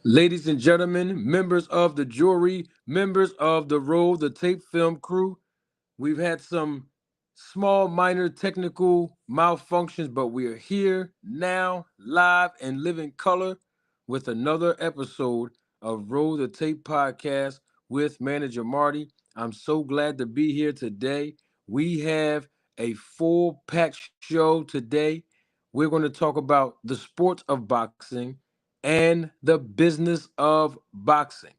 Ladies and gentlemen, members of the jury, members of the Roll the Tape film crew, we've had some small, minor technical malfunctions, but we are here now, live and living color, with another episode of Roll the Tape podcast with Manager Marty. I'm so glad to be here today. We have a full packed show today. We're going to talk about the sport of boxing and the business of boxing.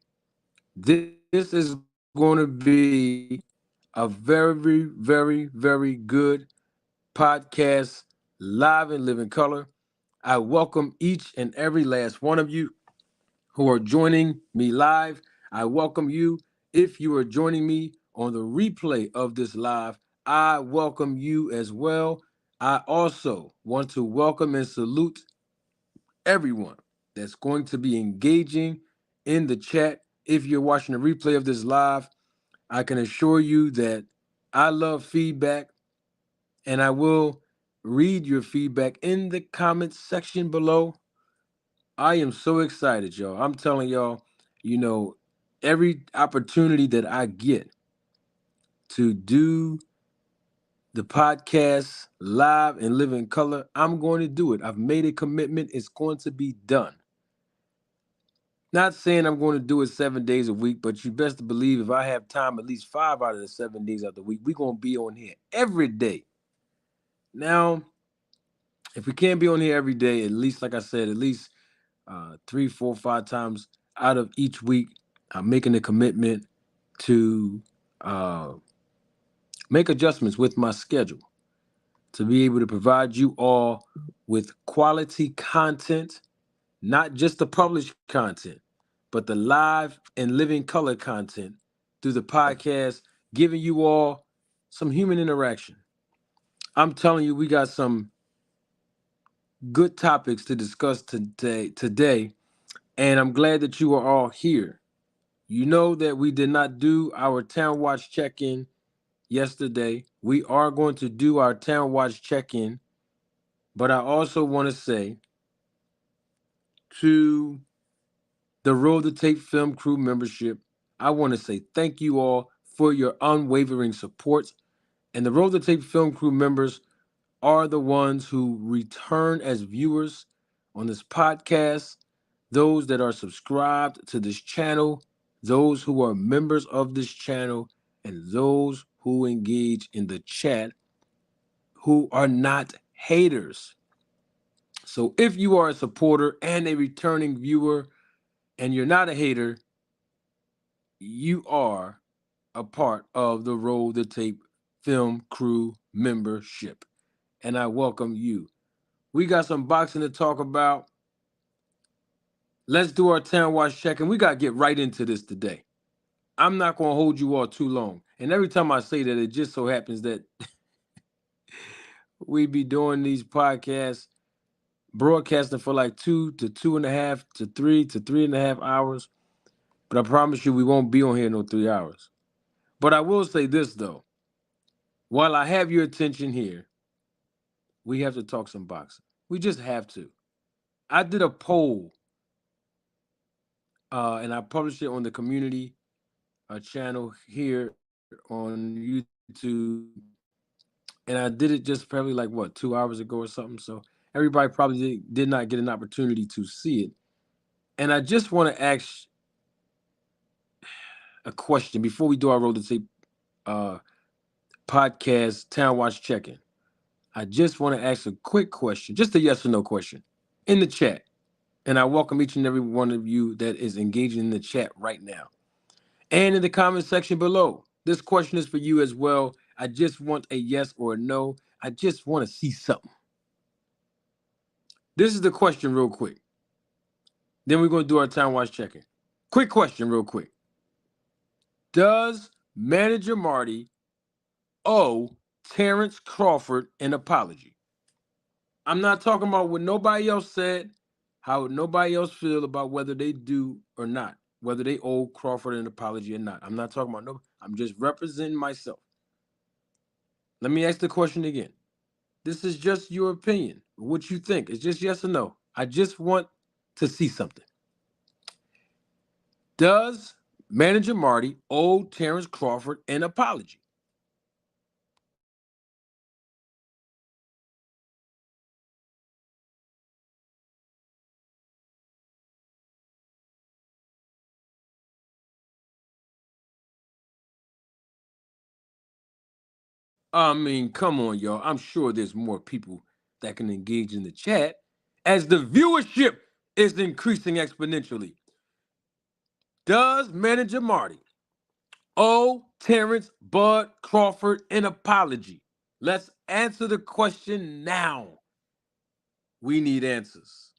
This is going to be a very, very, very good podcast, live and live in color. I welcome each and every last one of you who are joining me live. I welcome you. If you are joining me on the replay of this live, I welcome you as well. I also want to welcome and salute everyone that's going to be engaging in the chat. If you're watching the replay of this live, I can assure you that I love feedback and I will read your feedback in the comments section below. I am so excited, y'all. I'm telling y'all, you know, every opportunity that I get to do the podcast live and live in color, I'm going to do it. I've made a commitment. It's going to be done. Not saying I'm going to do it 7 days a week, but you best to believe if I have time at least 5 out of the 7 days of the week, we're going to be on here every day. Now, if we can't be on here every day, at least, like I said, at least 3, 4, 5 times out of each week, I'm making a commitment to uh, make adjustments with my schedule to be able to provide you all with quality content, not just the published content, but the live and living color content through the podcast, giving you all some human interaction. I'm telling you, we got some good topics to discuss today, and I'm glad that you are all here. You know that we did not do our Town Watch check-in yesterday. We are going to do our Town Watch check-in, but I also want to say to the Roll the Tape Film Crew membership, I want to say thank you all for your unwavering support. And the Roll the Tape Film Crew members are the ones who return as viewers on this podcast, those that are subscribed to this channel, those who are members of this channel, and those who engage in the chat who are not haters. So if you are a supporter and a returning viewer and you're not a hater, you are a part of the Roll the Tape Film Crew membership. And I welcome you. We got some boxing to talk about. Let's do our Town Watch check, and we got to get right into this today. I'm not going to hold you all too long. And every time I say that, it just so happens that we be doing these podcasts, broadcasting for like 2 to 2.5 to 3 to 3.5 hours. But I promise you, we won't be on here no 3 hours. But I will say this, though. While I have your attention here, we have to talk some boxing. We just have to. I did a poll, and I published it on the community channel here on YouTube, and I did it just probably like 2 hours ago or something. So everybody probably did not get an opportunity to see it. And I just want to ask a question before we do our Roll the Tape uh, podcast Town Watch check-in. I just want to ask a quick question, just a yes or no question, in the chat. And I welcome each and every one of you that is engaging in the chat right now. And in the comment section below, this question is for you as well. I just want a yes or a no. I just want to see something. This is the question real quick. Then we're going to do our Town Watch check-in. Quick question real quick. Does Manager Marty owe Terence Crawford an apology? I'm not talking about what nobody else said, how nobody else feel about whether they do or not, whether they owe Crawford an apology or not. I'm not talking about no. I'm just representing myself. Let me ask the question again. This is just your opinion, what you think. It's just yes or no. I just want to see something. Does manager Marty owe Terence Crawford an apology? I mean, come on, y'all. I'm sure there's more people that can engage in the chat as the viewership is increasing exponentially. Does manager Marty owe Terrence Bud Crawford an apology? Let's answer the question now. We need answers.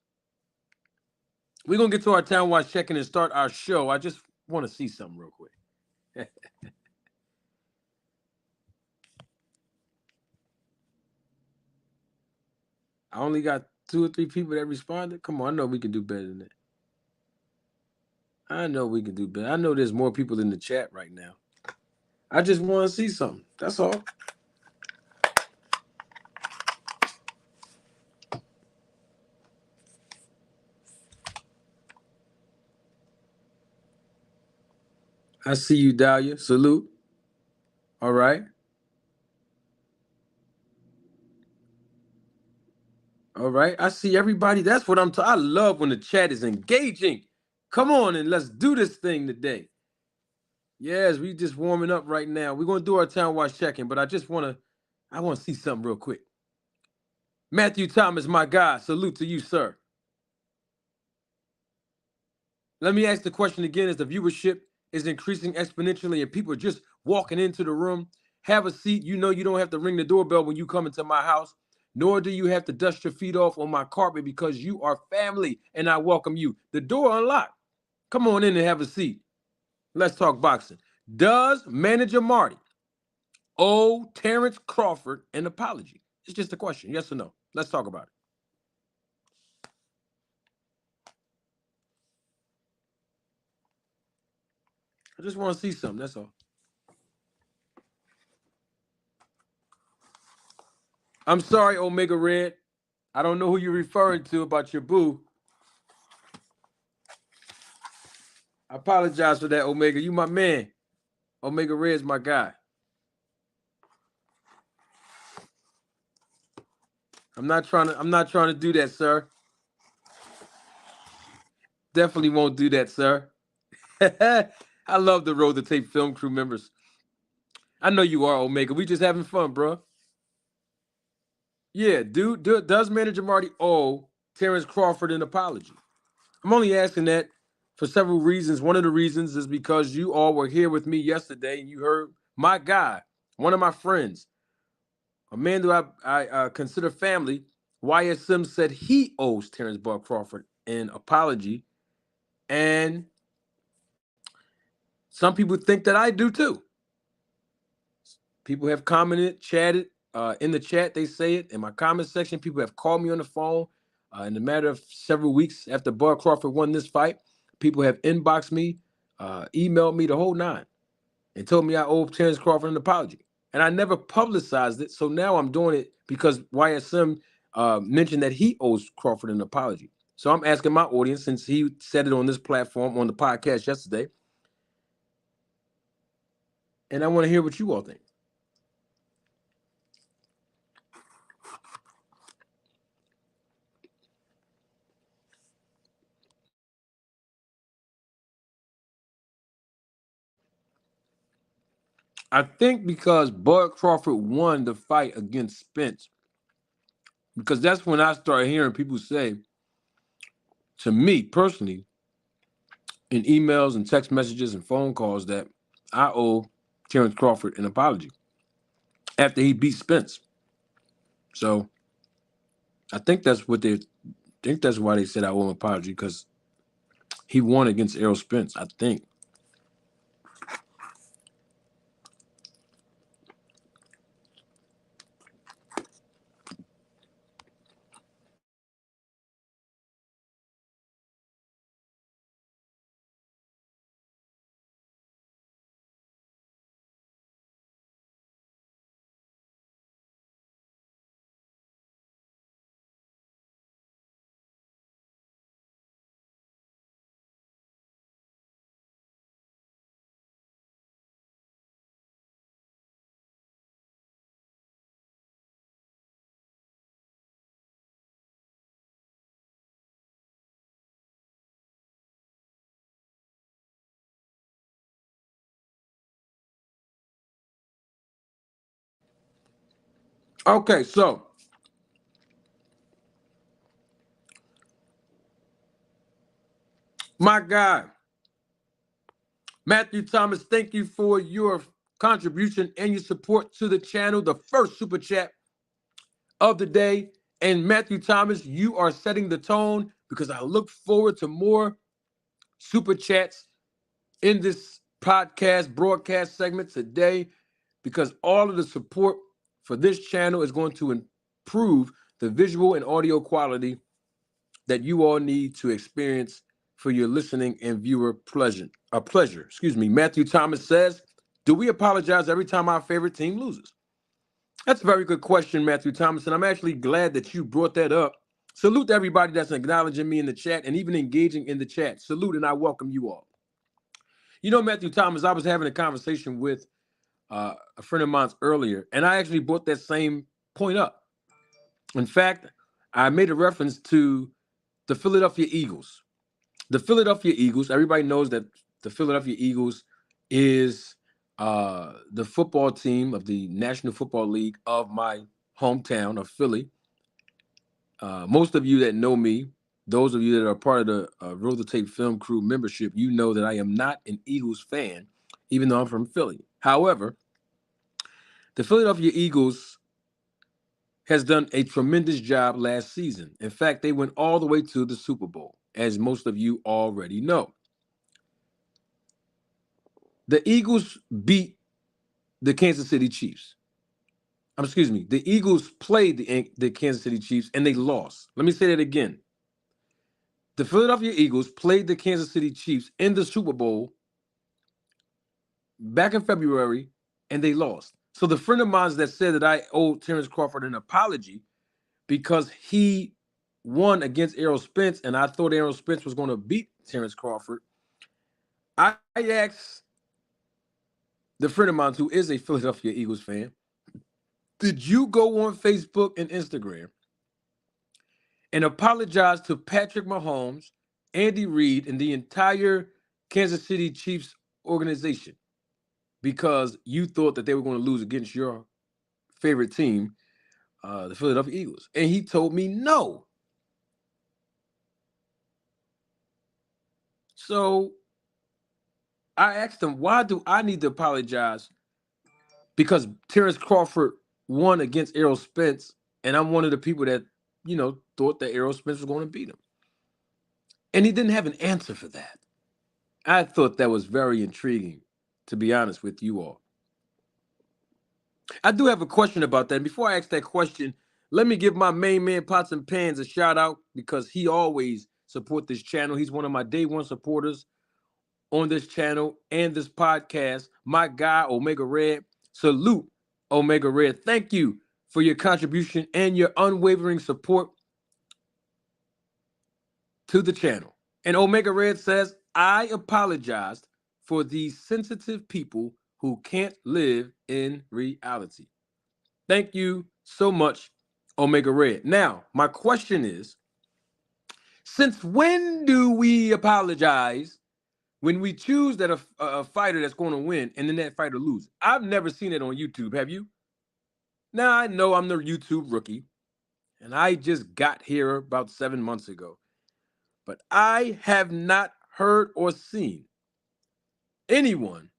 We're going to get to our Town Watch check-in and start our show. I just want to see something real quick. I only got 2 or 3 people that responded. Come on, I know we can do better than that. I know we can do better. I know there's more people in the chat right now. I just want to see something. That's all. I see you, Dahlia. Salute. All right. All right. I see everybody. That's what I'm talking. I love when the chat is engaging. Come on and let's do this thing today. Yes, we just warming up right now. We're gonna do our Town Watch check-in, but I want to see something real quick. Matthew Thomas, my guy. Salute to you, sir. Let me ask the question again as the viewership is increasing exponentially and people are just walking into the room. Have a seat. You know you don't have to ring the doorbell when you come into my house, nor do you have to dust your feet off on my carpet because you are family and I welcome you. The door unlocked. Come on in and have a seat. Let's talk boxing. Does manager Marty owe Terence Crawford an apology? It's just a question. Yes or no? Let's talk about it. I just want to see something. That's all. I'm sorry, Omega Red. I don't know who you're referring to about your boo. I apologize for that, Omega. You my man. Omega Red's my guy. I'm not trying to do that, sir. Definitely won't do that, sir. I love the Road to Tape film crew members. I know you are, Omega. We just having fun, bro. Yeah, does manager Marty owe Terrence Crawford an apology? I'm only asking that for several reasons. One of the reasons is because you all were here with me yesterday and you heard my guy, one of my friends, a man who I consider family, Wyatt Sims, said he owes Terrence Bud Crawford an apology. And some people think that I do too. People have commented, chatted in the chat. They say it in my comment section. People have called me on the phone in a matter of several weeks after Bud Crawford won this fight. People have inboxed me, emailed me the whole nine, and told me I owe Terrence Crawford an apology. And I never publicized it, so now I'm doing it because YSM mentioned that he owes Crawford an apology. So I'm asking my audience, since he said it on this platform on the podcast yesterday, and I want to hear what you all think. I think because Bud Crawford won the fight against Spence, because that's when I started hearing people say to me personally in emails and text messages and phone calls that I owe Terrence Crawford an apology after he beat Spence. So I think that's why they said I owe him an apology, because he won against Errol Spence, I think. Okay, so my guy, Matthew Thomas, thank you for your contribution and your support to the channel, the first super chat of the day. And Matthew Thomas, you are setting the tone because I look forward to more super chats in this podcast broadcast segment today because all of the support for this channel is going to improve the visual and audio quality that you all need to experience for your listening and viewer pleasure. Excuse me. Matthew Thomas says, do we apologize every time our favorite team loses? That's a very good question, Matthew Thomas, and I'm actually glad that you brought that up. Salute to everybody that's acknowledging me in the chat and even engaging in the chat. Salute, and I welcome you all. You know, Matthew Thomas, I was having a conversation with a friend of mine earlier, and I actually brought that same point up. In fact, I made a reference to the Philadelphia Eagles. The Philadelphia Eagles, everybody knows that the Philadelphia Eagles is the football team of the National Football League of my hometown of Philly. Most of you that know me, those of you that are part of the Roll the Tape Film Crew membership, you know that I am not an Eagles fan, even though I'm from Philly. However, the Philadelphia Eagles has done a tremendous job last season. In fact, they went all the way to the Super Bowl, as most of you already know. The Eagles beat the Kansas City Chiefs. Excuse me. The Eagles played the Kansas City Chiefs and they lost. Let me say that again. The Philadelphia Eagles played the Kansas City Chiefs in the Super Bowl back in February and they lost. So the friend of mine that said that I owe Terence Crawford an apology because he won against Errol Spence and I thought Errol Spence was going to beat Terence Crawford. I asked the friend of mine who is a Philadelphia Eagles fan, did you go on Facebook and Instagram and apologize to Patrick Mahomes, Andy Reid, and the entire Kansas City Chiefs organization because you thought that they were going to lose against your favorite team, the Philadelphia Eagles? And he told me no. So I asked him, why do I need to apologize? Because Terence Crawford won against Errol Spence, and I'm one of the people that, thought that Errol Spence was going to beat him. And he didn't have an answer for that. I thought that was very intriguing, to be honest with you all. I do have a question about that. And before I ask that question, let me give my main man Pots and Pans a shout out because he always support this channel. He's one of my day one supporters on this channel and this podcast. My guy, Omega Red. Salute, Omega Red. Thank you for your contribution and your unwavering support to the channel. And Omega Red says, I apologized for these sensitive people who can't live in reality. Thank you so much, Omega Red. Now, my question is, since when do we apologize when we choose that a fighter that's going to win and then that fighter loses? I've never seen it on YouTube. Have you? Now, I know I'm the YouTube rookie, and I just got here about 7 months ago. But I have not heard or seen anyone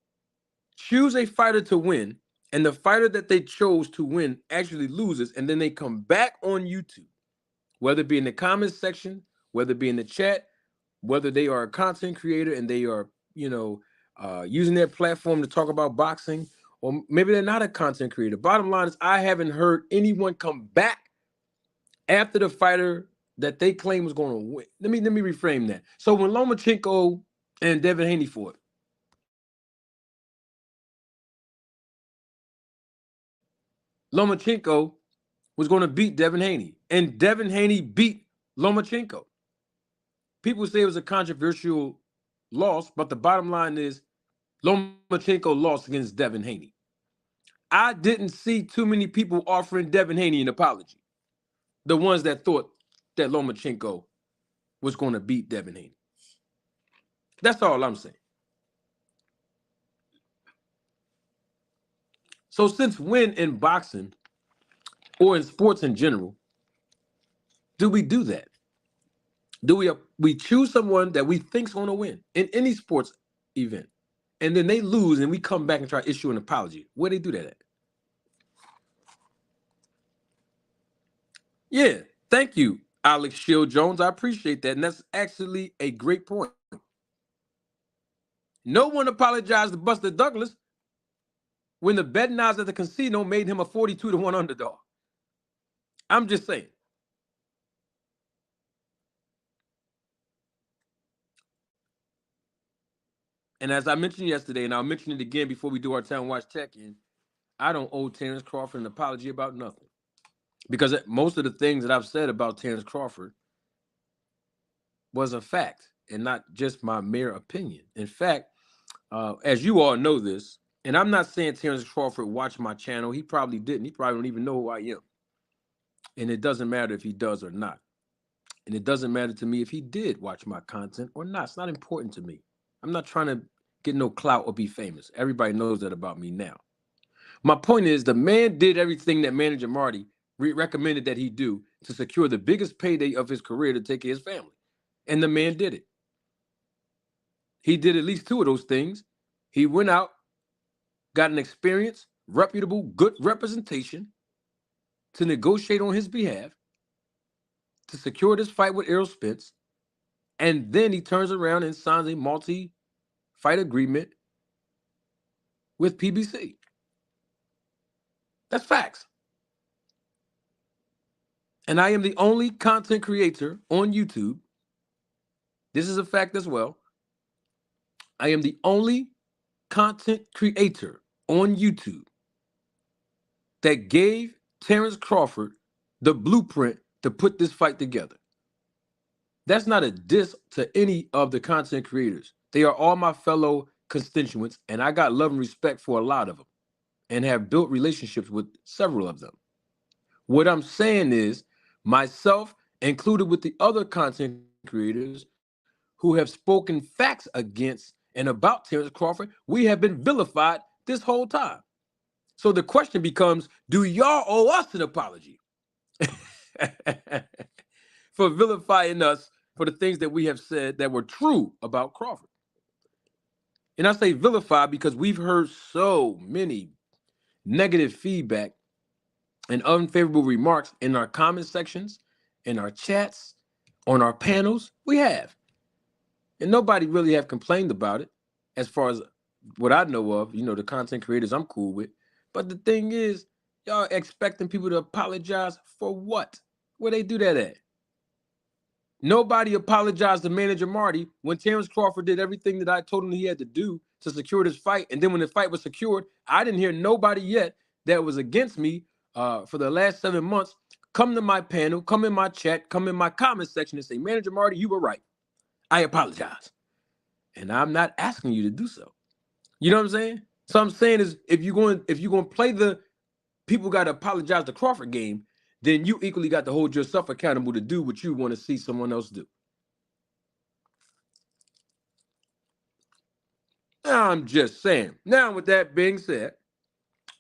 choose a fighter to win, and the fighter that they chose to win actually loses, and then they come back on YouTube, whether it be in the comments section, whether it be in the chat, whether they are a content creator and they are, using their platform to talk about boxing, or maybe they're not a content creator. Bottom line is, I haven't heard anyone come back after the fighter that they claim was going to win. Let me reframe that. So when Lomachenko and Devin Haney fought, Lomachenko was going to beat Devin Haney, and Devin Haney beat Lomachenko. People say it was a controversial loss, but the bottom line is Lomachenko lost against Devin Haney. I didn't see too many people offering Devin Haney an apology. The ones that thought that Lomachenko was going to beat Devin Haney. That's all I'm saying. So since when in boxing or in sports in general, do we do that? Do we choose someone that we think's going to win in any sports event, and then they lose, and we come back and try to issue an apology? Where they do that at? Yeah, thank you, Alex Shield Jones. I appreciate that, and that's actually a great point. No one apologized to Buster Douglas when the betting odds at the casino made him a 42-1 underdog. I'm just saying. And as I mentioned yesterday, and I'll mention it again before we do our Town Watch check-in, I don't owe Terence Crawford an apology about nothing. Because most of the things that I've said about Terence Crawford was a fact and not just my mere opinion. In fact, as you all know this, and I'm not saying Terence Crawford watched my channel. He probably didn't. He probably don't even know who I am. And it doesn't matter if he does or not. And it doesn't matter to me if he did watch my content or not. It's not important to me. I'm not trying to get no clout or be famous. Everybody knows that about me now. My point is, the man did everything that Manager Marty recommended that he do to secure the biggest payday of his career to take care of his family. And the man did it. He did at least two of those things. He went out, got an experienced, reputable, good representation to negotiate on his behalf to secure this fight with Errol Spence. And then he turns around and signs a multi-fight agreement with PBC. That's facts. And I am the only content creator on YouTube. This is a fact as well. I am the only content creator on YouTube that gave Terence Crawford the blueprint to put this fight together. That's not a diss to any of the content creators. They are all my fellow constituents, and I got love and respect for a lot of them and have built relationships with several of them. What I'm saying is, myself included with the other content creators who have spoken facts against and about Terence Crawford, we have been vilified this whole time. So the question becomes, do y'all owe us an apology for vilifying us for the things that we have said that were true about Crawford? And I say vilify because we've heard so many negative feedback and unfavorable remarks in our comment sections, in our chats, on our panels. We have. And nobody really have complained about it as far as what I know of, the content creators I'm cool with. But the thing is, y'all expecting people to apologize for what? Where they do that at? Nobody apologized to Manager Marty when Terence Crawford did everything that I told him he had to do to secure this fight. And then when the fight was secured, I didn't hear nobody yet that was against me for the last 7 months come to my panel, come in my chat, come in my comment section and say, Manager Marty, you were right. I apologize. And I'm not asking you to do so. You know what I'm saying? So I'm saying is if you're going to play the people got to apologize to Crawford game, then you equally got to hold yourself accountable to do what you want to see someone else do. I'm just saying. Now, with that being said,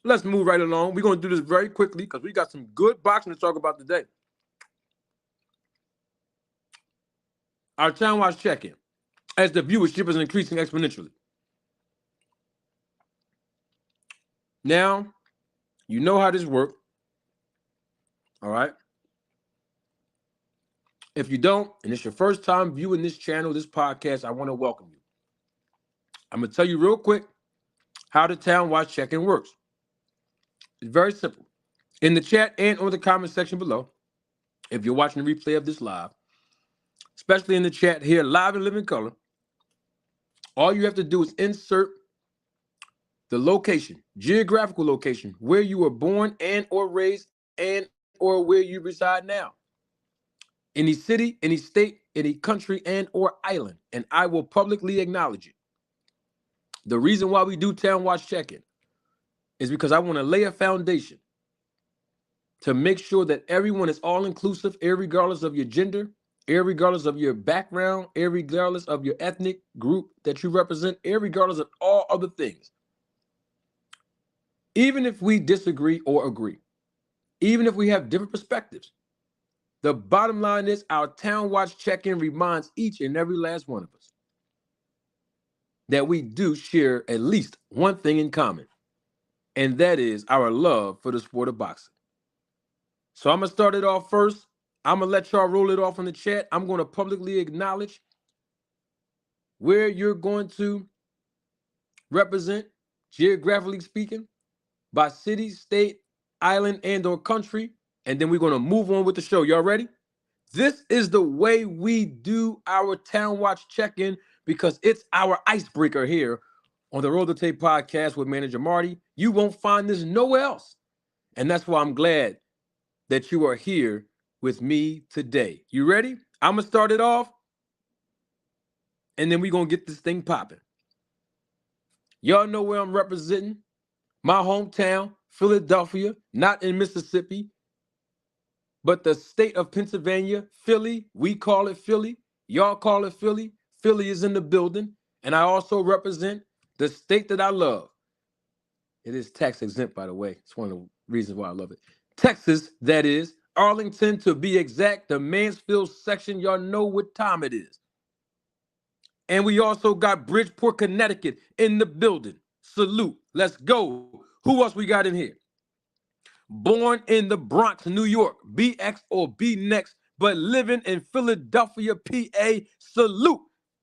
let's move right along. We're going to do this very quickly because we got some good boxing to talk about today. Our Town Watch check-in as the viewership is increasing exponentially. Now, you know how this works. All right? If you don't, and it's your first time viewing this channel, this podcast, I want to welcome you. I'm going to tell you real quick how the Town Watch check-in works. It's very simple. In the chat and on the comment section below, if you're watching the replay of this live, especially in the chat here, live and living color, all you have to do is insert the location, geographical location, where you were born and or raised and or where you reside now. Any city, any state, any country and or island, and I will publicly acknowledge it. The reason why we do Town Watch check-in is because I want to lay a foundation to make sure that everyone is all-inclusive, irregardless of your gender, irregardless of your background, irregardless of your ethnic group that you represent, irregardless of all other things. Even if we disagree or agree, even if we have different perspectives. The bottom line is our Town Watch check-in reminds each and every last one of us that we do share at least one thing in common, and that is our love for the sport of boxing. So I'm going to start it off first. I'm going to let y'all roll it off in the chat. I'm going to publicly acknowledge where you're going to represent, geographically speaking, by city, state, island, and or country. And then we're going to move on with the show. Y'all ready? This is the way we do our Town Watch check-in because it's our icebreaker here on the Roll the Tape podcast with Manager Marty. You won't find this nowhere else. And that's why I'm glad that you are here with me today. You ready? I'm going to start it off, and then we're going to get this thing popping. Y'all know where I'm representing. My hometown, Philadelphia, not in Mississippi, but the state of Pennsylvania, Philly. We call it Philly. Y'all call it Philly. Philly is in the building. And I also represent the state that I love. It is tax exempt, by the way. It's one of the reasons why I love it. Texas, that is. Arlington, to be exact. The Mansfield section. Y'all know what time it is. And we also got Bridgeport, Connecticut in the building. Salute. Let's go. Who else we got in here? Born in the Bronx, New York, BX or B next, but living in Philadelphia, PA. Salute.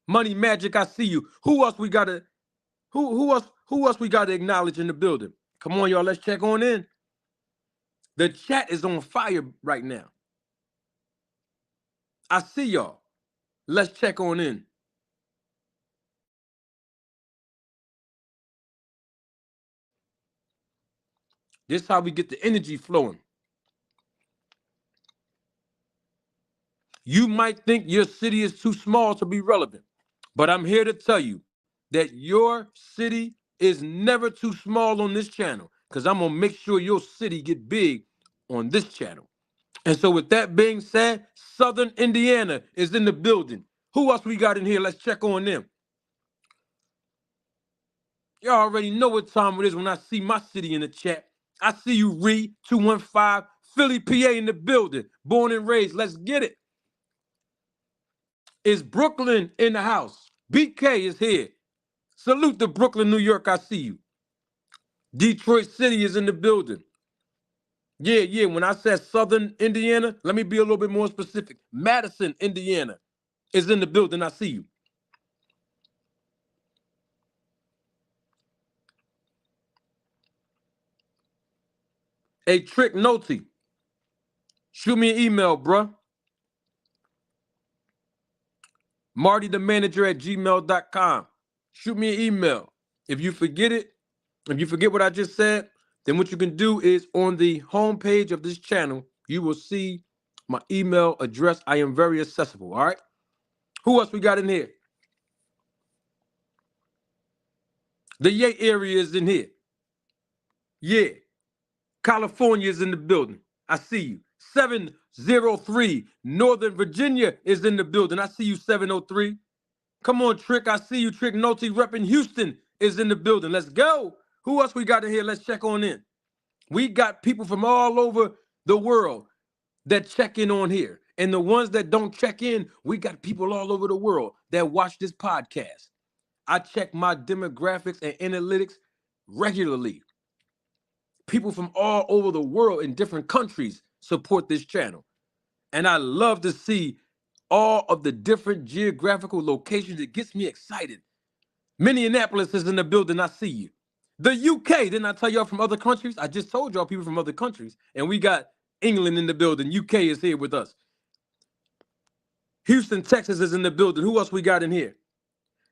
Money Magic, I see you. Who else we gotta who else we gotta acknowledge in the building? Come on, y'all, let's check on in. The chat is on fire right now. I see y'all. Let's check on in. This is how we get the energy flowing. You might think your city is too small to be relevant, but I'm here to tell you that your city is never too small on this channel because I'm going to make sure your city get big on this channel. And so with that being said, Southern Indiana is in the building. Who else we got in here? Let's check on them. Y'all already know what time it is when I see my city in the chat. I see you, Ree, 215, Philly, PA in the building. Born and raised. Let's get it. Is Brooklyn in the house? BK is here. Salute to Brooklyn, New York. I see you. Detroit City is in the building. Yeah. When I said Southern Indiana, let me be a little bit more specific. Madison, Indiana is in the building. I see you. Hey, Trick Noty. Shoot me an email, bruh. Marty the manager at gmail.com. Shoot me an email. If you forget it, if you forget what I just said, then what you can do is on the homepage of this channel, you will see my email address. I am very accessible, all right? Who else we got in here? The Yay area is in here. Yeah. California is in the building. I see you. 703 Northern Virginia is in the building. I see you, 703. Come on, Trick. I see you, Trick Noty repping Houston is in the building. Let's go. Who else we got in here? Let's check on in. We got people from all over the world that check in on here. And the ones that don't check in, we got people all over the world that watch this podcast. I check my demographics and analytics regularly. People from all over the world in different countries support this channel. And I love to see all of the different geographical locations. It gets me excited. Minneapolis is in the building. I see you. The UK, didn't I tell y'all from other countries? I just told y'all people from other countries. And we got England in the building. UK is here with us. Houston, Texas is in the building. Who else we got in here?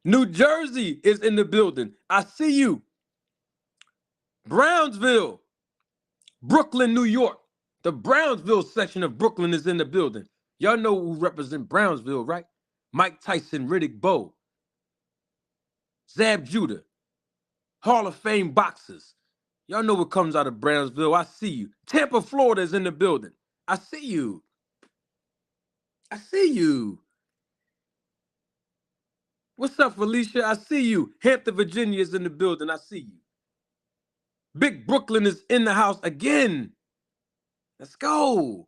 New Jersey is in the building. I see you. Brownsville, Brooklyn, New York. The Brownsville section of Brooklyn is in the building. Y'all know who represent Brownsville, right? Mike Tyson, Riddick Bowe, Zab Judah, Hall of Fame boxers. Y'all know what comes out of Brownsville. I see you. Tampa, Florida is in the building. I see you. I see you. What's up, Felicia? I see you. Hampton, Virginia is in the building. I see you. Big Brooklyn is in the house again. Let's go.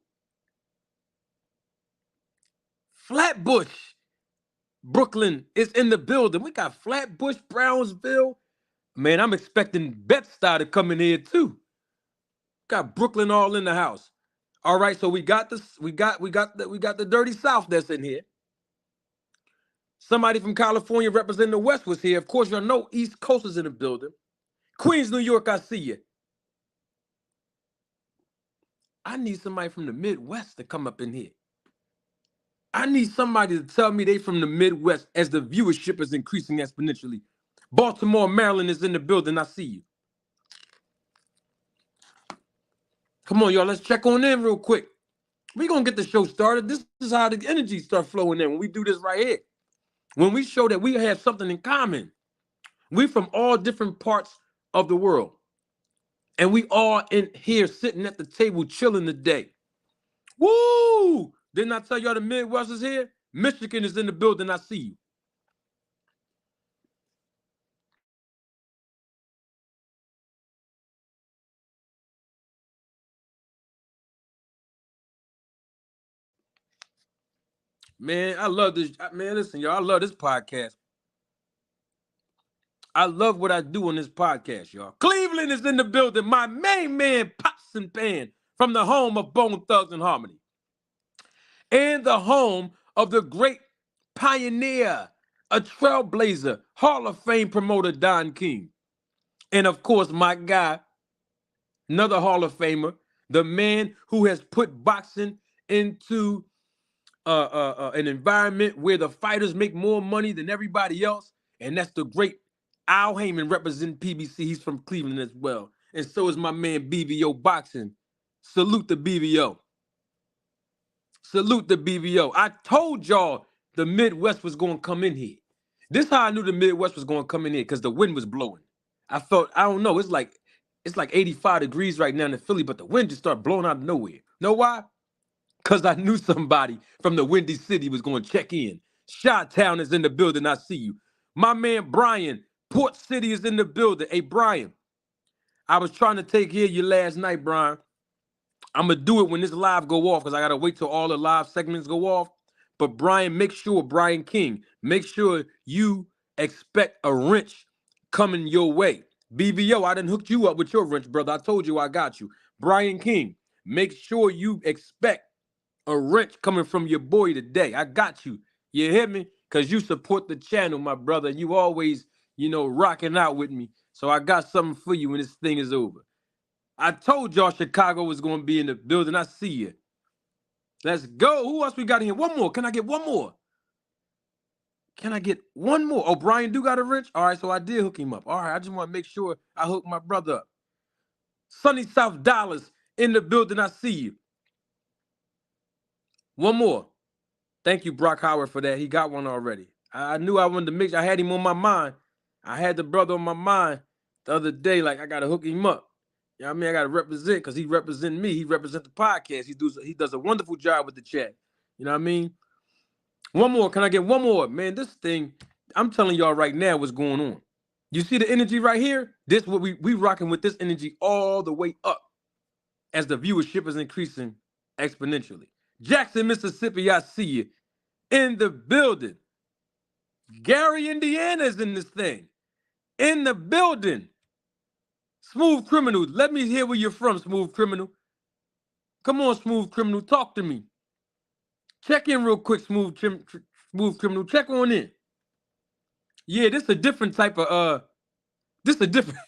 Flatbush, Brooklyn is in the building. We got Flatbush, Brownsville. Man, I'm expecting Bed-Stuy to come in here too. Got Brooklyn all in the house. All right, so we got this. We got the dirty South that's in here. Somebody from California representing the West was here. Of course, y'all know East Coast is in the building. Queens, New York, I see you. I need somebody from the Midwest to come up in here. I need somebody to tell me they from the Midwest as the viewership is increasing exponentially. Baltimore, Maryland is in the building. I see you. Come on, y'all. Let's check on in real quick. We're going to get the show started. This is how the energy starts flowing in when we do this right here. When we show that we have something in common. We from all different parts of the world. And we all in here sitting at the table chilling today. Woo! Didn't I tell y'all the Midwest is here? Michigan is in the building. I see you. Man, I love this. Man, listen, y'all, I love this podcast. I love what I do on this podcast, y'all. Cleveland is in the building. My main man, Pops and Pan, from the home of Bone Thugs and Harmony. And the home of the great pioneer, a trailblazer, Hall of Fame promoter, Don King. And of course, my guy, another Hall of Famer, the man who has put boxing into an environment where the fighters make more money than everybody else, and that's the great Al Heyman representing PBC. He's from Cleveland as well, and so is my man BBO Boxing. Salute the BBO. Salute the BBO. I told y'all the Midwest was going to come in here. This how I knew the Midwest was going to come in here, because the wind was blowing. I felt, I don't know, it's like 85 degrees right now in Philly, but the wind just started blowing out of nowhere. Know why? Because I knew somebody from the Windy City was going to check in. Chi-Town is in the building. I see you. My man Brian, Port City is in the building. Hey, Brian, I was trying to take care of you last night, Brian. I'm going to do it when this live go off, because I got to wait till all the live segments go off. But Brian, make sure, Brian King, make sure you expect a wrench coming your way. BBO, I done hooked you up with your wrench, brother. I told you I got you. Brian King, make sure you expect a wrench coming from your boy today. I got you. You hear me? Because you support the channel, my brother. You always, rocking out with me. So I got something for you when this thing is over. I told y'all Chicago was going to be in the building. I see you. Let's go. Who else we got in here? One more. Can I get one more? Can I get one more? Oh, Brian do got a wrench? All right, so I did hook him up. All right, I just want to make sure I hook my brother up. Sunny South Dallas in the building. I see you. One more. Thank you, Brock Howard, for that. He got one already. I knew I wanted to make sure I had him on my mind. I had the brother on my mind the other day. Like, I got to hook him up. You know what I mean? I got to represent, because he represents me. He represents the podcast. He does a wonderful job with the chat. You know what I mean? One more. Can I get one more? Man, this thing, I'm telling y'all right now what's going on. You see the energy right here? This what we rocking with, this energy all the way up as the viewership is increasing exponentially. Jackson, Mississippi, I see you in the building. Gary, Indiana is in this thing. In the building. Smooth Criminal. Let me hear where you're from, Smooth Criminal. Come on, Smooth Criminal. Talk to me. Check in real quick, Smooth Criminal. Check on in. Yeah, this is a different type of, this is a different,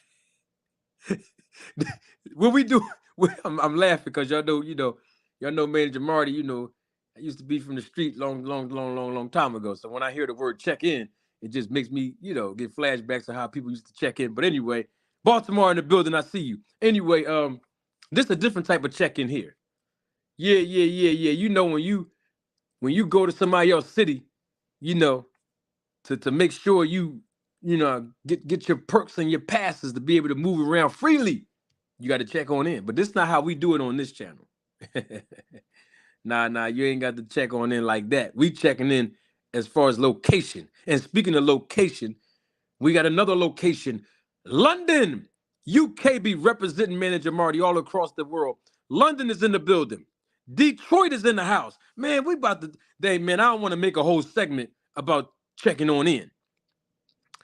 what we do, I'm laughing because y'all know Manager Marty, I used to be from the street long time ago. So when I hear the word check in, it just makes me, get flashbacks of how people used to check in. But anyway, Baltimore in the building, I see you. Anyway, this is a different type of check in here. Yeah. When you go to somebody else's city, to make sure you get your perks and your passes to be able to move around freely, you got to check on in. But this is not how we do it on this channel. Nah, you ain't got to check on in like that. We checking in as far as location. And speaking of location, we got another location, London, UK, be representing Manager Marty all across the world. London is in the building. Detroit is in the house. Man, we about to, man, I don't want to make a whole segment about checking on in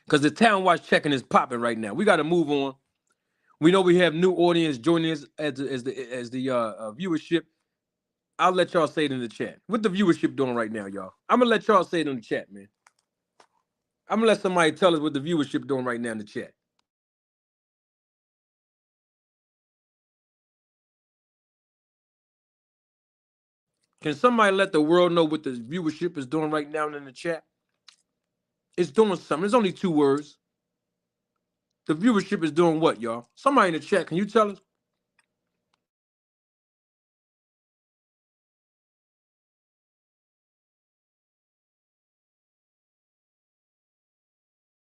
because the town-wide checking is popping right now. We got to move on. We know we have new audience joining us as the viewership. I'll let y'all say it in the chat. What the viewership doing right now, y'all? I'm going to let y'all say it in the chat, man. I'm going to let somebody tell us what the viewership doing right now in the chat. Can somebody let the world know what the viewership is doing right now in the chat? It's doing something. It's only 2 words. The viewership is doing what, y'all? Somebody in the chat, can you tell us?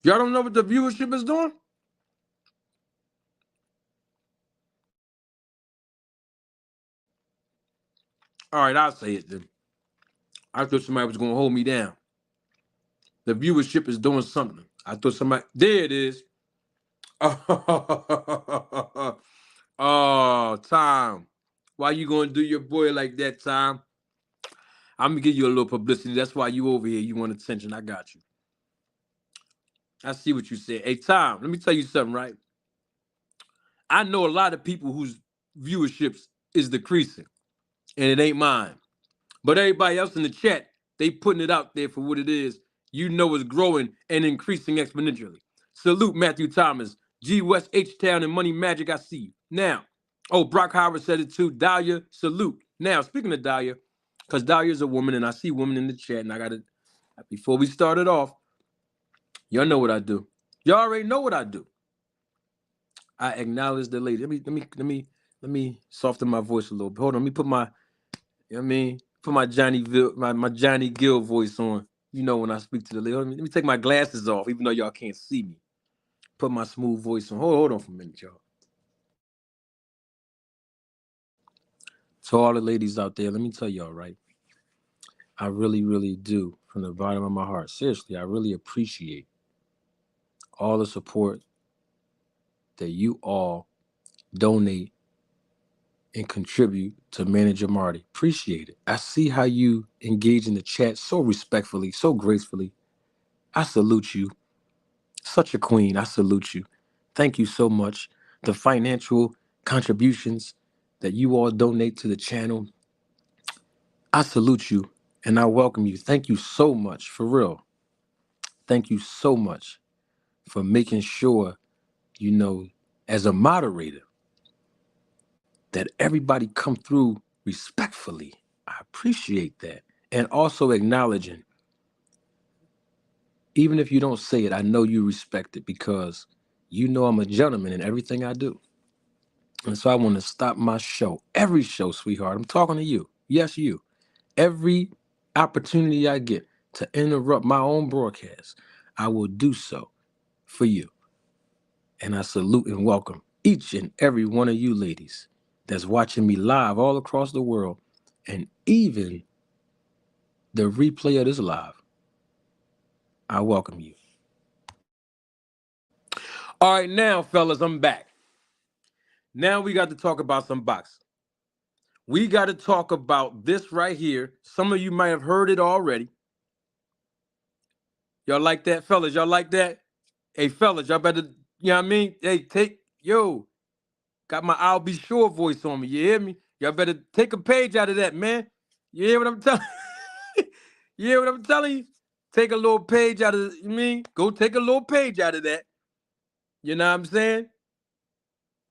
Y'all don't know what the viewership is doing? All right, I'll say it then. I thought somebody was going to hold me down. The viewership is doing something. I thought somebody, there it is. Oh, Tom. Why you going to do your boy like that, Tom? I'm going to give you a little publicity. That's why you over here. You want attention. I got you. I see what you said. Hey, Tom, let me tell you something, right? I know a lot of people whose viewerships is decreasing, and it ain't mine. But everybody else in the chat, they putting it out there for what it is. You know it's growing and increasing exponentially. Salute Matthew Thomas, G West H Town and Money Magic. I see you. Now, oh, Brock Howard said it too. Dahlia, salute. Now, speaking of Dahlia, because Dahlia's a woman and I see women in the chat, and I got to, before we started off, y'all know what I do. Y'all already know what I do. I acknowledge the lady. Let me soften my voice a little bit. Hold on, let me put my, you know what I mean? Put my my Johnny Gill voice on. You know when I speak to the lady. Let me take my glasses off, even though y'all can't see me. Put my smooth voice on. Hold on for a minute, y'all. To all the ladies out there, let me tell y'all, right? I really, really do, from the bottom of my heart. Seriously, I really appreciate all the support that you all donate and contribute to Manager Marty. Appreciate it. I see how you engage in the chat so respectfully, so gracefully. I salute you. Such a queen. I salute you. Thank you so much. The financial contributions that you all donate to the channel, I salute you and I welcome you. Thank you so much, for real. Thank you so much for making sure, you know, as a moderator, that everybody come through respectfully. I appreciate that. And also acknowledging, even if you don't say it, I know you respect it because you know I'm a gentleman in everything I do. And so I want to stop my show, every show, sweetheart. I'm talking to you. Yes, you. Every opportunity I get to interrupt my own broadcast, I will do so for you. And I salute and welcome each and every one of you ladies that's watching me live all across the world, and even the replay of this live. I welcome you. All right, now, fellas, I'm back. Now we got to talk about some boxing. We got to talk about this right here. Some of you might have heard it already. Y'all like that, fellas? Y'all like that? Hey, fellas, y'all better, you know what I mean? Hey, got my I'll be sure voice on me. You hear me? Y'all better take a page out of that, man. You hear what I'm telling you? You hear what I'm telling you? Take a little page out of, you mean? Go take a little page out of that. You know what I'm saying?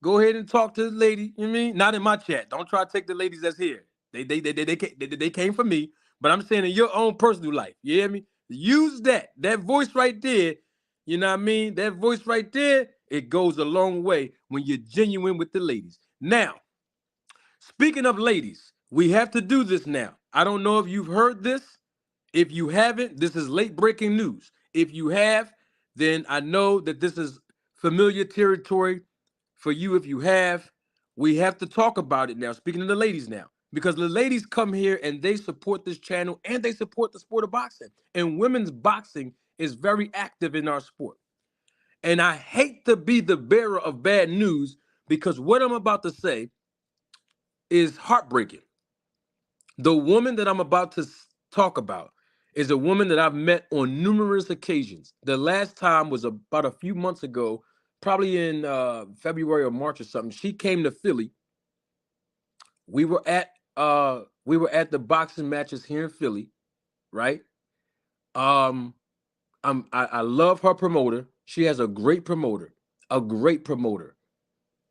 Go ahead and talk to the lady. You mean? Not in my chat. Don't try to take the ladies that's here. They came from me. But I'm saying in your own personal life. You hear me? Use that. That voice right there. You know what I mean? That voice right there, it goes a long way when you're genuine with the ladies. Now, speaking of ladies, we have to do this now. I don't know if you've heard this. If you haven't, this is late breaking news. If you have, then I know that this is familiar territory for you. If you have, we have to talk about it now. Speaking to the ladies now, because the ladies come here and they support this channel and they support the sport of boxing. And women's boxing is very active in our sport. And I hate to be the bearer of bad news, because what I'm about to say is heartbreaking. The woman that I'm about to talk about is a woman that I've met on numerous occasions. The last time was about a few months ago, probably in February or March or something. She came to Philly. We were at the boxing matches here in Philly, right? Um, I love her promoter. She has a great promoter,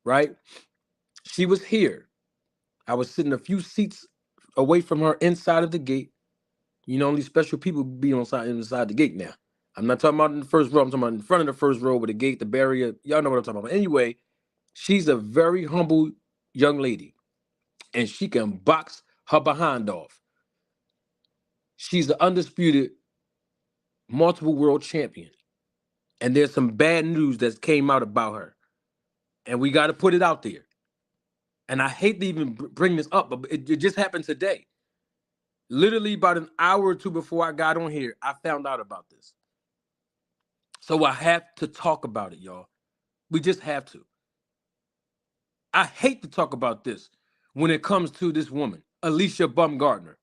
right? She was here. I was sitting a few seats away from her inside of the gate. You know, only special people be inside the gate now. I'm not talking about in the first row. I'm talking about in front of the first row with the gate, the barrier. Y'all know what I'm talking about. Anyway, she's a very humble young lady, and she can box her behind off. She's the undisputed multiple world champion. And there's some bad news that came out about her. And we got to put it out there. And I hate to even bring this up, but it just happened today. Literally about an hour or two before I got on here, I found out about this. So I have to talk about it, y'all. We just have to. I hate to talk about this when it comes to this woman, Alicia Baumgardner.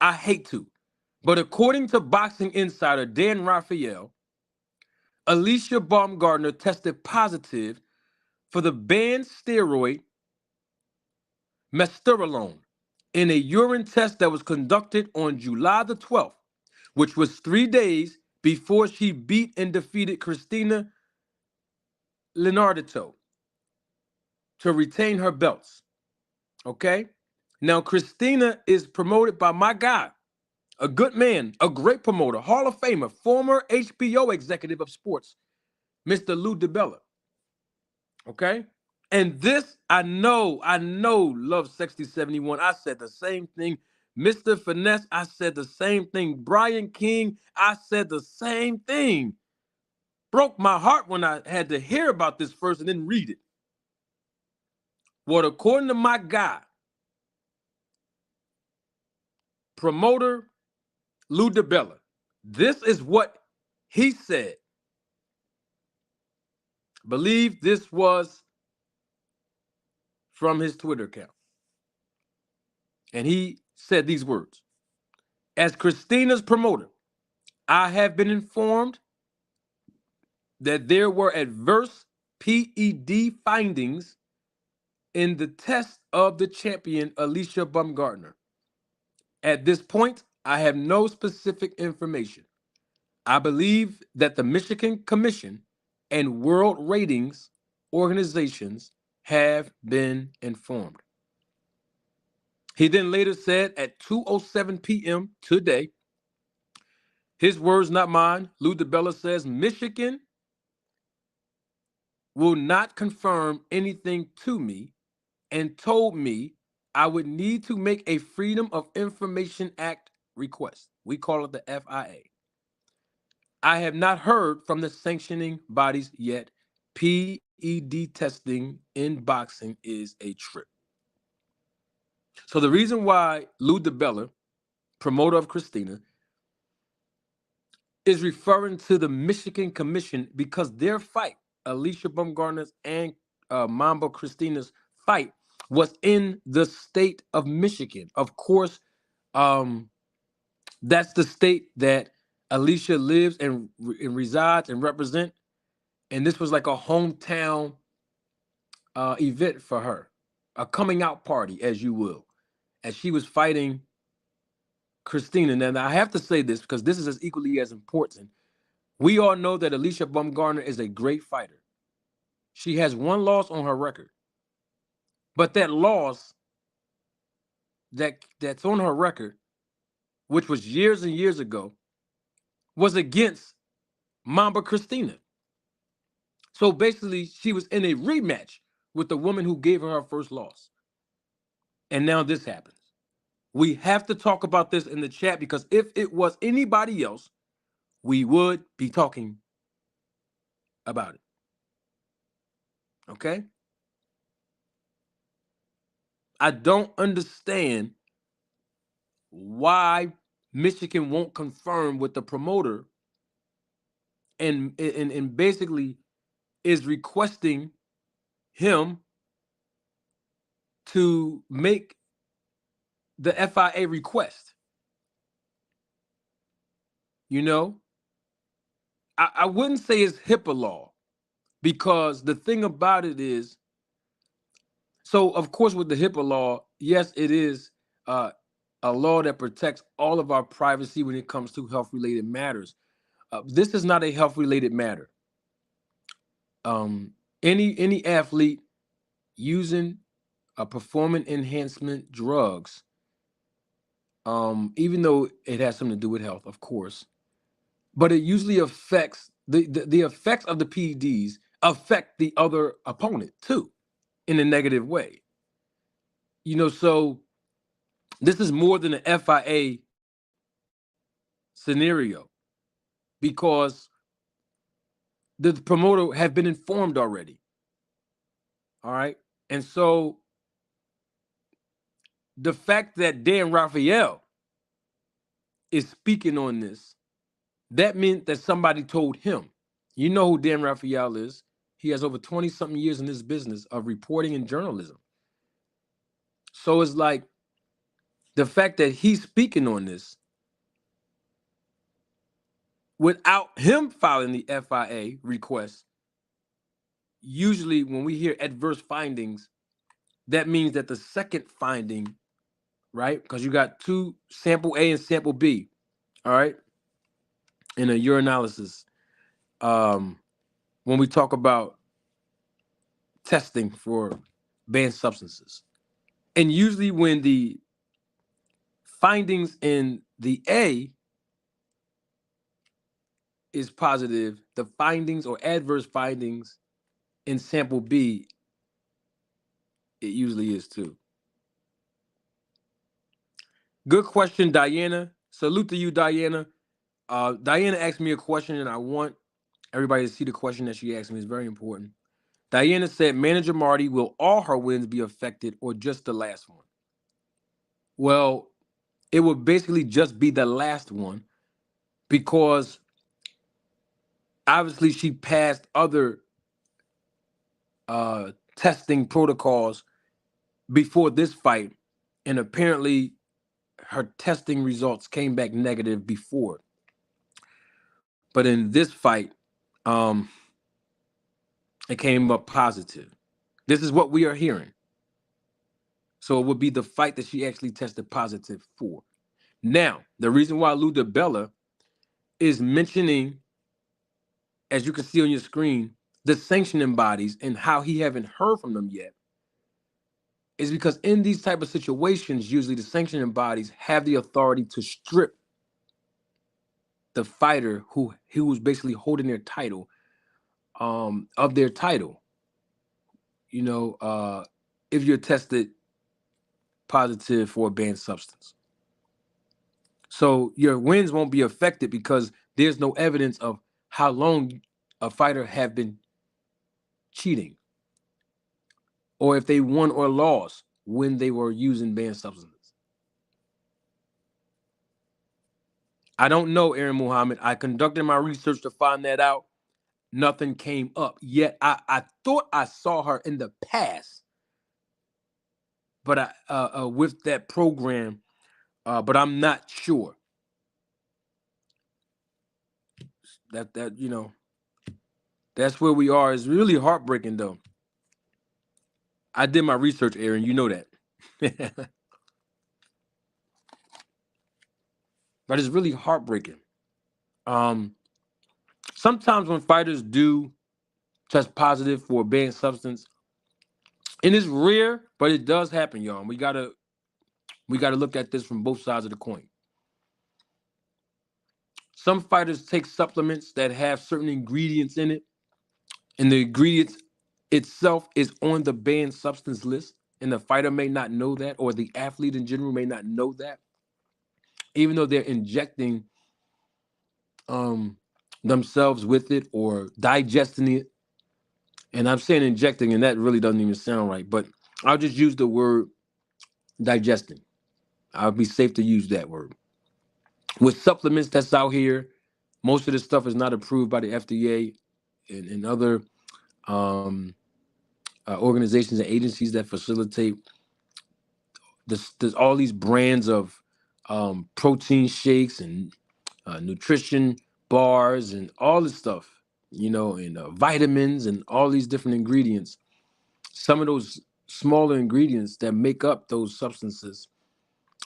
I hate to. But according to Boxing Insider Dan Raphael, Alicia Baumgardner tested positive for the banned steroid mesterolone in a urine test that was conducted on July the 12th, which was 3 days before she beat and defeated Christina Leonardito to retain her belts. Okay? Now, Christina is promoted by my guy, a good man, a great promoter, Hall of Famer, former HBO executive of sports, Mr. Lou DiBella. Okay? And this, I know, Love 6071. I said the same thing. Mr. Finesse, I said the same thing. Brian King, I said the same thing. Broke my heart when I had to hear about this first and then read it. Well, according to my guy, promoter Lou DiBella, this is what he said. Believe this was from his Twitter account. And he said these words. As Christina's promoter, I have been informed that there were adverse PED findings in the test of the champion Alicia Baumgardner. At this point, I have no specific information. I believe that the Michigan Commission and World Ratings organizations have been informed. He then later said at 2:07 p.m. today, his words, not mine, Lou DiBella says, Michigan will not confirm anything to me and told me I would need to make a Freedom of Information Act request. We call it the FIA. I have not heard from the sanctioning bodies yet. PED testing in boxing is a trip. So the reason why Lou DiBella, promoter of Christina, is referring to the Michigan Commission because their fight, Alicia Baumgardner's and Mamba Christina's fight, was in the state of Michigan. Of course, that's the state that Alicia lives and resides and represents. And this was like a hometown event for her, a coming out party, as you will, as she was fighting Christina. Now, I have to say this because this is as equally as important. We all know that Alicia Baumgardner is a great fighter. She has one loss on her record. But that loss that's on her record, which was years and years ago, was against Mamba Christina. So basically, she was in a rematch with the woman who gave her first loss. And now this happens. We have to talk about this in the chat because if it was anybody else, we would be talking about it. Okay? I don't understand why Michigan won't confirm with the promoter and basically is requesting him to make the FIA request. You know, I wouldn't say it's HIPAA law, because the thing about it is, so of course with the HIPAA law, yes, it is a law that protects all of our privacy when it comes to health related matters. This is not a health related matter. Any athlete using performance enhancement drugs, even though it has something to do with health, of course, but it usually affects the effects of the PEDs affect the other opponent too, in a negative way. So this is more than an FIA scenario, because the promoter have been informed already. All right. And so the fact that Dan Raphael is speaking on this, that meant that somebody told him. You know who Dan Raphael is. He has over 20 something years in this business of reporting and journalism. So it's like the fact that he's speaking on this without him filing the FIA request. Usually when we hear adverse findings, that means that the second finding, right? Because you got two, sample A and sample B, all right, in a urinalysis. When we talk about testing for banned substances. And usually when the findings in the A is positive, the findings or adverse findings in sample B, it usually is too. Good question, Diana. Salute to you, Diana. Diana asked me a question, and I want everybody to see the question that she asked me. It's very important. Diana said, Manager Marty, will all her wins be affected or just the last one? Well, it would basically just be the last one, because obviously she passed other testing protocols before this fight, and apparently her testing results came back negative before. But in this fight, it came up positive. This is what we are hearing. So it would be the fight that she actually tested positive for. Now, the reason why Lou DiBella is mentioning, as you can see on your screen, the sanctioning bodies and how he haven't heard from them yet, is because in these type of situations, usually the sanctioning bodies have the authority to strip the fighter who was basically holding their title of their title. If you're tested positive for a banned substance. So your wins won't be affected because there's no evidence of how long a fighter have been cheating, or if they won or lost when they were using banned substances. I don't know, Aaron Muhammad. I conducted my research to find that out. Nothing came up yet. I thought I saw her in the past, but I with that program, but I'm not sure. That that's where we are. It's really heartbreaking, though. I did my research, Aaron. You know that. But it's really heartbreaking. Sometimes when fighters do test positive for a banned substance, and it's rare, but it does happen, y'all. We gotta look at this from both sides of the coin. Some fighters take supplements that have certain ingredients in it, and the ingredients itself is on the banned substance list, and the fighter may not know that, or the athlete in general may not know that, even though they're injecting themselves with it or digesting it. And I'm saying injecting, and that really doesn't even sound right, but I'll just use the word digesting. I'll be safe to use that word. With supplements that's out here, most of this stuff is not approved by the FDA and other organizations and agencies that facilitate there's all these brands of protein shakes and nutrition bars and all this stuff, and vitamins and all these different ingredients. Some of those smaller ingredients that make up those substances,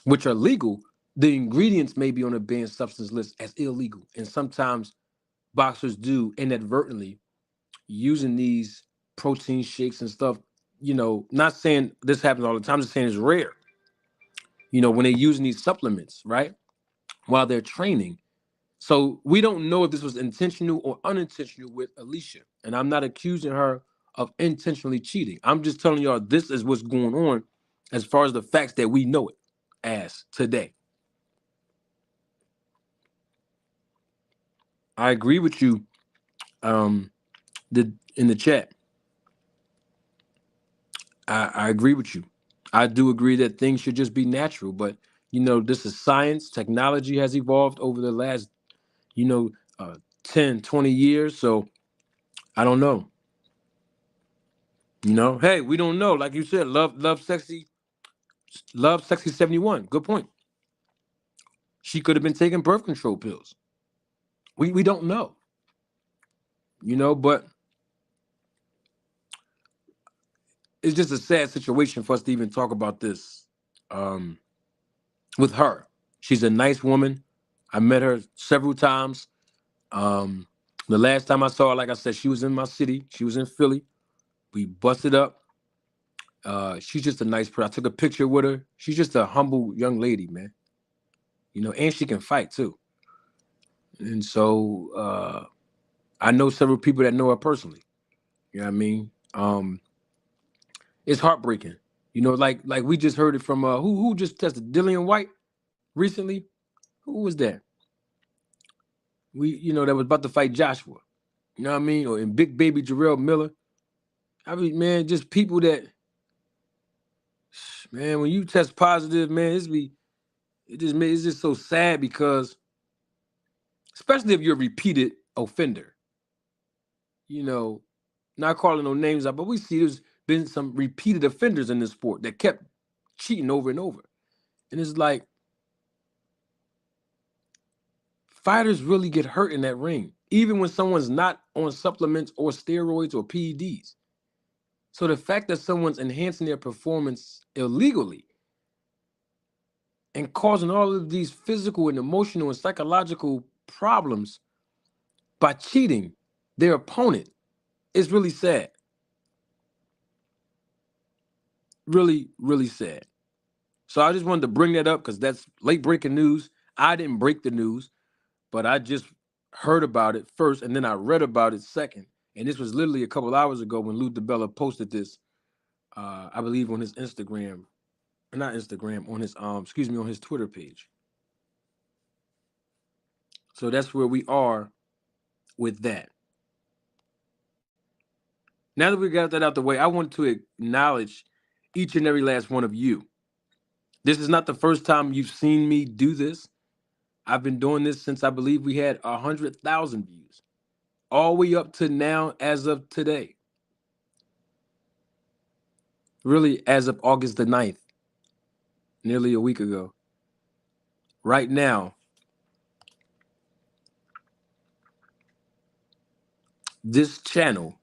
which are legal, the ingredients may be on a banned substance list as illegal. And sometimes boxers do inadvertently using these protein shakes and stuff. Not saying this happens all the time, just saying it's rare. When they're using these supplements, right, while they're training. So we don't know if this was intentional or unintentional with Alicia. And I'm not accusing her of intentionally cheating. I'm just telling y'all this is what's going on as far as the facts that we know it as today. I agree with you in the chat. I agree with you. I do agree that things should just be natural, but this is science. Technology has evolved over the last, you know, uh, 10, 20 years. So I don't know. Hey, we don't know. Like you said, love, sexy 71. Good point. She could have been taking birth control pills. We don't know, but it's just a sad situation for us to even talk about this um, with her. She's a nice woman. I met her several times. Um, the last time I saw her, like I said, she was in my city. She was in Philly. We busted up. She's just a nice person. I took a picture with her. She's just a humble young lady, man. And she can fight too. And so I know several people that know her personally. You know what I mean? It's heartbreaking. Like we just heard it from who just tested Dillian White recently. Who was that? That was about to fight Joshua. You know what I mean? Or in Big Baby Jarrell Miller. I mean, man, just people that, man, when you test positive, man, it's just so sad because, especially if you're a repeated offender, you know, not calling no names out, but we see there's been some repeated offenders in this sport that kept cheating over and over. And it's like, fighters really get hurt in that ring, even when someone's not on supplements or steroids or PEDs. So the fact that someone's enhancing their performance illegally and causing all of these physical and emotional and psychological problems by cheating their opponent is really sad. Really, really sad. So I just wanted to bring that up because that's late breaking news. I didn't break the news, but I just heard about it first and then I read about it second. And this was literally a couple hours ago when Lou DiBella posted this, I believe on his Instagram, not Instagram, on his on his Twitter page. So that's where we are with that. Now that we got that out the way, I want to acknowledge each and every last one of you. This is not the first time you've seen me do this. I've been doing this since I believe we had 100,000 views, all the way up to now as of today. Really, as of August the 9th, nearly a week ago. Right now, this channel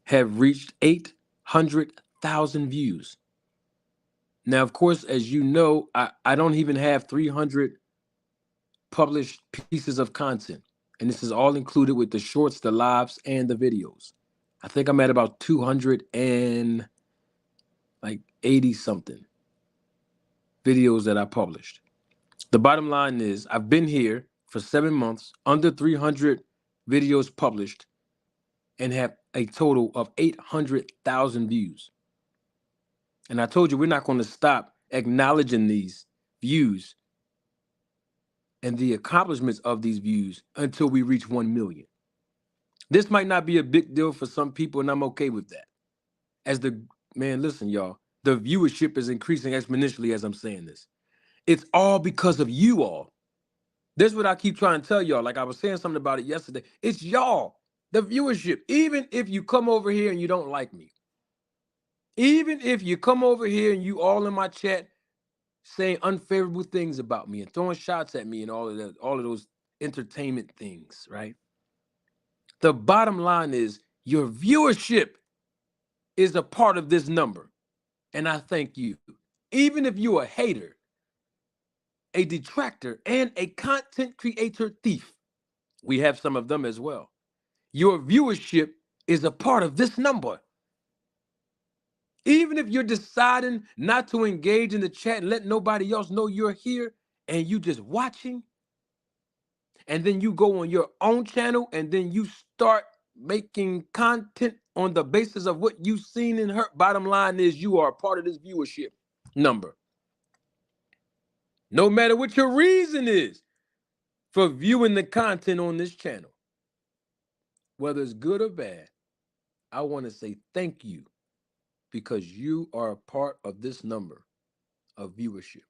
have reached 800,000 views. Now, of course, as you know, I don't even have 300 published pieces of content. And this is all included with the shorts, the lives, and the videos. I think I'm at about 280 something videos that I published. The bottom line is I've been here for 7 months, under 300 videos published, and have a total of 800,000 views. And I told you we're not going to stop acknowledging these views and the accomplishments of these views until we reach 1 million. This might not be a big deal for some people, and I'm okay with that. Listen, y'all, the viewership is increasing exponentially as I'm saying this. It's all because of you all. This is what I keep trying to tell y'all. Like I was saying something about it yesterday. It's y'all, the viewership. Even if you come over here and you don't like me, Even if you come over here and you all in my chat saying unfavorable things about me and throwing shots at me and all of that, all of those entertainment things, right? The bottom line is your viewership is a part of this number. And I thank you. Even if you're a hater, a detractor, and a content creator thief, we have some of them as well. Your viewership is a part of this number. Even if you're deciding not to engage in the chat and let nobody else know you're here and you just watching, and then you go on your own channel and then you start making content on the basis of what you've seen and heard, bottom line is you are a part of this viewership number. No matter what your reason is for viewing the content on this channel, whether it's good or bad, I want to say thank you because you are a part of this number of viewership.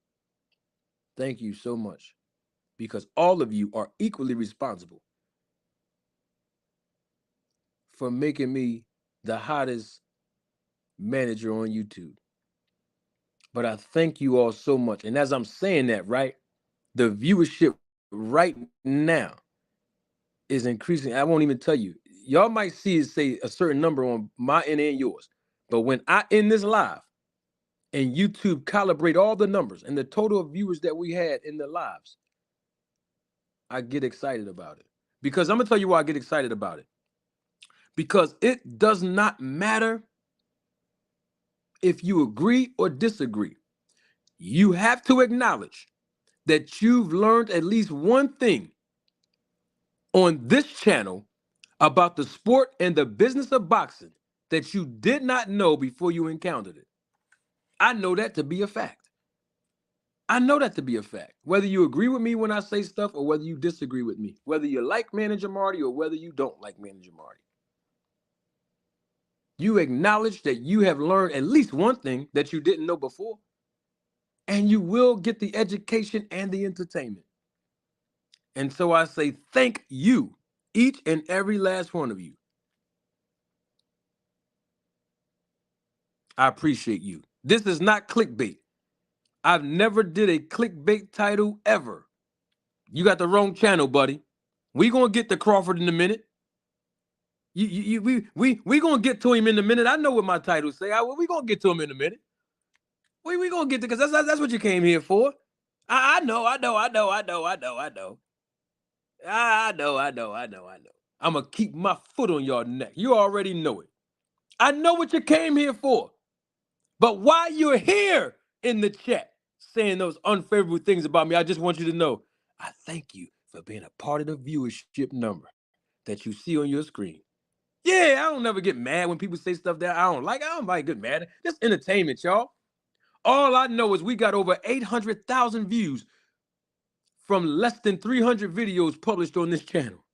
Thank you so much because all of you are equally responsible for making me the hottest manager on YouTube. But I thank you all so much. And as I'm saying that, right, the viewership right now is increasing. I won't even tell you. Y'all might see it say a certain number on my end and yours. But when I end this live and YouTube calibrate all the numbers and the total of viewers that we had in the lives, I get excited about it. Because I'm going to tell you why I get excited about it. Because it does not matter if you agree or disagree. You have to acknowledge that you've learned at least one thing on this channel about the sport and the business of boxing that you did not know before you encountered it. I know that to be a fact. I know that to be a fact. Whether you agree with me when I say stuff or whether you disagree with me, whether you like Manager Marty or whether you don't like Manager Marty, you acknowledge that you have learned at least one thing that you didn't know before, and you will get the education and the entertainment. And so I say thank you, each and every last one of you. I appreciate you. This is not clickbait. I've never did a clickbait title ever. You got the wrong channel, buddy. We gonna get to Crawford in a minute. We gonna get to him in a minute. I know what my title say. We gonna get to him in a minute. We gonna get to because that's what you came here for. I know. I know. I'm gonna keep my foot on your neck. You already know it. I know what you came here for. But while you're here in the chat saying those unfavorable things about me, I just want you to know I thank you for being a part of the viewership number that you see on your screen. Yeah, I don't never get mad when people say stuff that I don't like. I don't like get mad. Just entertainment, y'all. All I know is we got over 800,000 views from less than 300 videos published on this channel.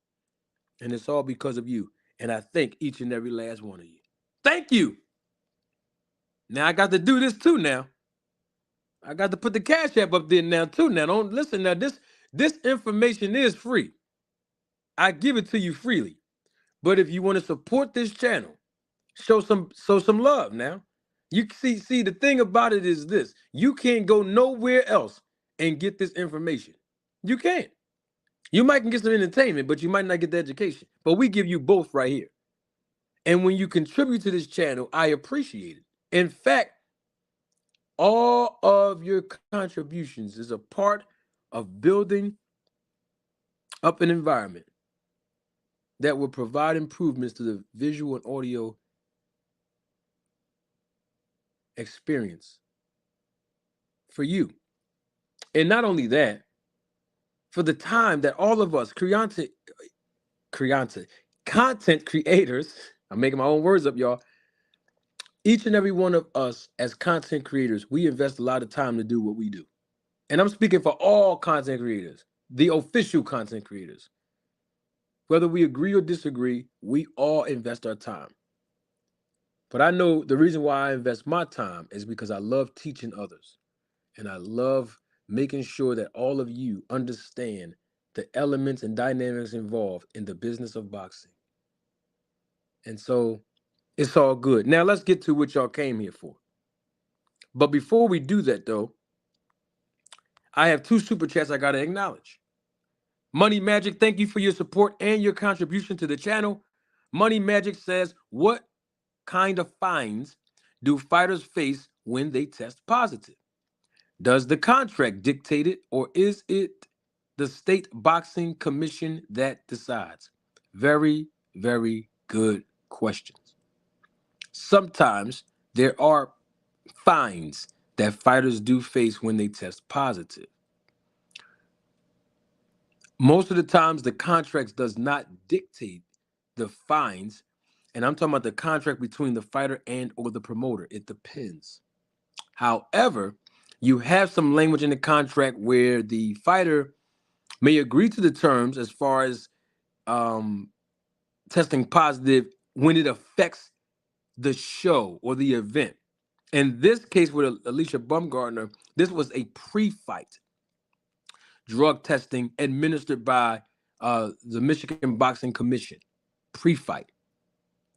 And it's all because of you. And I thank each and every last one of you. Thank you. Now I got to do this too now. I got to put the Cash App up there now too. Now don't listen. Now this information is free. I give it to you freely. But if you want to support this channel, show some love now. You see the thing about it is this. You can't go nowhere else and get this information. You can't. You might can get some entertainment, but you might not get the education. But we give you both right here. And when you contribute to this channel, I appreciate it. In fact, all of your contributions is a part of building up an environment that will provide improvements to the visual and audio experience for you. And not only that, for the time that all of us content creators, I'm making my own words up, y'all. Each and every one of us as content creators, we invest a lot of time to do what we do. And I'm speaking for all content creators, the official content creators. Whether we agree or disagree, we all invest our time. But I know the reason why I invest my time is because I love teaching others. And I love making sure that all of you understand the elements and dynamics involved in the business of boxing. And so It's all good. Now let's get to what y'all came here for. But before we do that, though, I have two super chats I gotta acknowledge. Money Magic, thank you for your support and your contribution to the channel. Money Magic says, what kind of fines do fighters face when they test positive? Does the contract dictate it, or is it the state boxing commission that decides? Very, very good questions. Sometimes there are fines that fighters do face when they test positive. Most of the times, the contracts does not dictate the fines, and I'm talking about the contract between the fighter and or the promoter. It depends. However, you have some language in the contract where the fighter may agree to the terms as far as um, testing positive when it affects the show or the event. In this case with Alicia Baumgartner, this was a pre-fight drug testing administered by the Michigan Boxing Commission, pre-fight,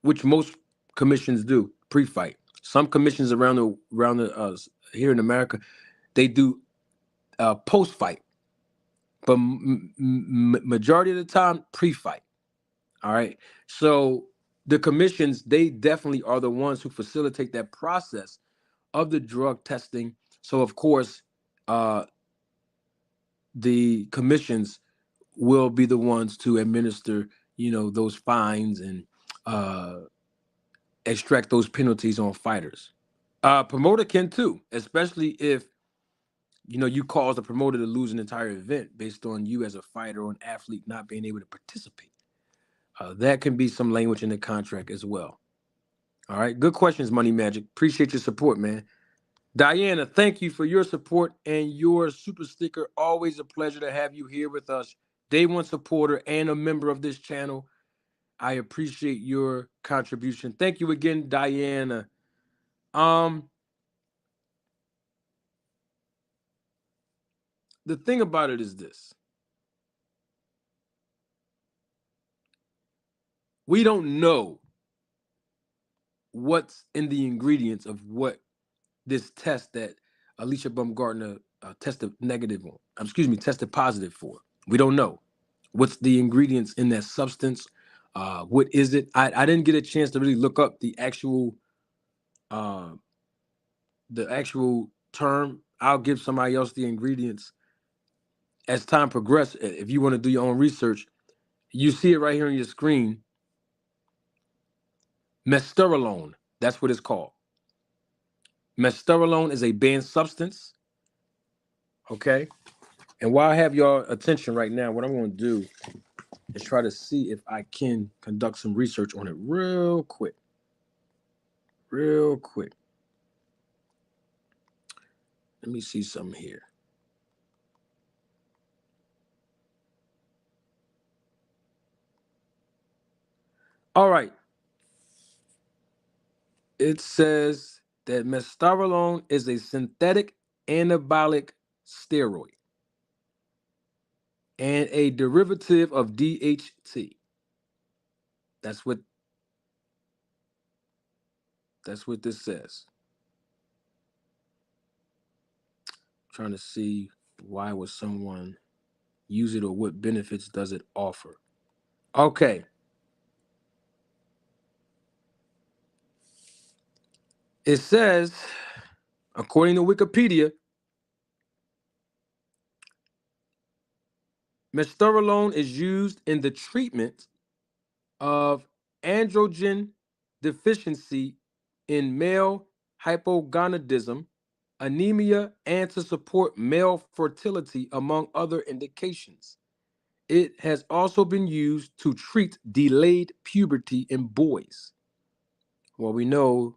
which most commissions do pre-fight. Some commissions around the here in America, they do post-fight, but majority of the time pre-fight. All right, so the commissions, they definitely are the ones who facilitate that process of the drug testing. So of course, the commissions will be the ones to administer, those fines and uh, extract those penalties on fighters. Promoter can too, especially if you cause the promoter to lose an entire event based on you as a fighter or an athlete not being able to participate. That can be some language in the contract as well. All right, good questions, Money Magic. Appreciate your support, man. Diana, thank you for your support and your super sticker. Always a pleasure to have you here with us. Day one supporter and a member of this channel. I appreciate your contribution. Thank you again, Diana. The thing about it is this. We don't know what's in the ingredients of what this test that Alicia Baumgartner tested negative on. Tested positive for. We don't know what's the ingredients in that substance. What is it? I didn't get a chance to really look up uh, the actual term. I'll give somebody else the ingredients as time progresses. If you want to do your own research, you see it right here on your screen. Mesterolone. That's what it's called. Mesterolone is a banned substance. Okay. And while I have your attention right now, what I'm going to do is try to see if I can conduct some research on it real quick. Real quick. Let me see something here. All right. It says that mesterolone is a synthetic anabolic steroid and a derivative of DHT. That's what this says. Trying to see why would someone use it or what benefits does it offer. Okay. It says, according to Wikipedia, mesterolone is used in the treatment of androgen deficiency in male hypogonadism, anemia, and to support male fertility, among other indications. It has also been used to treat delayed puberty in boys. Well, we know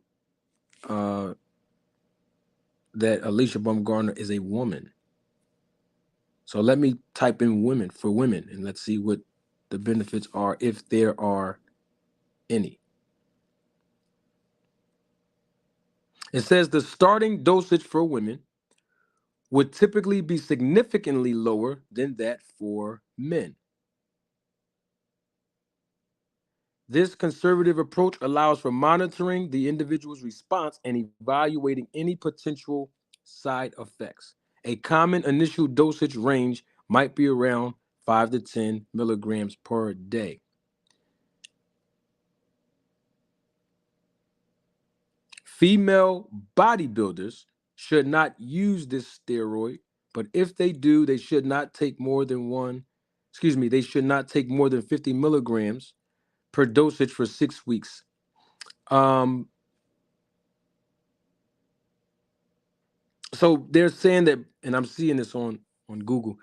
that Alicia Baumgartner is a woman. So let me type in women for women and let's see what the benefits are, if there are any. It says the starting dosage for women would typically be significantly lower than that for men. This conservative approach allows for monitoring the individual's response and evaluating any potential side effects. A common initial dosage range might be around 5 to 10 milligrams per day. Female bodybuilders should not use this steroid, but if they do, they should not take more than they should not take more than 50 milligrams per dosage for 6 weeks. Um, so they're saying that, and I'm seeing this on Google,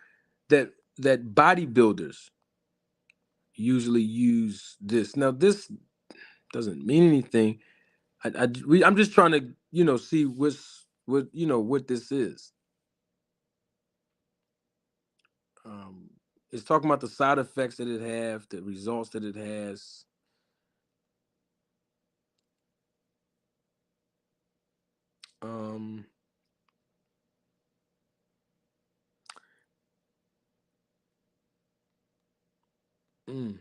that bodybuilders usually use this. Now, this doesn't mean anything. I'm just trying to see what this is. Um, it's talking about the side effects that it have, the results that it has. Um, mm,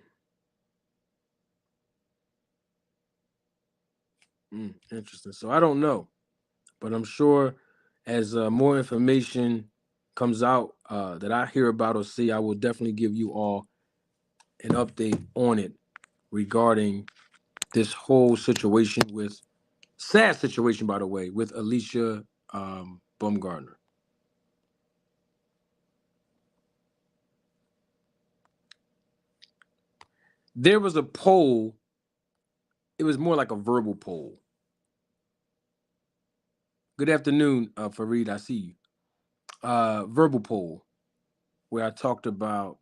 Interesting. So I don't know, but I'm sure as more information comes out that I hear about or see, I will definitely give you all an update on it regarding this whole situation with sad situation, by the way, with Alicia Baumgartner. There was a poll. It was more like a verbal poll. Good afternoon, Fareed. I see you. Verbal poll where I talked about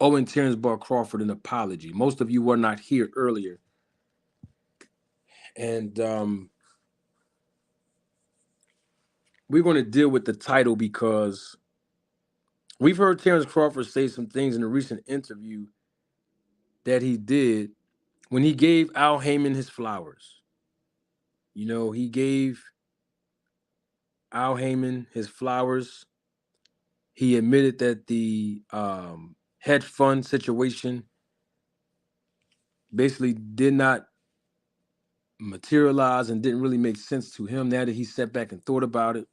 Owen Terrence Crawford an apology. Most of you were not here earlier, and we're going to deal with the title because we've heard Terence Crawford say some things in a recent interview that he did when he gave Al Heyman his flowers. He gave Al Heyman his flowers. He admitted that the hedge fund situation basically did not materialize and didn't really make sense to him. Now that he sat back and thought about it,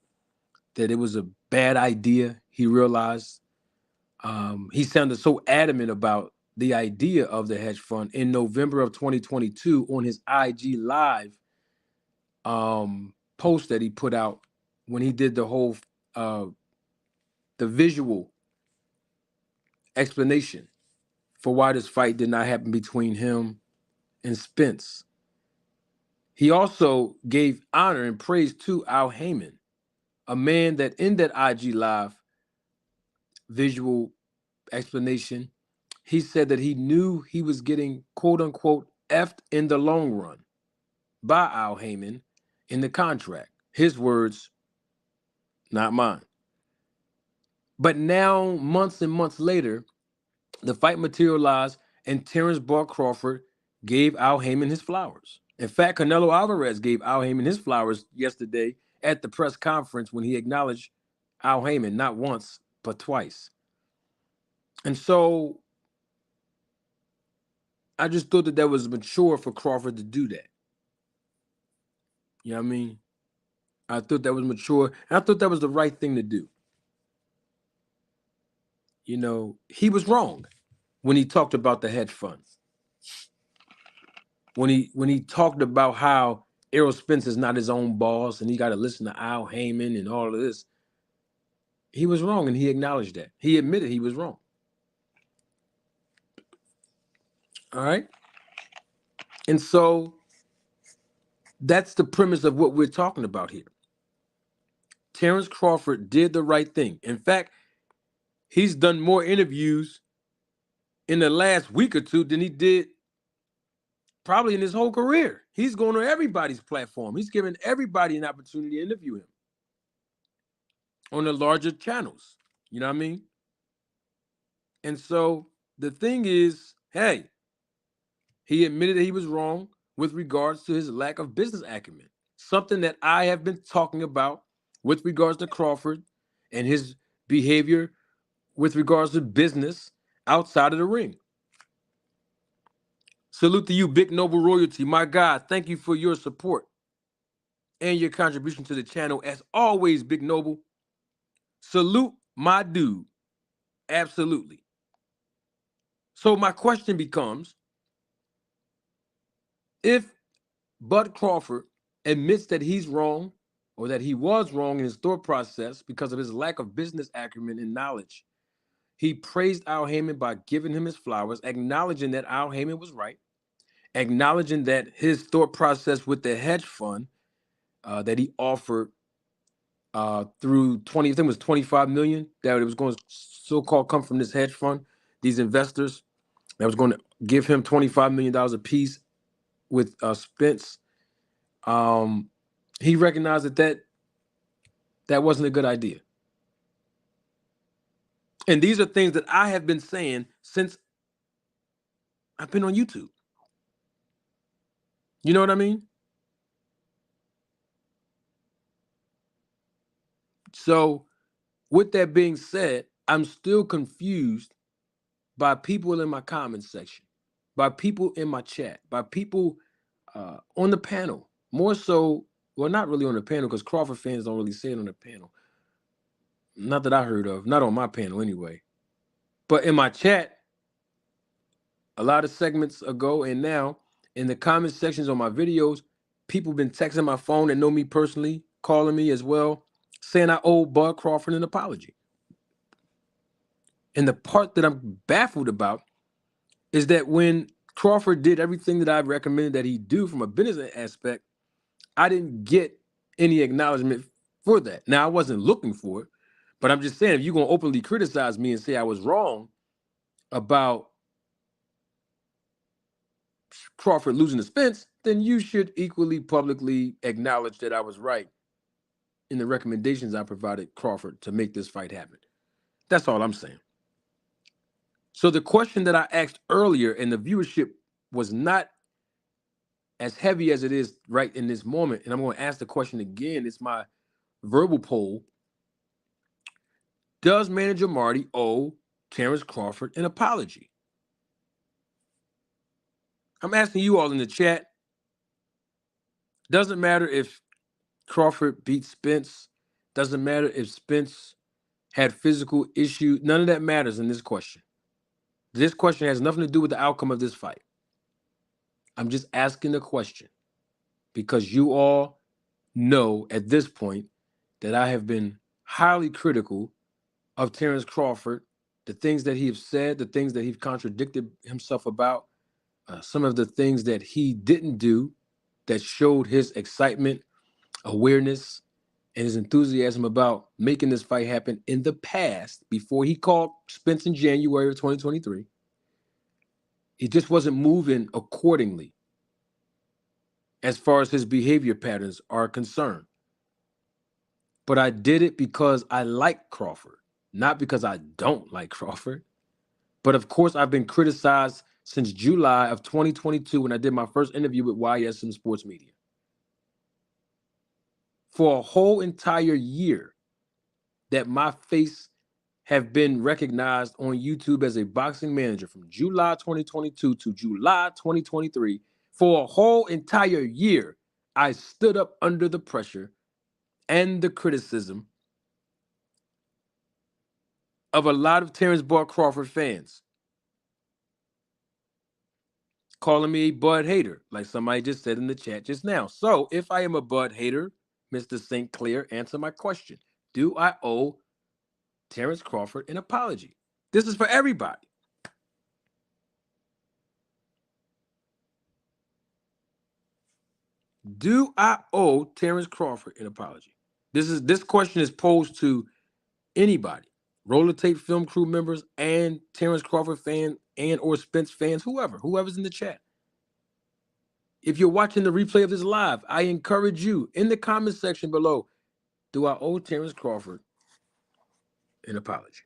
that it was a bad idea, he realized. He sounded so adamant about the idea of the hedge fund in November of 2022 on his IG Live post that he put out when he did the whole the visual explanation for why this fight did not happen between him and Spence. He also gave honor and praise to Al Heyman, a man that in that IG Live visual explanation, he said that he knew he was getting quote unquote effed in the long run by Al Heyman in the contract. His words, not mine. But now, months and months later, the fight materialized and Terence Crawford gave Al Heyman his flowers. In fact, Canelo Alvarez gave Al Heyman his flowers yesterday at the press conference when he acknowledged Al Heyman not once, but twice. And so I just thought that was mature for Crawford to do that. You know what I mean? I thought that was mature. And I thought that was the right thing to do. He was wrong when he talked about the hedge funds. When he talked about how Errol Spence is not his own boss and he got to listen to Al Heyman and all of this, he was wrong and he acknowledged that. He admitted he was wrong. All right? And so that's the premise of what we're talking about here. Terence Crawford did the right thing. In fact, he's done more interviews in the last week or two than he did probably in his whole career. He's going on everybody's platform. He's giving everybody an opportunity to interview him on the larger channels. You know what I mean? And so the thing is, hey, he admitted that he was wrong with regards to his lack of business acumen. Something that I have been talking about with regards to Crawford and his behavior with regards to business outside of the ring. Salute to you, Big Noble Royalty. My God, thank you for your support and your contribution to the channel. As always, Big Noble. Salute my dude. Absolutely. So my question becomes, if Bud Crawford admits that he's wrong or that he was wrong in his thought process because of his lack of business acumen and knowledge, he praised Al Heyman by giving him his flowers, acknowledging that Al Heyman was right, acknowledging that his thought process with the hedge fund that he offered through 20, I think it was 25 million, that it was going to so-called come from this hedge fund, these investors that was going to give him $25 million a piece with Spence. He recognized that wasn't a good idea. And these are things that I have been saying since I've been on YouTube. You know what I mean? So with that being said, I'm still confused by people in my comment section, by people in my chat, by people on the panel. More so, well, not really on the panel, because Crawford fans don't really say it on the panel. Not that I heard of, not on my panel anyway. But in my chat, a lot of segments ago and now, in the comment sections on my videos, people been texting my phone and know me personally, calling me as well, saying I owe Bud Crawford an apology. And the part that I'm baffled about is that when Crawford did everything that I recommended that he do from a business aspect, I didn't get any acknowledgement for that. Now, I wasn't looking for it, but I'm just saying, if you're going to openly criticize me and say I was wrong about Crawford losing to Spence, then you should equally publicly acknowledge that I was right in the recommendations I provided Crawford to make this fight happen. That's all I'm saying. So the question that I asked earlier, and the viewership was not as heavy as it is right in this moment, and I'm going to ask the question again. It's my verbal poll. Does manager Marty owe Terence Crawford an apology? I'm asking you all in the chat. Doesn't matter if Crawford beat Spence. Doesn't matter if Spence had physical issues. None of that matters in this question. This question has nothing to do with the outcome of this fight. I'm just asking the question because you all know at this point that I have been highly critical of Terence Crawford, the things that he has said, the things that he's contradicted himself about, some of the things that he didn't do that showed his excitement, awareness, and his enthusiasm about making this fight happen in the past before he called Spence in January of 2023. He just wasn't moving accordingly as far as his behavior patterns are concerned. But I did it because I like Crawford, not because I don't like Crawford. But of course, I've been criticized since July of 2022 when I did my first interview with YSM Sports Media. For a whole entire year that my face have been recognized on YouTube as a boxing manager from July 2022 to July 2023, for a whole entire year, I stood up under the pressure and the criticism of a lot of Terence Bud Crawford fans, calling me a Bud hater, like somebody just said in the chat just now. So if I am a Bud hater, Mr. St. Clair, answer my question. Do I owe Terence Crawford an apology? This is for everybody. Do I owe Terence Crawford an apology? This question is posed to anybody, roller tape film crew members and Terence Crawford fans and or Spence fans, whoever's in the chat. If you're watching the replay of this live, I encourage you in the comment section below, do I owe Terence Crawford an apology?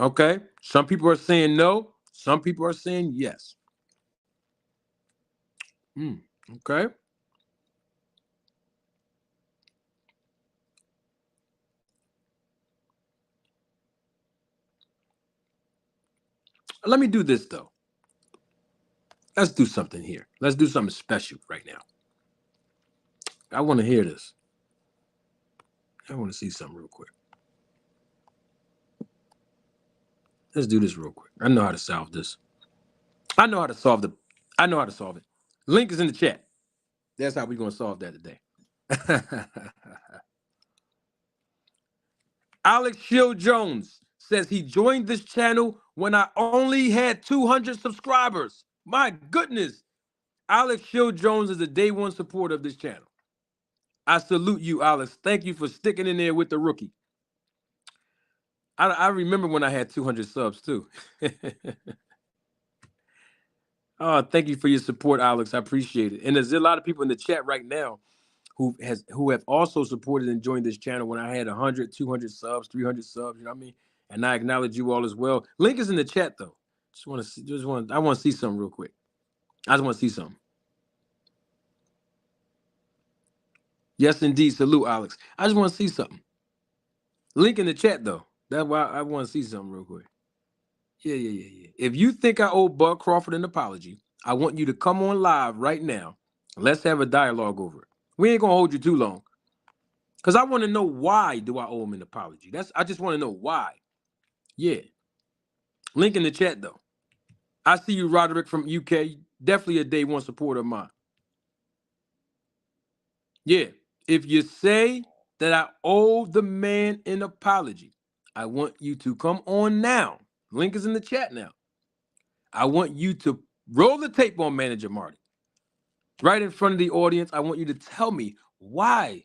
Okay. Some people are saying no. Some people are saying yes. Okay. Let me do this though. Let's do something here. Let's do something special right now. I want to hear this. I want to see something real quick. Let's do this real quick. I know how to solve this. I know how to solve the. I know how to solve it. Link is in the chat. That's how we're gonna solve that today. Alex Shield Jones says he joined this channel when I only had 200 subscribers. My goodness. Alex Shield Jones is a day one supporter of this channel. I salute you, Alex. Thank you for sticking in there with the rookie. I remember when I had 200 subs too. Oh, thank you for your support, Alex. I appreciate it. And there's a lot of people in the chat right now who have also supported and joined this channel when I had 100, 200 subs, 300 subs. You know what I mean? And I acknowledge you all as well. Link is in the chat though. I want to see something real quick. I just want to see something. Yes, indeed. Salute, Alex. I just want to see something. Link in the chat though. That's why I want to see something real quick. Yeah. If you think I owe Bud Crawford an apology, I want you to come on live right now. Let's have a dialogue over it. We ain't gonna hold you too long. Because I want to know why do I owe him an apology. I just want to know why. Yeah. Link in the chat though. I see you, Roderick from UK. Definitely a day one supporter of mine. Yeah. If you say that I owe the man an apology, I want you to come on now. Link is in the chat now. I want you to roll the tape on Manager Marty. Right in front of the audience, I want you to tell me why.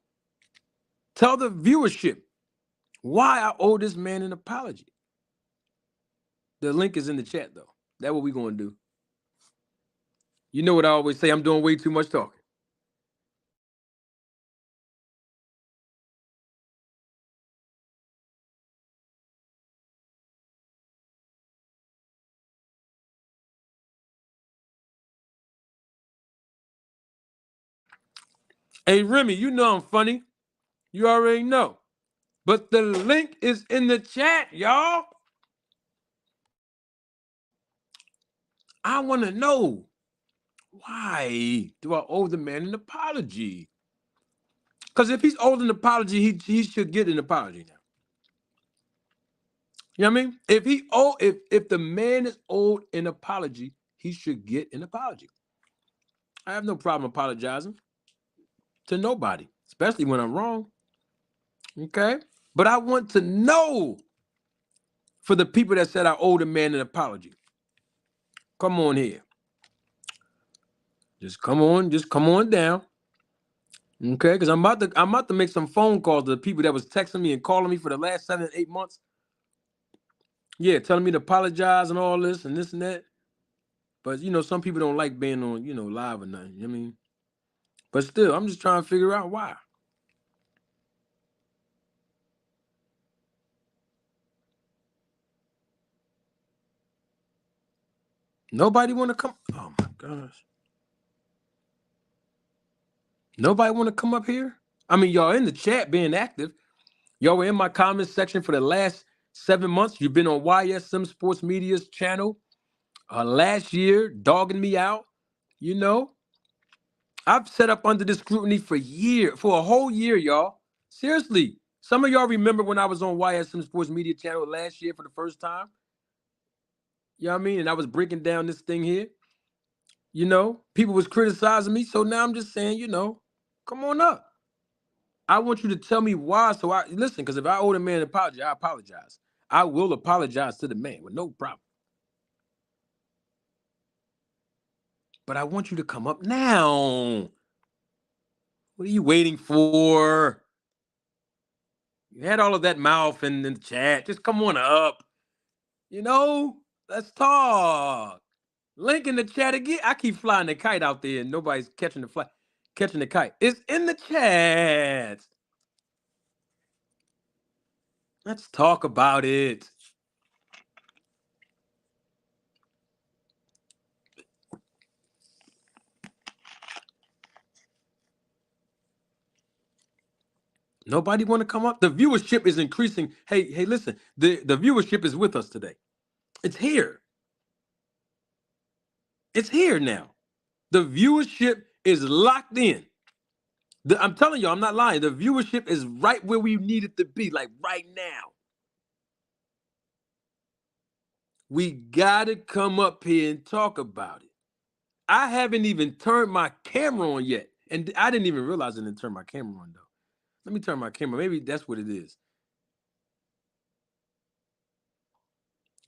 Tell the viewership why I owe this man an apology. The link is in the chat, though. That's what we're going to do. You know what I always say, I'm doing way too much talking. Hey, Remy, you know I'm funny. You already know. But the link is in the chat, y'all. I want to know, why do I owe the man an apology? Because if he's owed an apology, he should get an apology now. You know what I mean? If the man is owed an apology, he should get an apology. I have no problem apologizing to nobody, especially when I'm wrong. Okay? But I want to know for the people that said I owe the man an apology. Come on here. Just come on down. Okay, because I'm about to make some phone calls to the people that was texting me and calling me for the last 7, 8 months. Yeah, telling me to apologize and all this and that. But some people don't like being on, live or nothing. You know what I mean? But still, I'm just trying to figure out why. Nobody want to come. Oh my gosh. Nobody want to come up here? I mean, y'all in the chat being active. Y'all were in my comments section for the last 7 months. You've been on YSM Sports Media's channel last year, dogging me out. I've set up under this scrutiny for a whole year, y'all. Seriously. Some of y'all remember when I was on YSM Sports Media channel last year for the first time? You know what I mean? And I was breaking down this thing here. People was criticizing me. So now I'm just saying, come on up. I want you to tell me why. So listen, because if I owe the man an apology, I apologize. I will apologize to the man with no problem. But I want you to come up now. What are you waiting for? You had all of that mouth in the chat. Just come on up. Let's talk. Link in the chat again. I keep flying the kite out there and nobody's catching the kite. It's in the chat. Let's talk about it. Nobody want to come up? The viewership is increasing. Hey, listen. The viewership is with us today. It's here. It's here now. The viewership is locked in. I'm telling you, I'm not lying. The viewership is right where we need it to be, like right now. We got to come up here and talk about it. I haven't even turned my camera on yet. And I didn't even realize I didn't turn my camera on, though. Let me turn my camera. Maybe that's what it is.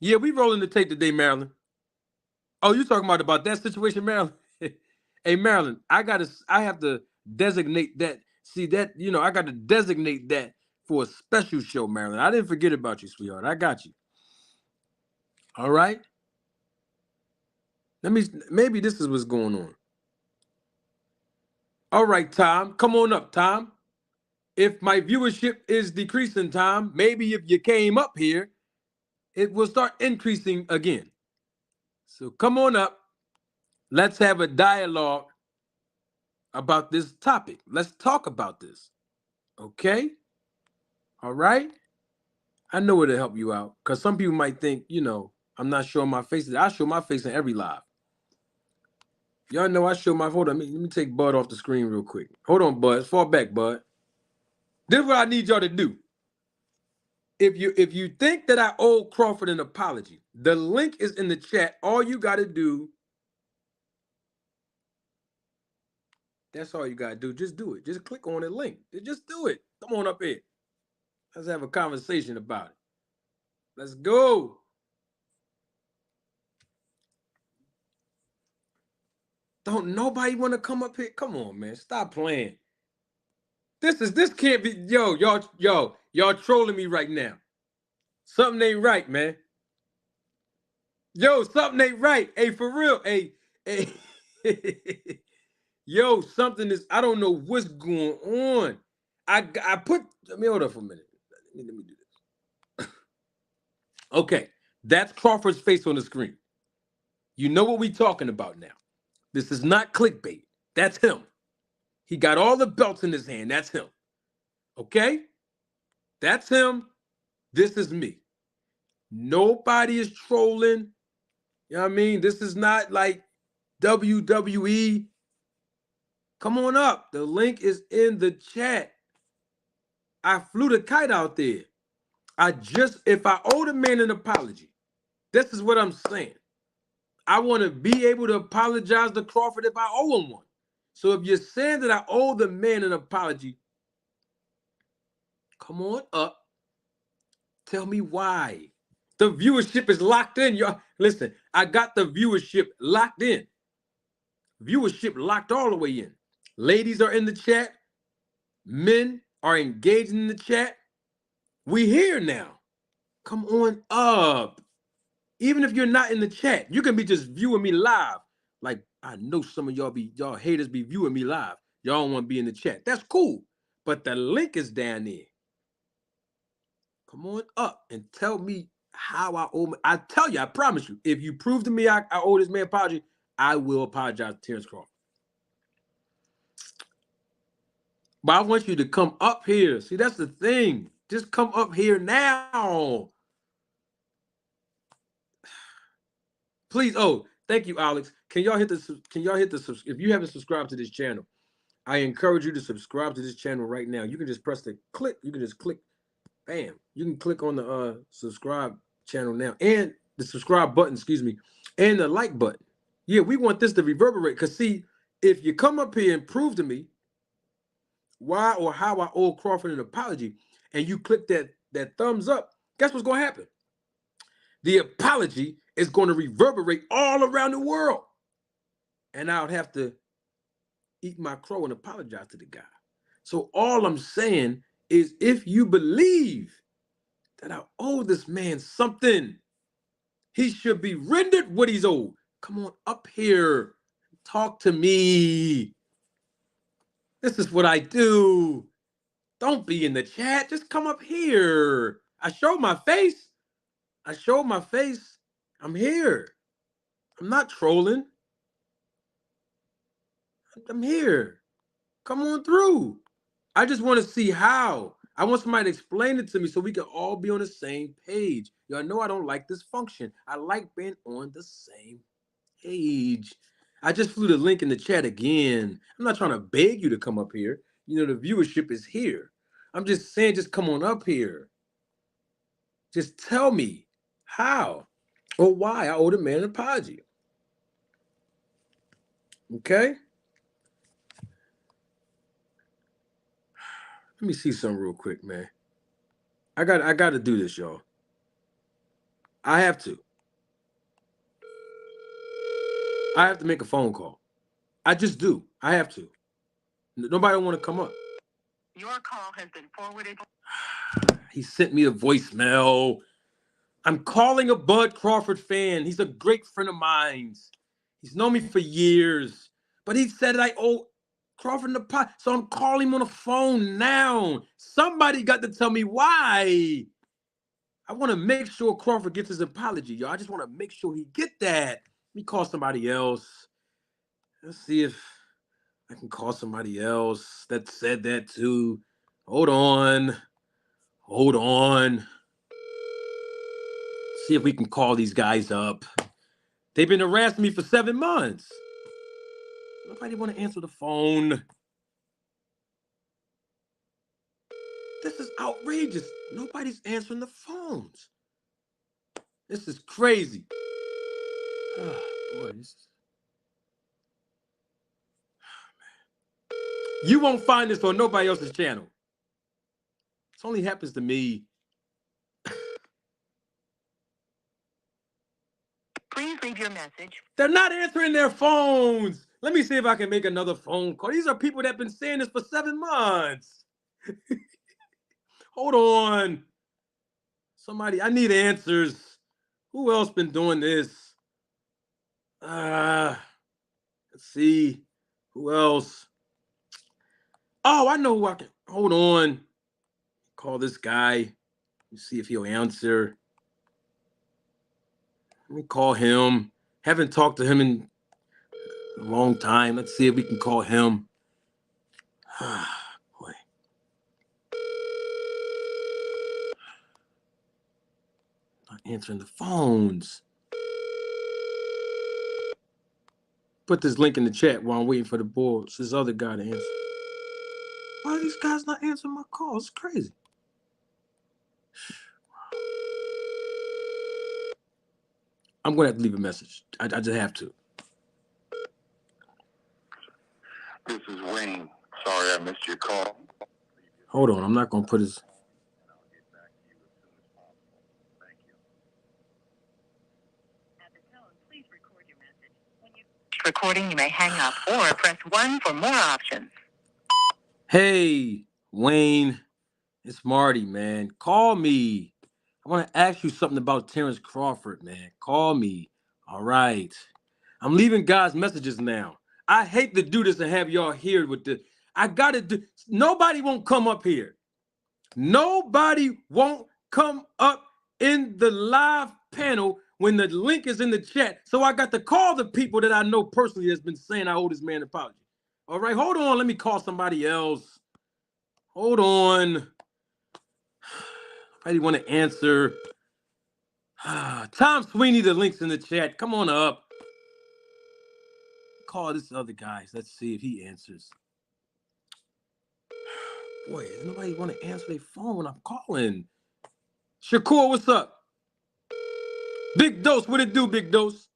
Yeah, we rolling the tape today, Marilyn. Oh, you talking about that situation, Marilyn? Hey, Marilyn, I have to designate that. See that, I got to designate that for a special show, Marilyn. I didn't forget about you, sweetheart. I got you. All right. Maybe this is what's going on. All right, Tom, come on up, Tom. If my viewership is decreasing, Tom, maybe if you came up here, it will start increasing again. So come on up. Let's have a dialogue about this topic. Let's talk about this. Okay? All right? I know it'll help you out because some people might think, I'm not showing my face. I show my face in every live. Y'all know I show my, hold on, let me take Bud off the screen real quick. Hold on, Bud. Fall back, Bud. This is what I need y'all to do. If you think that I owe Crawford an apology, the link is in the chat. All you got to do, that's all you got to do. Just do it. Just click on the link. Just do it. Come on up here. Let's have a conversation about it. Let's go. Don't nobody want to come up here? Come on, man. Stop playing. This can't be, y'all trolling me right now. Something ain't right, man. Yo, something ain't right. Hey, for real. Hey. Yo, something is, I don't know what's going on. Let me hold up for a minute. Let me do this. Okay, that's Crawford's face on the screen. You know what we talking about now. This is not clickbait. That's him. He got all the belts in his hand. That's him. Okay? That's him. This is me. Nobody is trolling. You know what I mean? This is not like WWE. Come on up. The link is in the chat. I flew the kite out there. If I owe the man an apology, this is what I'm saying. I want to be able to apologize to Crawford if I owe him one. So if you're saying that I owe the man an apology, come on up. Tell me why. The viewership is locked in, y'all. Listen, I got the viewership locked in. Viewership locked all the way in. Ladies are in the chat. Men are engaged in the chat. We here now. Come on up. Even if you're not in the chat, you can be just viewing me live. Like, I know some of y'all haters be viewing me live. Y'all don't want to be in the chat. That's cool. But the link is down there. Come on up and tell me how I owe. I tell you, I promise you, if you prove to me I owe this man apology, I will apologize to Terence Crawford. But I want you to come up here. See, that's the thing. Just come up here now. Please. Oh, thank you, Alex. Can y'all hit the if you haven't subscribed to this channel, I encourage you to subscribe to this channel right now. You can just press the click. You can just click. Bam. You can click on the subscribe channel now and the subscribe button, excuse me, and the like button. Yeah, we want this to reverberate. Because see, if you come up here and prove to me why or how I owe Crawford an apology, and you click that thumbs up, guess what's going to happen? The apology is going to reverberate all around the world. And I would have to eat my crow and apologize to the guy. So all I'm saying is if you believe that I owe this man something, he should be rendered what he's owed. Come on up here. Talk to me. This is what I do. Don't be in the chat. Just come up here. I showed my face. I showed my face. I'm here. I'm not trolling. I'm here. Come on through. I just want to see how. I want somebody to explain it to me so we can all be on the same page. Y'all know I don't like this function. I like being on the same page. I just flew the link in the chat again. I'm not trying to beg you to come up here. You know, the viewership is here. I'm just saying, just come on up here. Just tell me how or why I owe the man an apology. Okay? Let me see something real quick, man. I got to do this, y'all. I have to. I have to make a phone call. I just do. I have to. Nobody want to come up. Your call has been forwarded. He sent me a voicemail. I'm calling a Bud Crawford fan. He's a great friend of mine. He's known me for years. But he said I owe Crawford the pot. So I'm calling him on the phone now. Somebody got to tell me why. I want to make sure Crawford gets his apology, y'all. I just want to make sure he get that. Let me call somebody else. Let's see if I can call somebody else that said that too. Hold on. Hold on. See if we can call these guys up. They've been harassing me for 7 months. Nobody want to answer the phone. This is outrageous. Nobody's answering the phones. This is crazy. Oh, boy, this is... You won't find this on nobody else's channel. This only happens to me. Please leave your message. They're not answering their phones. Let me see if I can make another phone call. These are people that have been saying this for 7 months. Hold on. Somebody, I need answers. Who else been doing this? Let's see. Who else? Oh, I know who I can. Hold on. Call this guy. Let me see if he'll answer. Let me call him. Haven't talked to him in a long time. Let's see if we can call him. Boy. Not answering the phones. Put this link in the chat while I'm waiting for the boys. This other guy to answer. Why are these guys not answering my calls? It's crazy. I'm going to have to leave a message. I just have to. This is Wayne. Sorry I missed your call. Hold on. I'm not going to put his... I'll get back to you as soon as possible. Thank you. At the tone, please record your message. When you recording, you may hang up or press 1 for more options. Hey, Wayne. It's Marty, man. Call me. I want to ask you something about Terence Crawford, man. Call me. All right. I'm leaving guys messages now. I hate to do this and have y'all here with the... I got to do... Nobody won't come up here. Nobody won't come up in the live panel when the link is in the chat. So I got to call the people that I know personally that's been saying I owe this man an apology. All right, hold on. Let me call somebody else. Hold on. I want to answer. Tom Sweeney, the link's in the chat. Come on up. Call this other guy. Let's see if he answers. Boy, does nobody want to answer their phone when I'm calling. Shakur, what's up? Big Dose, what it do, Big Dose?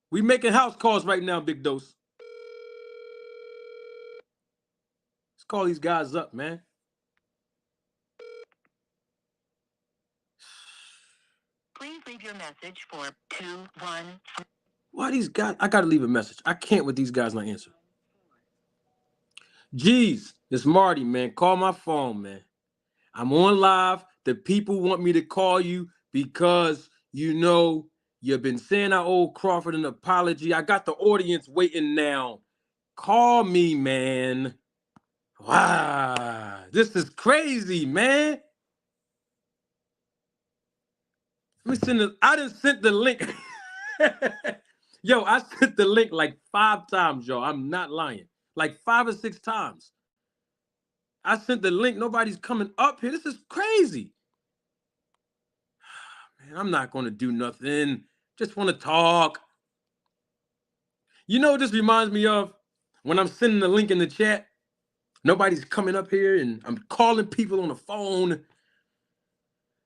We making house calls right now, Big Dose. Let's call these guys up, man. Please leave your message for 213. Why these guys? I got to leave a message. I can't with these guys not answer. Jeez, it's Marty, man. Call my phone, man. I'm on live. The people want me to call you because, you know, you've been saying I owe Crawford an apology. I got the audience waiting now. Call me, man. Wow, this is crazy, man. Let me send the... I done sent the link. Yo, I sent the link like 5 times, y'all. I'm not lying. Like 5 or 6 times. I sent the link. Nobody's coming up here. This is crazy. Man, I'm not going to do nothing. Just want to talk. You know what this reminds me of? When I'm sending the link in the chat, nobody's coming up here and I'm calling people on the phone.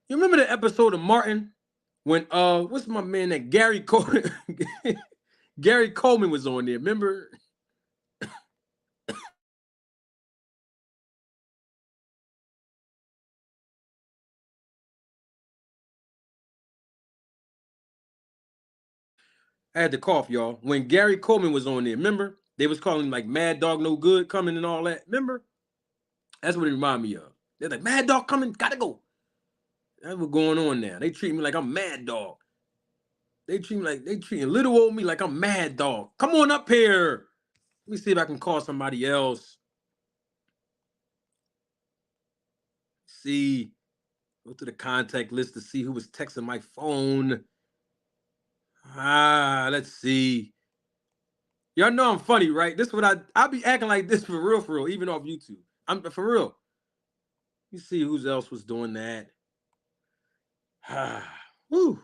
You remember the episode of Martin when what's my man that Gary Coleman Gary Coleman was on there, remember? I had to cough, y'all. When Gary Coleman was on there, remember? They was calling him like Mad Dog No Good coming and all that. Remember? That's what it reminded me of. They're like, Mad Dog coming, gotta go. That's what's going on now. They treat me like I'm Mad Dog. They treating little old me like I'm Mad Dog. Come on up here. Let me see if I can call somebody else. See, go to the contact list to see who was texting my phone. Let's see. Y'all know I'm funny, right? This is what I'll be acting like this for real, even off YouTube. I'm for real. You see who else was doing that. Whew.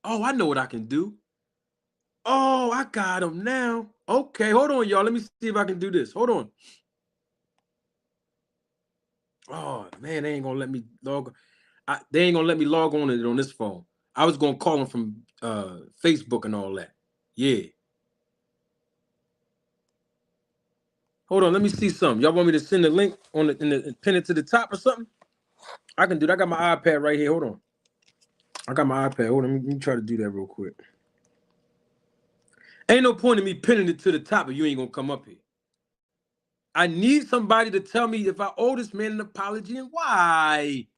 Oh, I know what I can do. Oh, I got him now. Okay, hold on, y'all. Let me see if I can do this. Hold on. Oh, man, they ain't gonna let me log. They ain't gonna let me log on it on this phone. I was gonna call them from Facebook and all that. Yeah. Hold on, let me see something. Y'all want me to send the link on pin it to the top or something? I can do that. I got my iPad right here. Hold on. I got my iPad. Hold on. Let me try to do that real quick. Ain't no point in me pinning it to the top if you ain't gonna come up here. I need somebody to tell me if I owe this man an apology and why.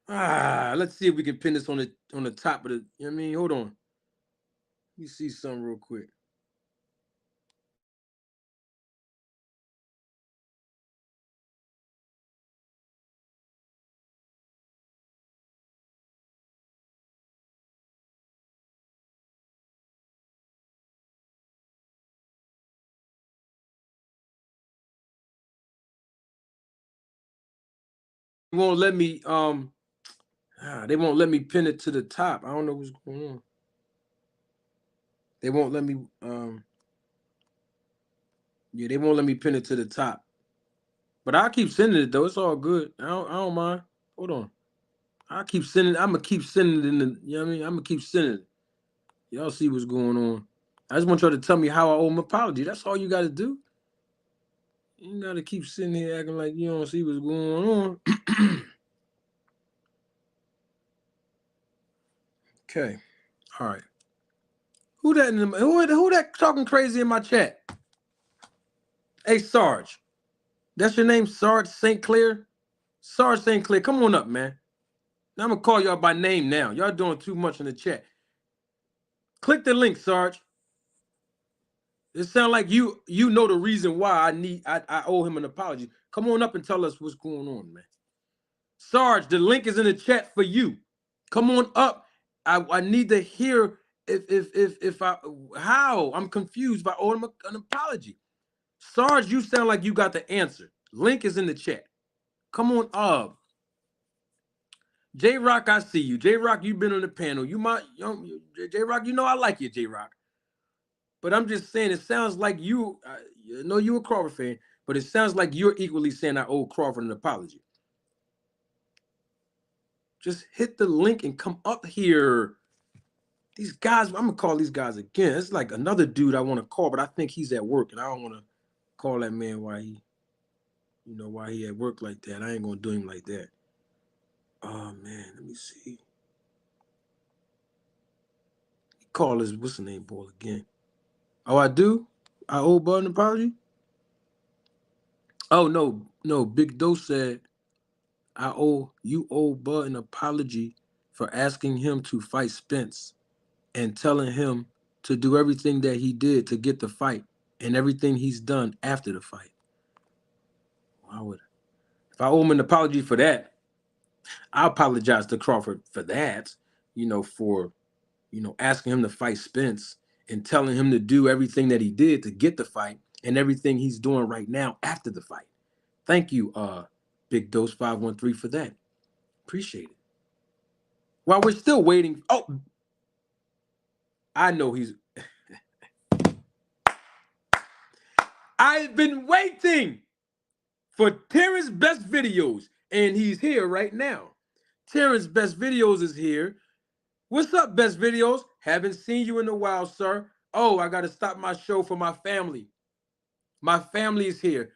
Let's see if we can pin this on the top of the. You know what I mean? Hold on. Let me see something real quick. Won't let me they won't let me pin it to the top. I don't know what's going on. They won't let me yeah, they won't let me pin it to the top. But I'll keep sending it though. It's all good. I don't mind. Hold on. I'm gonna keep sending it in the, you know what I mean? I'm gonna keep sending it. Y'all see what's going on. I just want y'all to tell me how I owe an apology. That's all you gotta do. You gotta keep sitting here acting like you don't see what's going on. Okay. All right. Who that talking crazy in my chat? Hey, Sarge. That's your name, Sarge St. Clair? Sarge St. Clair, come on up, man. Now I'm gonna call y'all by name now. Y'all doing too much in the chat. Click the link, Sarge. It sounds like you know the reason why I owe him an apology. Come on up and tell us what's going on, man. Sarge, the link is in the chat for you. Come on up. I need to hear if how I'm confused by owing him an apology. Sarge, you sound like you got the answer. Link is in the chat. Come on up. J Rock, I see you. J Rock, you've been on the panel. J Rock, you know I like you, J Rock. But I'm just saying, it sounds like you know you're a Crawford fan, but it sounds like you're equally saying I owe Crawford an apology. Just hit the link and come up here. These guys, I'm gonna call these guys again. It's like another dude I want to call, but I think he's at work, and I don't want to call that man why he at work like that. I ain't gonna do him like that. Oh man, let me see. Call his what's the name boy again? Oh, I do. I owe Bud an apology. Oh no. Big Doe said you owe Bud an apology for asking him to fight Spence and telling him to do everything that he did to get the fight and everything he's done after the fight. If I owe him an apology for that, I apologize to Crawford for that, for asking him to fight Spence and telling him to do everything that he did to get the fight and everything he's doing right now after the fight. Thank you, Big Dose 513 for that. Appreciate it. While we're still waiting, I know he's. I've been waiting for Terrence Best Videos, and he's here right now. Terrence Best Videos is here. What's up, Best Videos? Haven't seen you in a while, sir. Oh, I got to stop my show for my family. My family is here.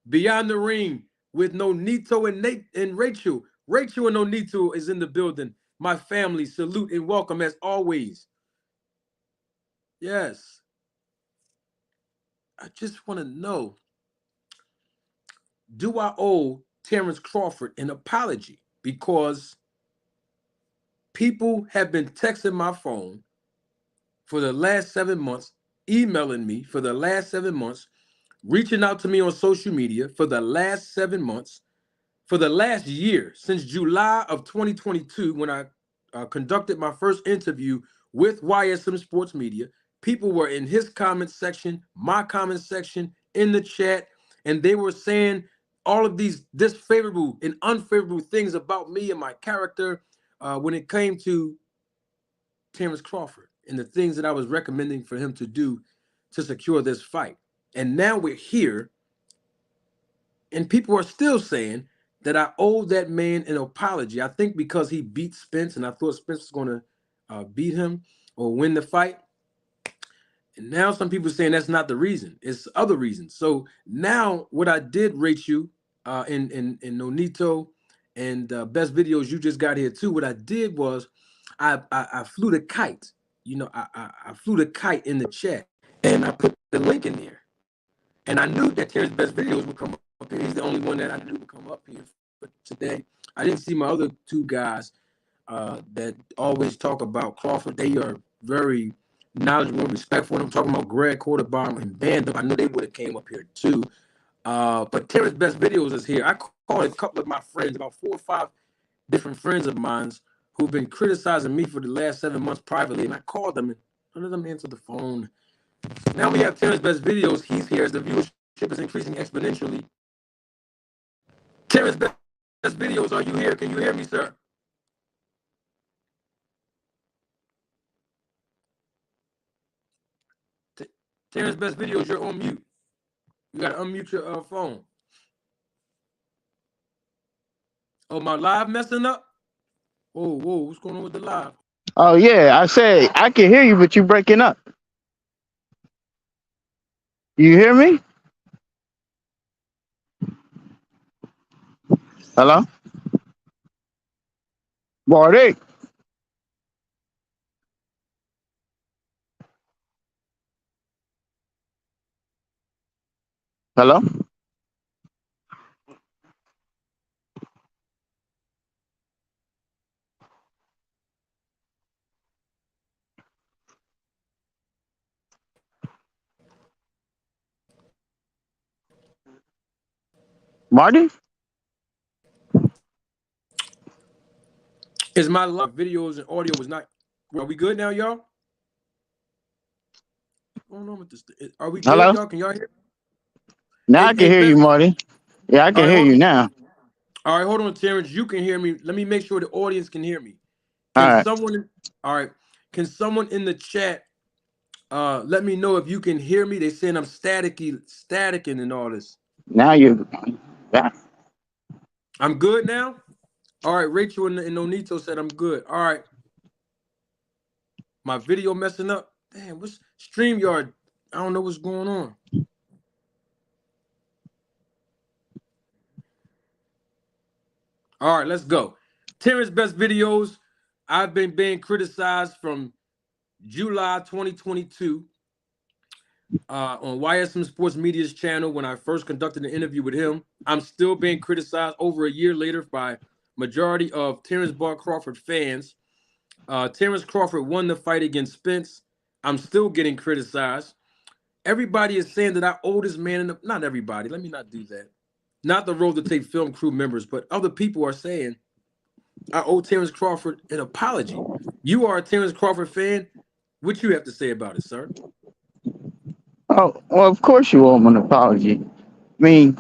Beyond the Ring with Nonito and Nate and Rachel. Rachel and Nonito is in the building. My family, salute and welcome as always. Yes. I just want to know, do I owe Terence Crawford an apology? Because people have been texting my phone for the last 7 months, emailing me for the last 7 months, reaching out to me on social media for the last 7 months, for the last year, since July of 2022, when I conducted my first interview with YSM Sports Media. People were in his comment section, my comment section, in the chat, and they were saying all of these disfavorable and unfavorable things about me and my character when it came to Terence Crawford and the things that I was recommending for him to do to secure this fight. And now we're here, and people are still saying that I owe that man an apology. I think because he beat Spence, and I thought Spence was going to beat him or win the fight. And now some people are saying that's not the reason. It's other reasons. So now what I did, rate you in Nonito and Best Videos, you just got here too. What I did was I flew the kite. You know, I flew the kite in the chat, and I put the link in there. And I knew that Terrence Best Videos would come up here. He's the only one that I knew would come up here for today. I didn't see my other two guys that always talk about Crawford. They are very knowledgeable and respectful. I'm talking about Greg Quarterbomb and Bandom. I knew they would have came up here too. But Terrence Best Videos is here. I called a couple of my friends, about 4 or 5 different friends of mine who've been criticizing me for the last 7 months privately, and I called them, and none of them answered the phone. Now we have Terrence Best Videos. He's here as the viewership is increasing exponentially. Terrence Best Videos, are you here? Can you hear me, sir? Terrence Best Videos, you're on mute. You got to unmute your phone. Oh, my live messing up? Whoa, what's going on with the live? Oh yeah, I said I can hear you, but you breaking up. You hear me? Hello, Marty. Hello, Marty. Is my live videos and audio was not? Are we good now, y'all? What's going on with this? Are we good, Hello. y'all? Can y'all hear? Now I can Hey, hear you, Best. Marty. Yeah, I All can right, hear you now. All right, hold on, Terrence. You can hear me. Let me make sure the audience can hear me. All Can right. someone? All right. Can someone in the chat let me know if you can hear me? They saying I'm staticking and all this. Now you. Yeah. I'm good now. All right, Rachel and Nonito said I'm good. All right. My video messing up. Damn, what's StreamYard? I don't know what's going on. All right, let's go. Terrence Best Videos. I've been being criticized from July 2022 on YSM Sports Media's channel when I first conducted an interview with him. I'm still being criticized over a year later by majority of Terrence Bar Crawford fans. Terrence Crawford won the fight against Spence. I'm still getting criticized. Everybody is saying that I owe this man, not everybody, let me not do that. Not the Road to Tape film crew members, but other people are saying I owe Terence Crawford an apology. You are a Terence Crawford fan. What you have to say about it, sir? Oh well, of course you owe him an apology. I mean,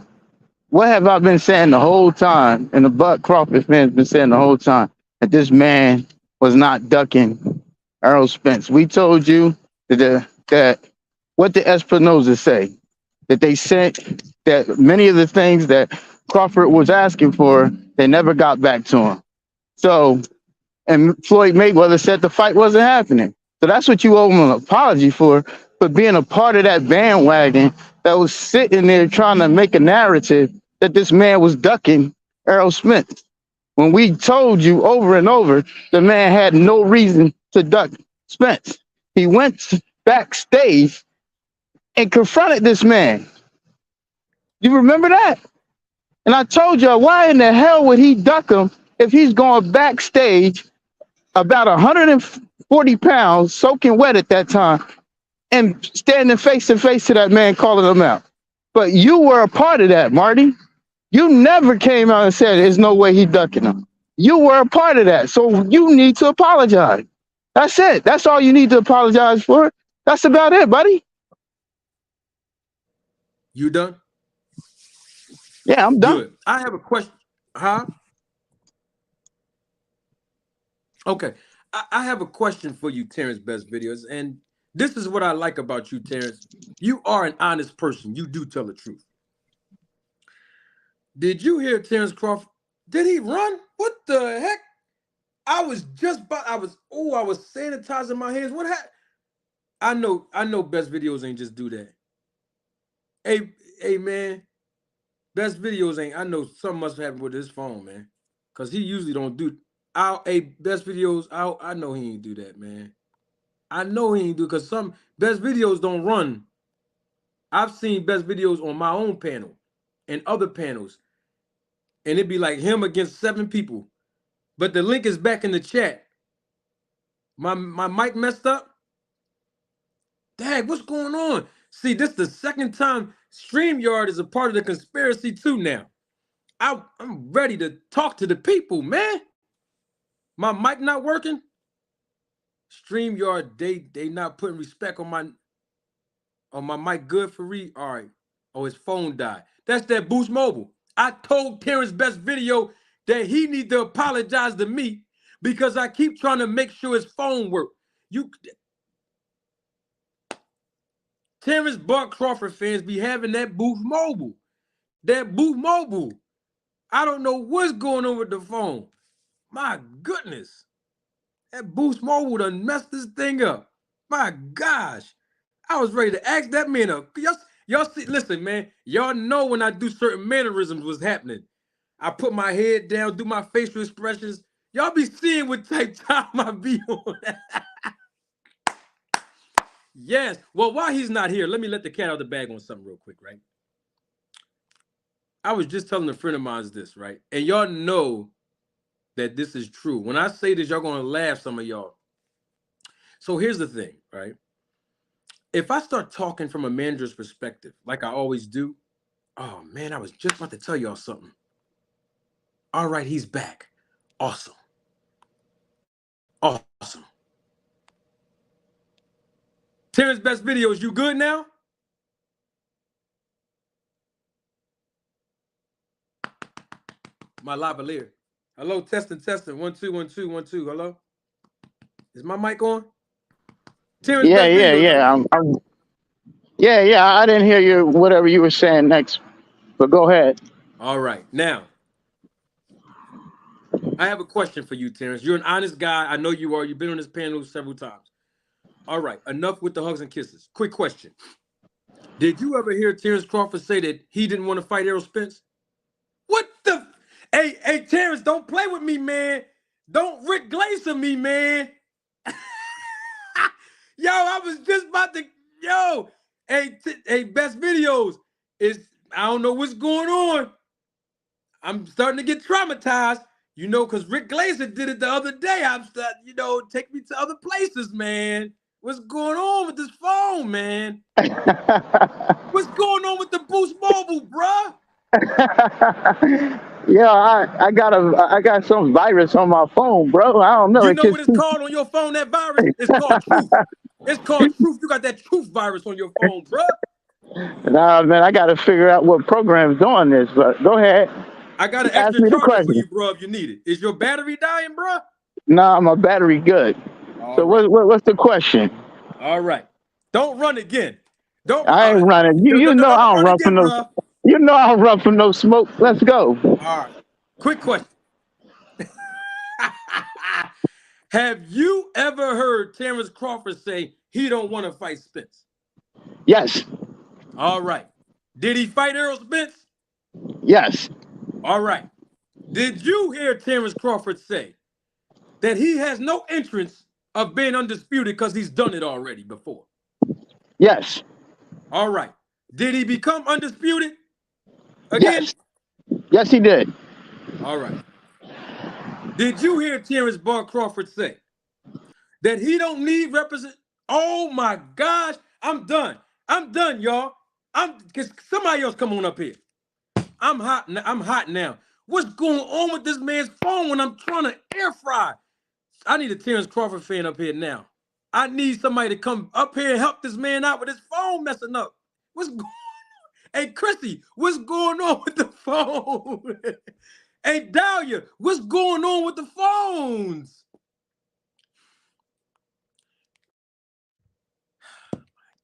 What have I been saying the whole time? And the Buck Crawford fans been saying the whole time that this man was not ducking Errol Spence. We told you that what the Espinosa say, that they sent, that many of the things that Crawford was asking for, they never got back to him. So, and Floyd Mayweather said the fight wasn't happening. So that's what you owe him an apology for being a part of that bandwagon that was sitting there trying to make a narrative that this man was ducking Errol Spence. When we told you over and over, the man had no reason to duck Spence. He went backstage and confronted this man. You remember that? And I told you, why in the hell would he duck him if he's going backstage about 140 pounds, soaking wet at that time, and standing face to face to that man, calling him out? But you were a part of that, Marty. You never came out and said there's no way he ducking him. You were a part of that. So you need to apologize. That's it. That's all you need to apologize for. That's about it, buddy. You done? Yeah, I'm done. Good. I have a question. Huh? Okay. I have a question for you, Terence Best Videos. And this is what I like about you, Terence. You are an honest person. You do tell the truth. Did you hear Terence Crawford? Did he run? What the heck? I was sanitizing my hands. What happened? I know Best Videos ain't just do that. Hey man, Best Videos ain't. I know something must happen with his phone, man. Cause he usually don't do. Best Videos. I know he ain't do that, man. I know he ain't do, because some Best Videos don't run. I've seen Best Videos on my own panel and other panels, and it'd be like him against 7 people. But the link is back in the chat. My mic messed up. Dang, what's going on? See, this is the second time StreamYard is a part of the conspiracy too now. I'm ready to talk to the people, man. My mic not working. StreamYard, they not putting respect on my mic. Good for read. All right. Oh, his phone died. That's that Boost Mobile. I told Terence Best Video that he need to apologize to me because I keep trying to make sure his phone work. Terence Buck Crawford fans be having that Boost Mobile. That Boost Mobile. I don't know what's going on with the phone. My goodness. That Boost Mobile done messed this thing up. My gosh. I was ready to ask that man up. Y'all see, listen, man. Y'all know when I do certain mannerisms what's happening. I put my head down, do my facial expressions. Y'all be seeing what type time I be on. Yes. Well, while he's not here, let me let the cat out of the bag on something real quick, right? I was just telling a friend of mine this, right? And y'all know that this is true. When I say this, y'all gonna laugh, some of y'all. So here's the thing, right? If I start talking from a manager's perspective, like I always do, oh man, I was just about to tell y'all something. All right, he's back. Awesome. Awesome. Terence Best Videos, you good now? My lavalier. Hello, testing. 1 2 1 2 1 2. Hello. Is my mic on? Terence yeah. I didn't hear you. Whatever you were saying next, but go ahead. All right, now I have a question for you, Terence. You're an honest guy. I know you are. You've been on this panel several times. All right, enough with the hugs and kisses. Quick question. Did you ever hear Terence Crawford say that he didn't want to fight Errol Spence? What the? Hey, Terence, don't play with me, man. Don't Rick Glazer me, man. Yo, I was just about to, hey, Best Videos. I don't know what's going on. I'm starting to get traumatized, because Rick Glazer did it the other day. Take me to other places, man. What's going on with this phone, man? What's going on with the Boost Mobile, bruh? Yeah, I got some virus on my phone, bro. I don't know. You know what it's called on your phone, that virus? It's called Truth. It's called Truth. You got that Truth virus on your phone, bruh. Nah, man, I got to figure out what program's doing this. But go ahead, I got an ask extra me the charger for question. you, bro, if you need it. Is your battery dying, bro? Nah, my battery good. All So right. what's the question? All right. Don't run again. Don't I ain't running. You know I don't don't run run from again, no. bro. You know I don't run from no smoke. Let's go. All right. Quick question. Have you ever heard Terence Crawford say he don't want to fight Spence? Yes, All right. Did he fight Errol Spence? yes, All right. Did you hear Terence Crawford say that he has no interest of being undisputed because he's done it already before? yes, All right. Did he become undisputed again? yes, yes. He did. All right. Did you hear Terence Bud Crawford say that he don't need represent? Oh my gosh, I'm done. I'm done, y'all. Cause somebody else come on up here. I'm hot. I'm hot now. What's going on with this man's phone when I'm trying to air fry? I need a Terence Crawford fan up here now. I need somebody to come up here and help this man out with his phone messing up. What's going? Hey, Chrissy, what's going on with the phone? Hey, Dahlia, what's going on with the phones?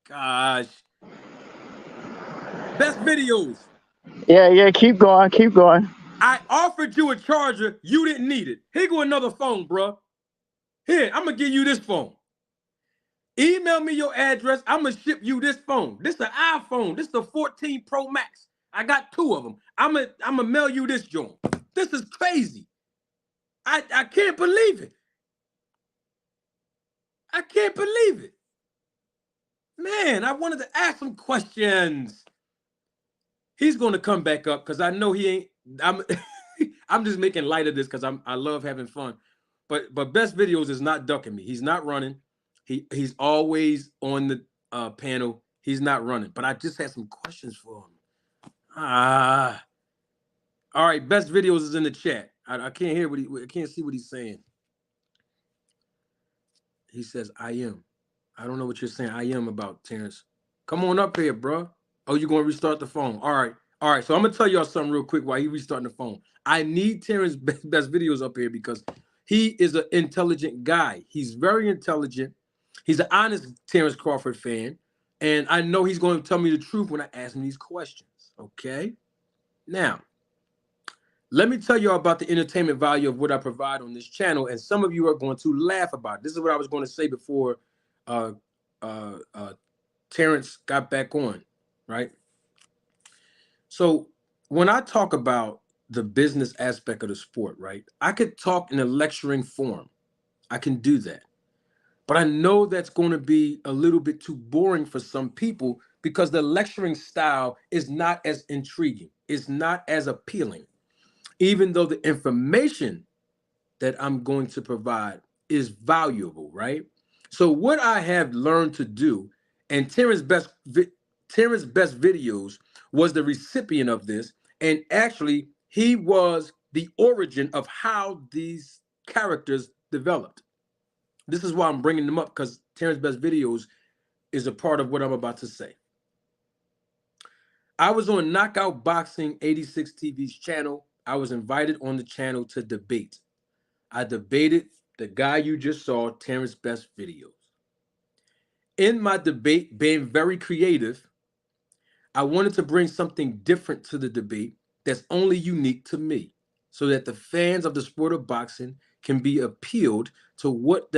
Gosh. Best videos. Yeah, yeah. Keep going. Keep going. I offered you a charger. You didn't need it. Here go another phone, bro. Here, I'm going to give you this phone. Email me your address. I'm going to ship you this phone. This is an iPhone. This is the 14 Pro Max. I got 2 of them. I'm gonna mail you this joint. This is crazy. I can't believe it. I can't believe it. Man, I wanted to ask some questions. He's going to come back up because I know he ain't. I'm just making light of this because I love having fun. But Best Videos is not ducking me. He's not running. He's always on the panel. He's not running. But I just had some questions for him. All right. Best Videos is in the chat. I can't hear I can't see what he's saying. He says, I am. I don't know what you're saying. I am about Terrence. Come on up here, bro. Oh, you're going to restart the phone. All right. All right. So I'm going to tell y'all something real quick while he restarting the phone. I need Terrence Best Videos up here because he is an intelligent guy. He's very intelligent. He's an honest Terence Crawford fan. And I know he's going to tell me the truth when I ask him these questions. Okay? Now, let me tell you about the entertainment value of what I provide on this channel. And some of you are going to laugh about it. This is what I was going to say before uh, Terrence got back on, right? So when I talk about the business aspect of the sport, right, I could talk in a lecturing form. I can do that. But I know that's going to be a little bit too boring for some people because the lecturing style is not as intriguing. It's not as appealing, even though the information that I'm going to provide is valuable, right? So what I have learned to do, and Terrence Best Videos was the recipient of this, and actually he was the origin of how these characters developed. This is why I'm bringing them up because Terrence Best Videos is a part of what I'm about to say. I was on Knockout Boxing 86 TV's channel. I was invited on the channel to debate. I debated the guy you just saw, Terrence Best Videos. In my debate, being very creative, I wanted to bring something different to the debate that's only unique to me, so that the fans of the sport of boxing can be appealed to what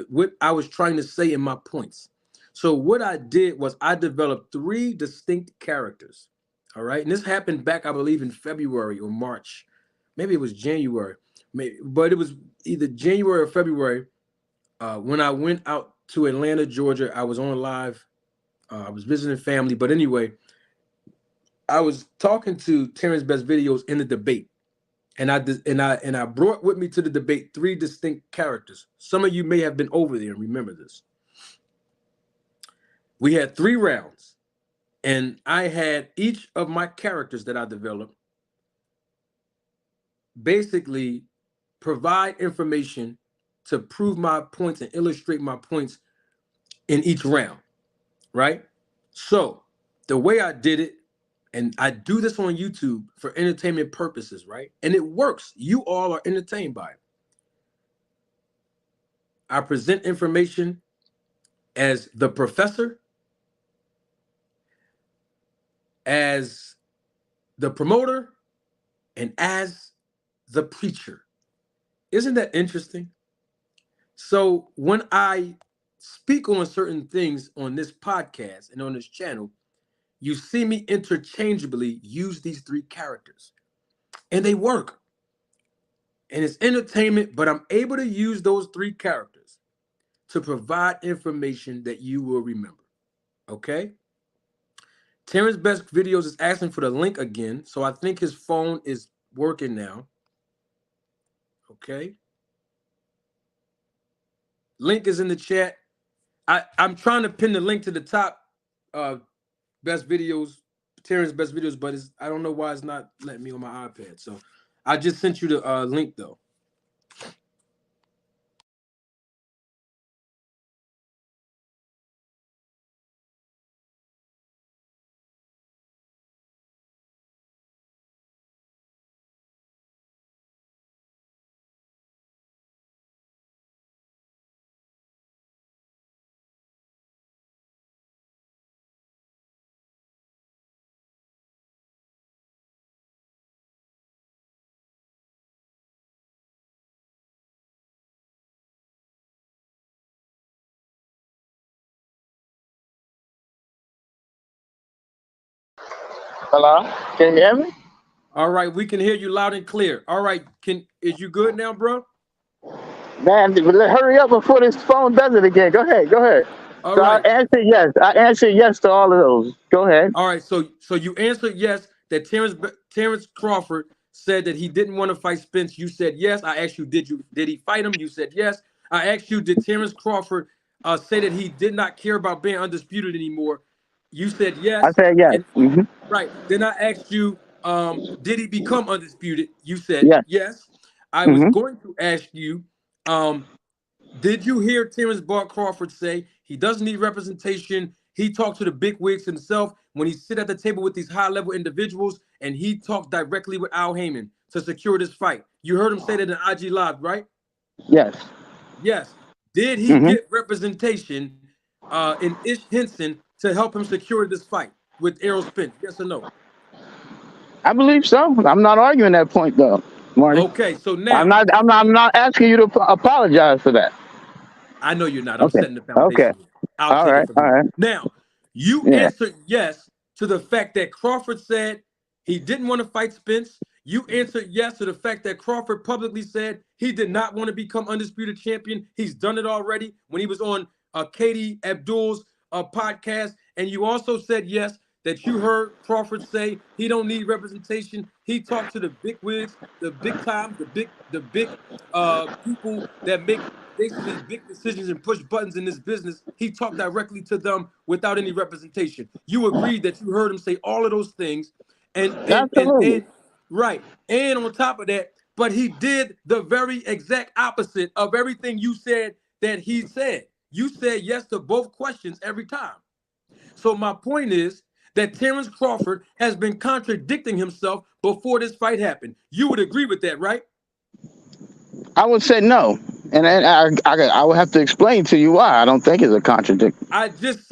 what I was trying to say in my points. So what I did was I developed 3 distinct characters. All right, and this happened back, I believe, in February or March. Maybe it was January, but it was either January or February. When I went out to Atlanta, Georgia, I was on live. I was visiting family, but anyway, I was talking to Terrence Best Videos in the debate, and I brought with me to the debate 3 distinct characters. Some of you may have been over there and remember this. We had 3 rounds, and I had each of my characters that I developed basically provide information to prove my points and illustrate my points in each round, right? So The way I did it, and I do this on YouTube for entertainment purposes, right? And it works. You all are entertained by it. I present information as the professor, as the promoter, and as the preacher. Isn't that interesting? So when I speak on certain things on this podcast and on this channel, you see me interchangeably use these three characters, and they work. And it's entertainment, but I'm able to use those three characters to provide information that you will remember. Okay? Terrence Best Videos is asking for the link again, so I think his phone is working now. Okay? Link is in the chat. I'm trying to pin the link to the top best videos, Terrence Best Videos, but I don't know why it's not letting me on my iPad. So I just sent you the link though. Hello? Can you hear me? All right, we can hear you loud and clear. All right, is you good now, bro? Man, hurry up before this phone does it again. Go ahead. Go ahead. All So I right. answered yes. I answered yes to all of those. Go ahead. All right, so you answered yes that Terence Crawford said that he didn't want to fight Spence. You said yes. I asked you, did he fight him? You said yes. I asked you, did Terence Crawford say that he did not care about being undisputed anymore? You said I yes. said yes. And right. Then I asked you, did he become undisputed? You said Yes. yes. I was hmm going to ask you, did you hear Terence Bart Crawford say he doesn't need representation? He talked to the big wigs himself when he sit at the table with these high-level individuals, and he talked directly with Al Heyman to secure this fight. You heard him say that in IG Live, right? Yes. Yes. Did he hmm get representation in Ish Henson to help him secure this fight with Errol Spence? Yes or no? I believe so. I'm not arguing that point though, Marty. Okay, so I'm now not. I'm not asking you to apologize for that. I know you're not. I'm Okay. setting the Okay. foundation here. I'll All take it right. from All here. right. Now, you Yeah. answered yes to the fact that Crawford said he didn't want to fight Spence. You answered yes to the fact that Crawford publicly said he did not want to become undisputed champion. He's done it already when he was on Katie Abdul's podcast. And you also said yes that you heard Crawford say he don't need representation. He talked to the big wigs, the big times, the big people that make basically big decisions and push buttons in this business. He talked directly to them without any representation. You agreed that you heard him say all of those things, and Absolutely. right. And on top of that, but he did the very exact opposite of everything you said that he said. You said yes to both questions every time. So my point is that Terence Crawford has been contradicting himself before this fight happened. You would agree with that, right? I would say no, and then I would have to explain to you why I don't think it's a contradiction. I just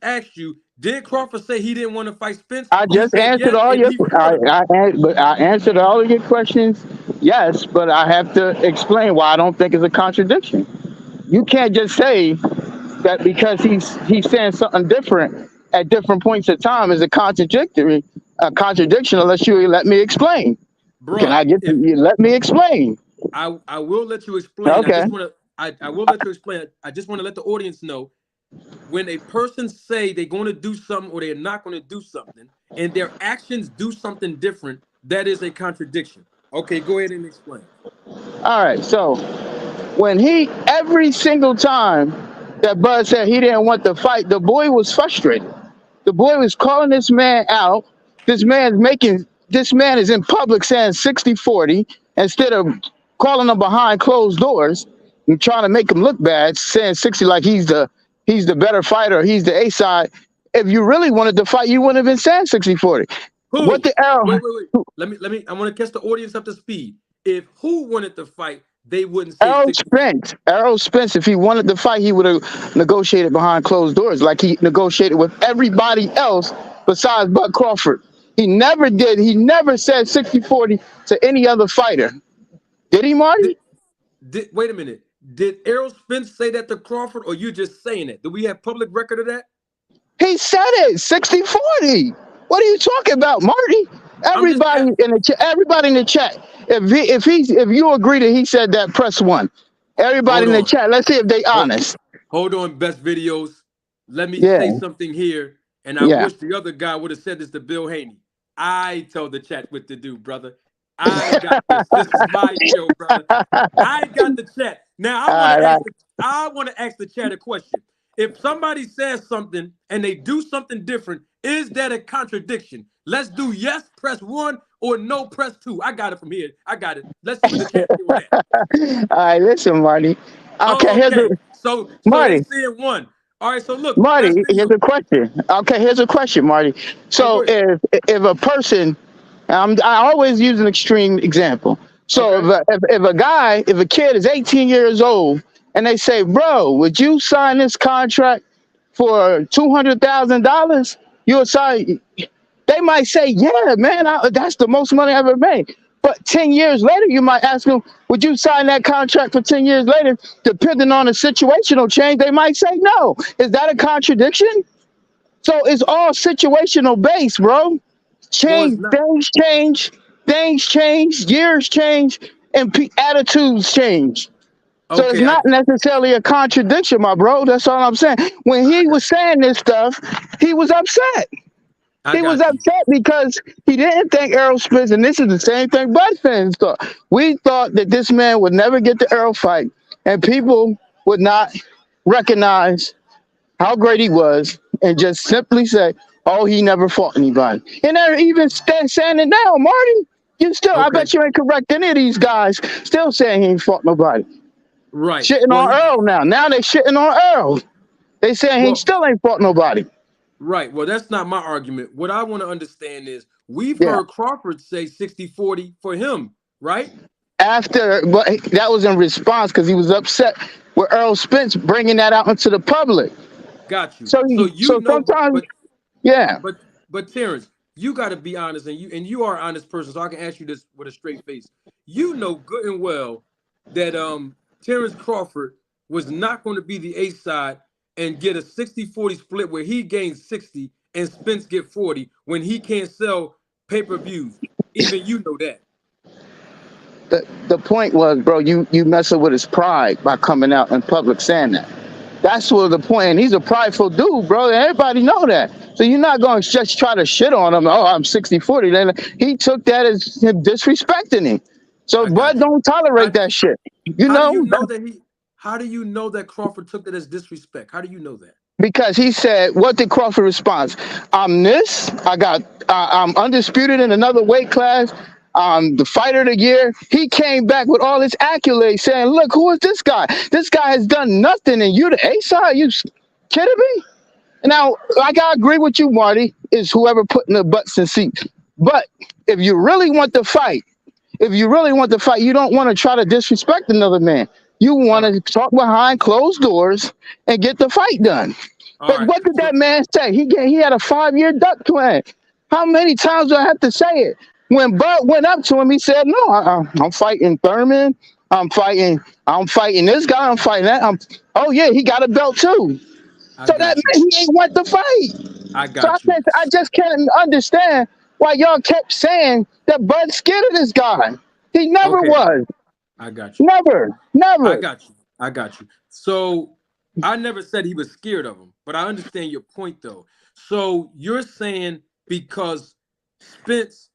asked you, did Crawford say he didn't want to fight Spence? I You just said answered yes, all and your. he fought him. But I answered all of your questions. Yes, but I have to explain why I don't think it's a contradiction. You can't just say that because he's saying something different at different points in time is a contradiction unless you let me explain. Can Bruh, I get if you let me explain? I will let you explain. I Okay. just want to I will let you explain. I just want to let the audience know when a person say they're going to do something or they're not going to do something and their actions do something different, that is a contradiction. Okay, go ahead and explain. All right. So when every single time that Bud said he didn't want to fight, the boy was frustrated. The boy was calling this man out. This man is in public saying 60-40 instead of calling him behind closed doors and trying to make him look bad, saying 60 like he's the better fighter, he's the A side. If you really wanted to fight, you wouldn't have been saying 60-40. What Who? the Errol Wait. Let me. I want to catch the audience up to speed. If who wanted to fight, they wouldn't say 60. Errol Spence, if he wanted to fight, he would have negotiated behind closed doors like he negotiated with everybody else besides Bud Crawford. He never did. He never said 60-40 to any other fighter. Did he, Did, Marty? wait a minute. Did Errol Spence say that to Crawford, or you just saying it? Do we have public record of that? He said it, 60-40. What are you talking about, Marty? I'm just Everybody in the chat. If you agree that he said that, press one. Everybody hold in the on. chat. Let's see if they Hold, honest. hold on, best videos. Let me Yeah, say something here, and I yeah. wish the other guy would have said this to Bill Haney. I told the chat what to do, brother. I got this. This is my show, brother. I got the chat. Now All right, all I want to ask the chat a question. If somebody says something and they do something different, is that a contradiction? Let's do yes, press one, or no, press two. I got it from here. I got it. Let's see what the chat say on that. right. All right, listen, Marty. Okay, Oh, here's okay. a So they Marty. said one. All right. So look, best Marty, here's video. a question. Okay, here's a question, Marty. Oh, go So ahead. if a person, I always use an extreme example. So Okay. if a kid is 18 years old and they say, bro, would you sign this contract for $200,000? You'll sign. They might say, yeah, man, that's the most money I ever made. But 10 years later, you might ask them, would you sign that contract for 10 years later? Depending on the situational change, they might say no. Is that a contradiction? So it's all situational based, bro. Well, it's not. Things change, years change, and attitudes change. So it's Okay. not necessarily a contradiction, my bro. That's all I'm saying. When I he got was saying this stuff, he was upset. I He was got you. upset because he didn't think Errol Spence, and this is the same thing Bud fans thought. We thought that this man would never get the Errol fight, and people would not recognize how great he was and just simply say, oh, he never fought anybody. And they're even saying it now, Marty. I Okay. bet you ain't correct any of these guys still saying he ain't fought nobody. Right. Shitting Well, on Earl now. Now they shitting on Earl. They saying he well, still ain't fought nobody. right. Well, that's not my argument. What I want to understand is we've Yeah. heard Crawford say 60-40 for him, right? But that was in response because he was upset with Earl Spence bringing that out into the public. Got you. So, So you so know, sometimes, yeah, but Terrence, you got to be honest, and you are an honest person, so I can ask you this with a straight face. You know good and well that Terence Crawford was not going to be the A side and get a 60-40 split where he gains 60 and Spence get 40 when he can't sell pay-per-views. Even you know that. the point was, bro, you messing with his pride by coming out in public saying that. That's what the point. And he's a prideful dude, bro. Everybody know that. So you're not going to just try to shit on him. Oh, I'm 60-40. Then he took that as him disrespecting him. So I Bud got you. don't tolerate How, that shit. You how do you know, know that he? How do you know that Crawford took that as disrespect? How do you know that? because he said, what did Crawford respond? I'm this. I'm undisputed in another weight class. The fighter of the year. He came back with all his accolades saying, look, who is this guy? This guy has done nothing. And you the A side? You kidding me? Now, like I agree with you, Marty, is whoever putting the butts in seats. But if you really want to fight, you don't want to try to disrespect another man. You want All right. to talk behind closed doors and get the fight done. All But right. what did that So man say? He had a 5-year duck plan. How many times do I have to say it? When Bud went up to him, he said, "No, I'm fighting Thurman. I'm fighting this guy. I'm fighting that. Oh yeah, he got a belt too. I So that got you. meant he ain't want to fight. I So got you. I just can't understand why y'all kept saying that Bud's scared of this guy. He never Okay. was. I got you. Never. I Never. got you. I got you. So I never said he was scared of him, but I understand your point though. So you're saying because Spence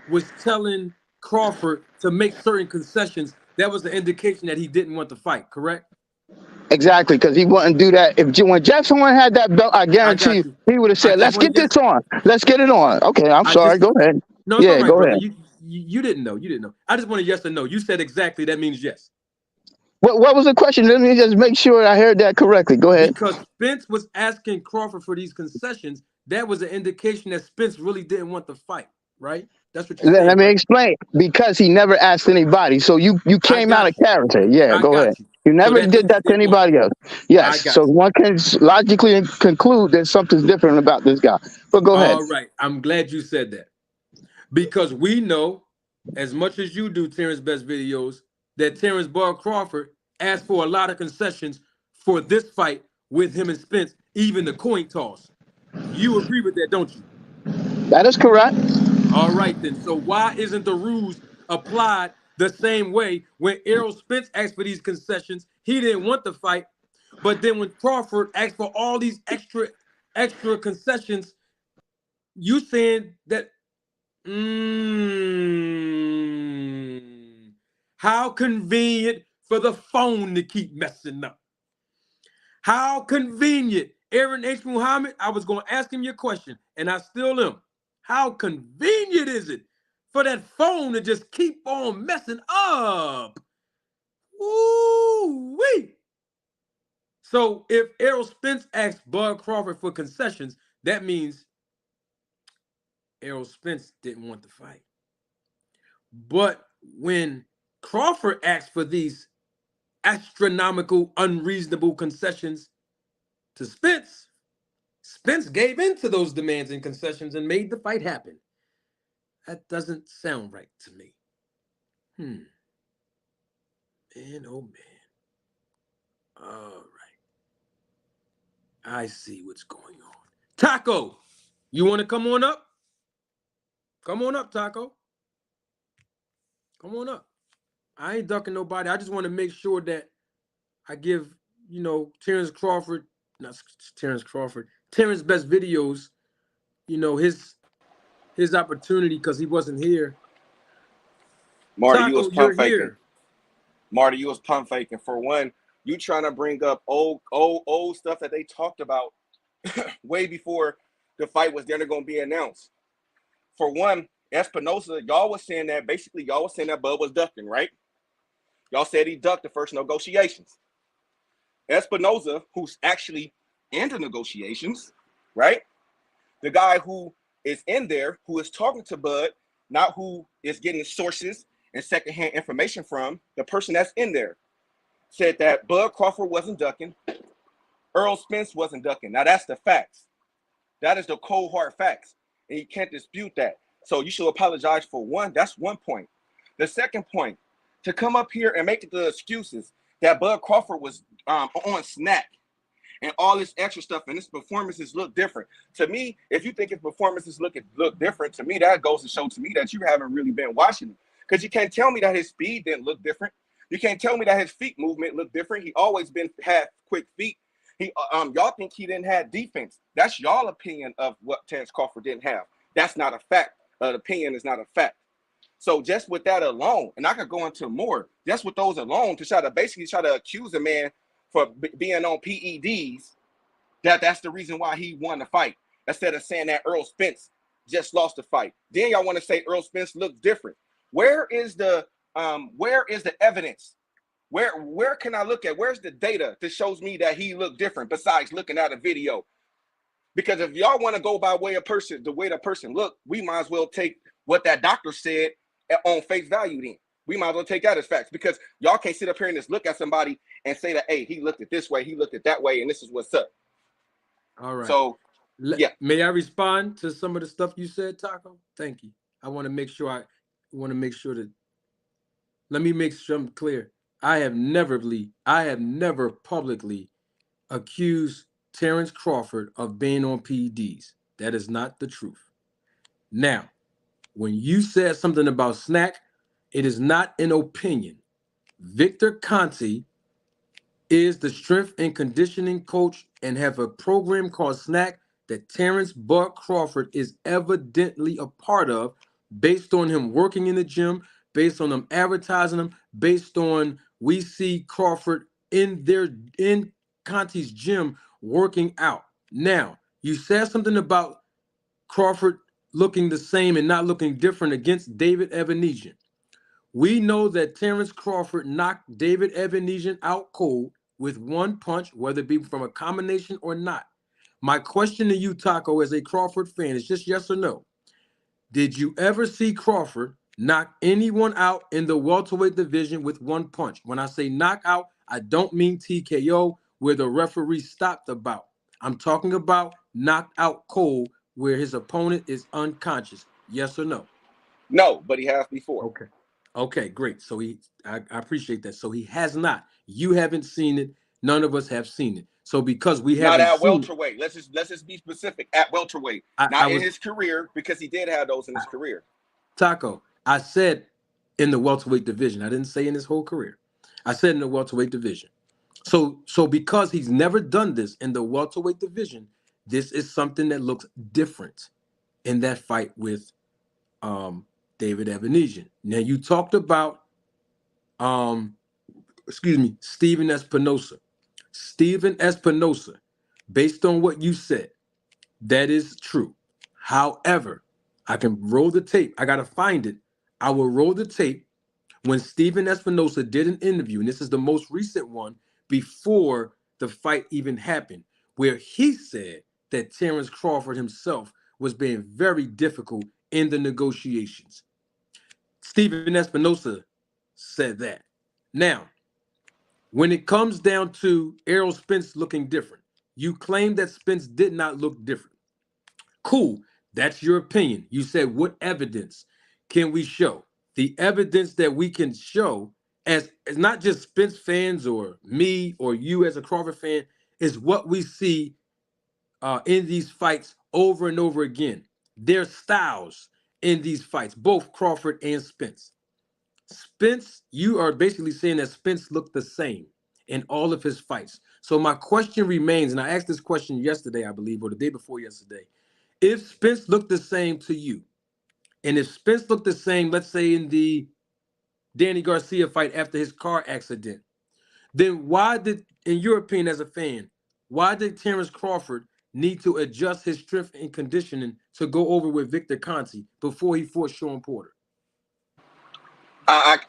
was telling Crawford to make certain concessions, that was the indication that he didn't want to fight, correct? Exactly, because he wouldn't do that. When Jeff Horn had that belt, I I guarantee got you, you. he would have I said, just "Let's want to get yes. this on. Let's get it on." Okay, I'm I sorry. just Go ahead. no, it's all Yeah, right, go brother. ahead. You didn't know. You didn't know. I just want a yes or no. You said exactly. That means yes. What was the question? Let me just make sure I heard that correctly. Go ahead. Because Spence was asking Crawford for these concessions, that was an indication that Spence really didn't want the fight, right? That's what you're Let saying, me right? explain. Because he never asked anybody. So you I came out got of you. character. Yeah, I go ahead. got you. You So never that did means he that to didn't want it. anybody else. Yes. I got So you. one can logically conclude that something's different about this guy. But go ahead. All right. I'm glad you said that. Because we know, as much as you do, Terrence Best videos, that Terrence Bud Crawford asked for a lot of concessions for this fight with him and Spence, even the coin toss. You agree with that, don't you? That is correct. All right, then. So why isn't the rules applied the same way when Errol Spence asked for these concessions? He didn't want the fight, but then when Crawford asked for all these extra concessions, you saying that how convenient for the phone to keep messing up. How convenient. Aaron H. Muhammad, I was going to ask him your question, and I still am. How convenient is it for that phone to just keep on messing up? Woo-wee. So if Errol Spence asked Bud Crawford for concessions, that means Errol Spence didn't want the fight. But when Crawford asked for these astronomical, unreasonable concessions to Spence, Spence gave in to those demands and concessions and made the fight happen. That doesn't sound right to me. Man, oh man. All right. I see what's going on. Taco, you want to come on up? Come on up, Taco. Come on up. I ain't ducking nobody. I just want to make sure that I give, Terrence Crawford, not Terrence Crawford, Terrence Best Videos, his opportunity because he wasn't here. Marty, you was Taco, you're pump faking. here. Marty, you was pump faking. For one, you trying to bring up old stuff that they talked about way before the fight was then going to be announced. For one, Espinosa, y'all was saying that Bud was ducking, right? Y'all said he ducked the first negotiations. Espinosa, who's actually in the negotiations, right? The guy who is in there, who is talking to Bud, not who is getting sources and secondhand information from, the person that's in there, said that Bud Crawford wasn't ducking, Earl Spence wasn't ducking. Now that's the facts. That is the cold hard facts, and you can't dispute that. So you should apologize for one. That's one point. The second point, to come up here and make the excuses that Bud Crawford was on snack and all this extra stuff, and his performances look different. To me, if you think his performances look different, to me that goes to show to me that you haven't really been watching him, because you can't tell me that his speed didn't look different. You can't tell me that his feet movement looked different. He always had quick feet. Y'all think he didn't have defense. That's y'all opinion of what Terence Crawford didn't have. That's not a fact. Opinion is not a fact. So just with that alone, and I could go into more, just with those alone, to basically try to accuse a man for being on PEDs, that's the reason why he won the fight, instead of saying that Earl Spence just lost the fight. Then y'all want to say Earl Spence looks different. Where is the evidence? Where can I look at? Where's the data that shows me that he looked different besides looking at a video? Because if y'all want to go by the way the person looked, we might as well take what that doctor said on face value then. We might as well take that as facts, because y'all can't sit up here and just look at somebody and say that, hey, he looked at this way, he looked at that way, and this is what's up. All right. So, yeah. May I respond to some of the stuff you said, Taco? Thank you. I want to make sure that. Let me make sure I'm clear. I have never publicly accused Terence Crawford of being on PEDs. That is not the truth. Now, when you said something about snack, it is not an opinion. Victor Conti is the strength and conditioning coach and have a program called Snack that Terence Bud Crawford is evidently a part of, based on him working in the gym, based on them advertising him, based on we see Crawford in Conti's gym working out. Now, you said something about Crawford looking the same and not looking different against David Evanesian. We know that Terence Crawford knocked David Evanesian out cold with one punch, whether it be from a combination or not. My question to you, Taco, as a Crawford fan, is just yes or no. Did you ever see Crawford knock anyone out in the welterweight division with one punch? When I say knockout, I don't mean TKO, where the referee stopped the bout. I'm talking about knocked out cold, where his opponent is unconscious. Yes or no? No, but he has before. Okay. Okay, great. So I appreciate that. So he has not. You haven't seen it. None of us have seen it. So because we Not haven't at seen it, welterweight. Let's just be specific. At welterweight, I not in was his career, because he did have those in his career. Taco. I said in the welterweight division. I didn't say in his whole career. I said in the welterweight division. So because he's never done this in the welterweight division, this is something that looks different in that fight with David Evanesian. Now you talked about Steven Espinosa. Steven Espinosa, based on what you said, that is true. However, I can roll the tape. I gotta find it. I will roll the tape when Steven Espinosa did an interview, and this is the most recent one before the fight even happened, where he said that Terence Crawford himself was being very difficult in the negotiations. Steven Espinosa said that. Now, when it comes down to Errol Spence looking different, you claim that Spence did not look different. Cool. That's your opinion. You said, what evidence can we show? The evidence that we can show as not just Spence fans or me or you as a Crawford fan is what we see in these fights over and over again. Their styles in these fights, both Crawford and Spence. Spence, you are basically saying that Spence looked the same in all of his fights. So my question remains, and I asked this question yesterday, I believe, or the day before yesterday. If Spence looked the same to you, and if Spence looked the same, let's say in the Danny Garcia fight after his car accident, then why did, in your opinion as a fan, why did Terence Crawford need to adjust his strength and conditioning to go over with Victor Conte before he fought Sean Porter?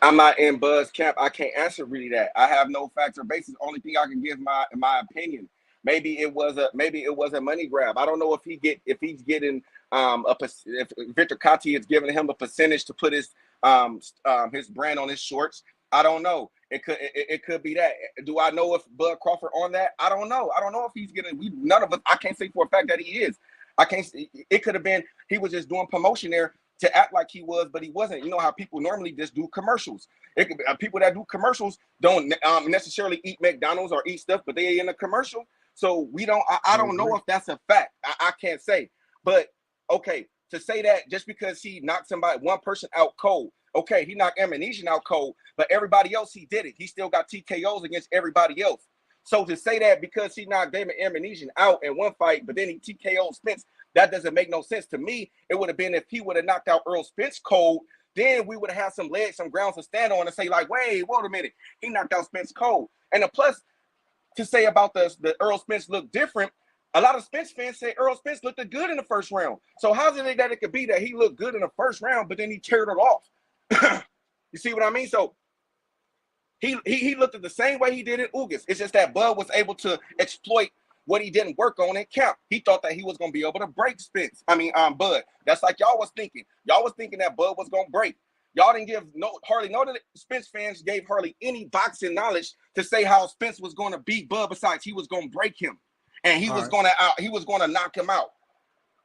I'm not in Buzz camp. I can't answer really that. I have no facts or basis. Only thing I can give my opinion. Maybe it was a money grab. I don't know if he's getting if Victor Conte is giving him a percentage to put his brand on his shorts. I don't know. It could be that. Do I know if Bud Crawford on that? I don't know. I don't know if he's getting. None of us. I can't say for a fact that he is. I can't. It could have been he was just doing promotion there to act like he was, but he wasn't. You know how people normally just do commercials. It could be, people that do commercials don't necessarily eat McDonald's or eat stuff, but they in a commercial. So we don't. I don't know if that's a fact. I can't say. But okay, to say that just because he knocked one person out cold. Okay, he knocked Evanesian out cold, but everybody else he did it. He still got TKOs against everybody else. So to say that because he knocked David Evanesian out in one fight, but then he TKO'd Spence, that doesn't make no sense to me. It would have been if he would have knocked out Earl Spence cold, then we would have had some legs, some grounds to stand on and say like, wait a minute, he knocked out Spence cold. And the plus to say about the Earl Spence looked different, a lot of Spence fans say Earl Spence looked good in the first round. So how's it that it could be that he looked good in the first round, but then he teared it off? You see what I mean? So he looked at the same way he did in Ugas. It's just that Bud was able to exploit what he didn't work on in camp. He thought that he was going to be able to break Spence. Bud. That's like y'all was thinking. Y'all was thinking that Bud was going to break. Y'all didn't give hardly no Spence fans gave hardly any boxing knowledge to say how Spence was going to beat Bud. Besides, he was going to break him, and he was going to knock him out,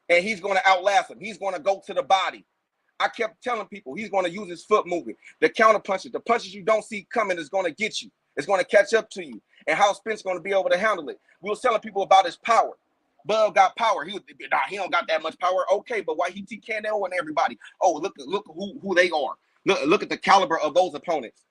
and he's going to outlast him. He's going to go to the body. I kept telling people he's going to use his foot movement, the counter punches, the punches you don't see coming is going to get you. It's going to catch up to you, and how Spence going to be able to handle it. We were telling people about his power. Bud got power. He don't got that much power. Okay, but why he TK'd on everybody? Oh, look who they are. Look at the caliber of those opponents.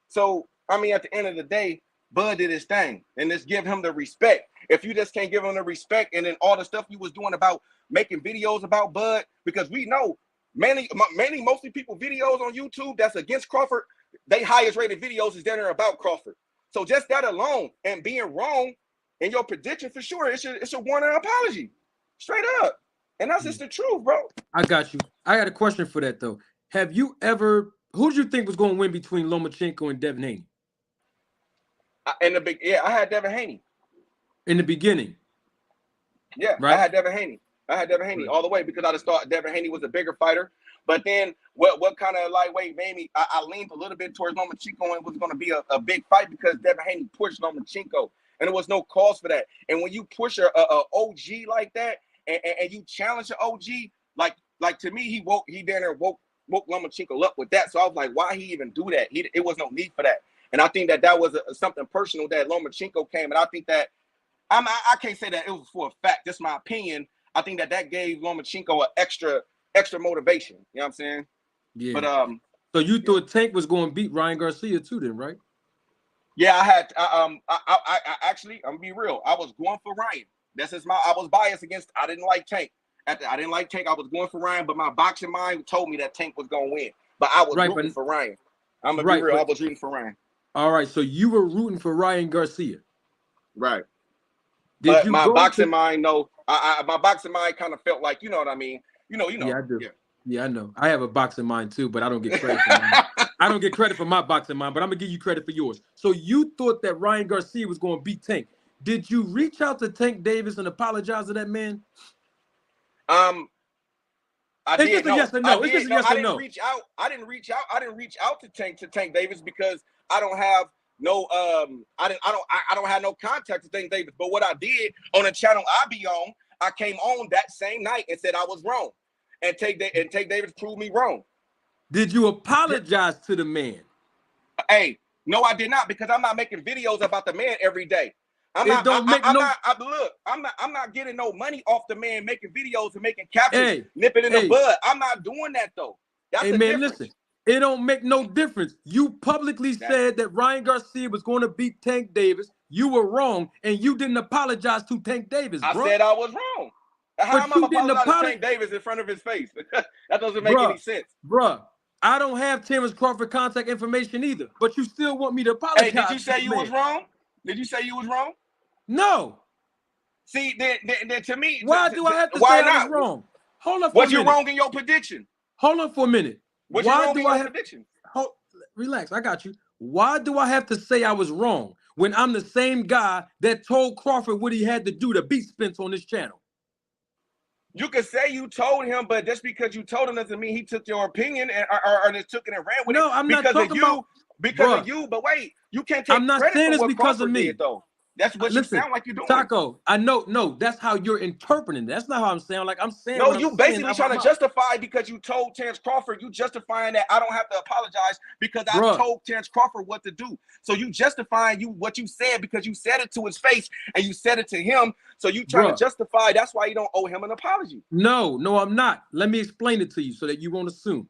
So at the end of the day, Bud did his thing, and just give him the respect. If you just can't give him the respect, and then all the stuff you was doing about making videos about Bud, because we know mostly people videos on YouTube that's against Crawford, they highest rated videos is that are about Crawford. So just that alone and being wrong in your prediction, for sure, it should warrant an apology, straight up. And that's just the truth, bro. I got you. I got a question for that though. Have you ever who did you think was going to win between Lomachenko and Devin Haney? I had Devin Haney. In the beginning. Yeah, right? I had Devin Haney. All the way because I just thought Devin Haney was a bigger fighter. But then what kind of lightweight made me, I leaned a little bit towards Lomachenko, and it was going to be a big fight because Devin Haney pushed Lomachenko, and there was no cause for that. And when you push a OG like that, and you challenge an OG, like to me, he down there woke Lomachenko up with that. So I was like, why he even do that? It was no need for that. And I think that was something personal that Lomachenko came, and I think that I can't say that it was for a fact. Just my opinion. I think that gave Lomachenko an extra motivation. You know what I'm saying? Yeah. But so you thought Tank was going to beat Ryan Garcia too, then, right? Yeah, I actually, I'm gonna be real. I was going for Ryan. I was biased against. I didn't like Tank. I didn't like Tank. I was going for Ryan, but my boxing mind told me that Tank was gonna win. But I was rooting for Ryan. I'm gonna be real. I was rooting for Ryan. All right, so you were rooting for Ryan Garcia, right? Did you my boxing mind, no. My boxing mind kind of felt like, you know what I mean. You know. Yeah, I do. Yeah, I know. I have a boxing mind too, but I don't get credit for mine. I don't get credit for my boxing mind, but I'm gonna give you credit for yours. So you thought that Ryan Garcia was going to beat Tank. Did you reach out to Tank Davis and apologize to that man? I did. Just a yes or no. It's just a yes or no. I didn't reach out to Tank Davis because I don't have no I don't have no contact to Tank Davis. But what I did on the channel I be on, I came on that same night and said I was wrong, and Tank Davis proved me wrong. Did you apologize to the man? Hey, no, I did not, because I'm not making videos about the man every day. I'm not getting no money off the man making videos and making captions, nipping in the bud. I'm not doing that though. That's the difference. Listen, it don't make no difference. You publicly said that Ryan Garcia was going to beat Tank Davis. You were wrong, and you didn't apologize to Tank Davis, bro. I said I was wrong. How am I apologizing to Tank Davis in front of his face? That doesn't make any sense. Bruh, I don't have Terence Crawford contact information either, but you still want me to apologize. Hey, did you say you was wrong? Did you say you was wrong? No. See, then to me, why do I have to say I was wrong? Hold on for a minute. Was you wrong in your prediction? Hold on for a minute. Was you wrong in your prediction? Relax, I got you. Why do I have to say I was wrong when I'm the same guy that told Crawford what he had to do to beat Spence on this channel? You could say you told him, but just because you told him doesn't mean he took your opinion or just took it and ran with it. No, I'm not talking about because of you. But wait, you can't take I'm not credit saying for it's what because Crawford of me. did, though. That's what you sound like you're doing. Taco, I know. No, that's how you're interpreting. That's not how I'm saying. Like I'm saying. No, you basically trying to justify because you told Terence Crawford. You justifying that I don't have to apologize because I told Terence Crawford what to do. So you justifying what you said because you said it to his face and you said it to him. So you trying to justify. That's why you don't owe him an apology. No, I'm not. Let me explain it to you so that you won't assume.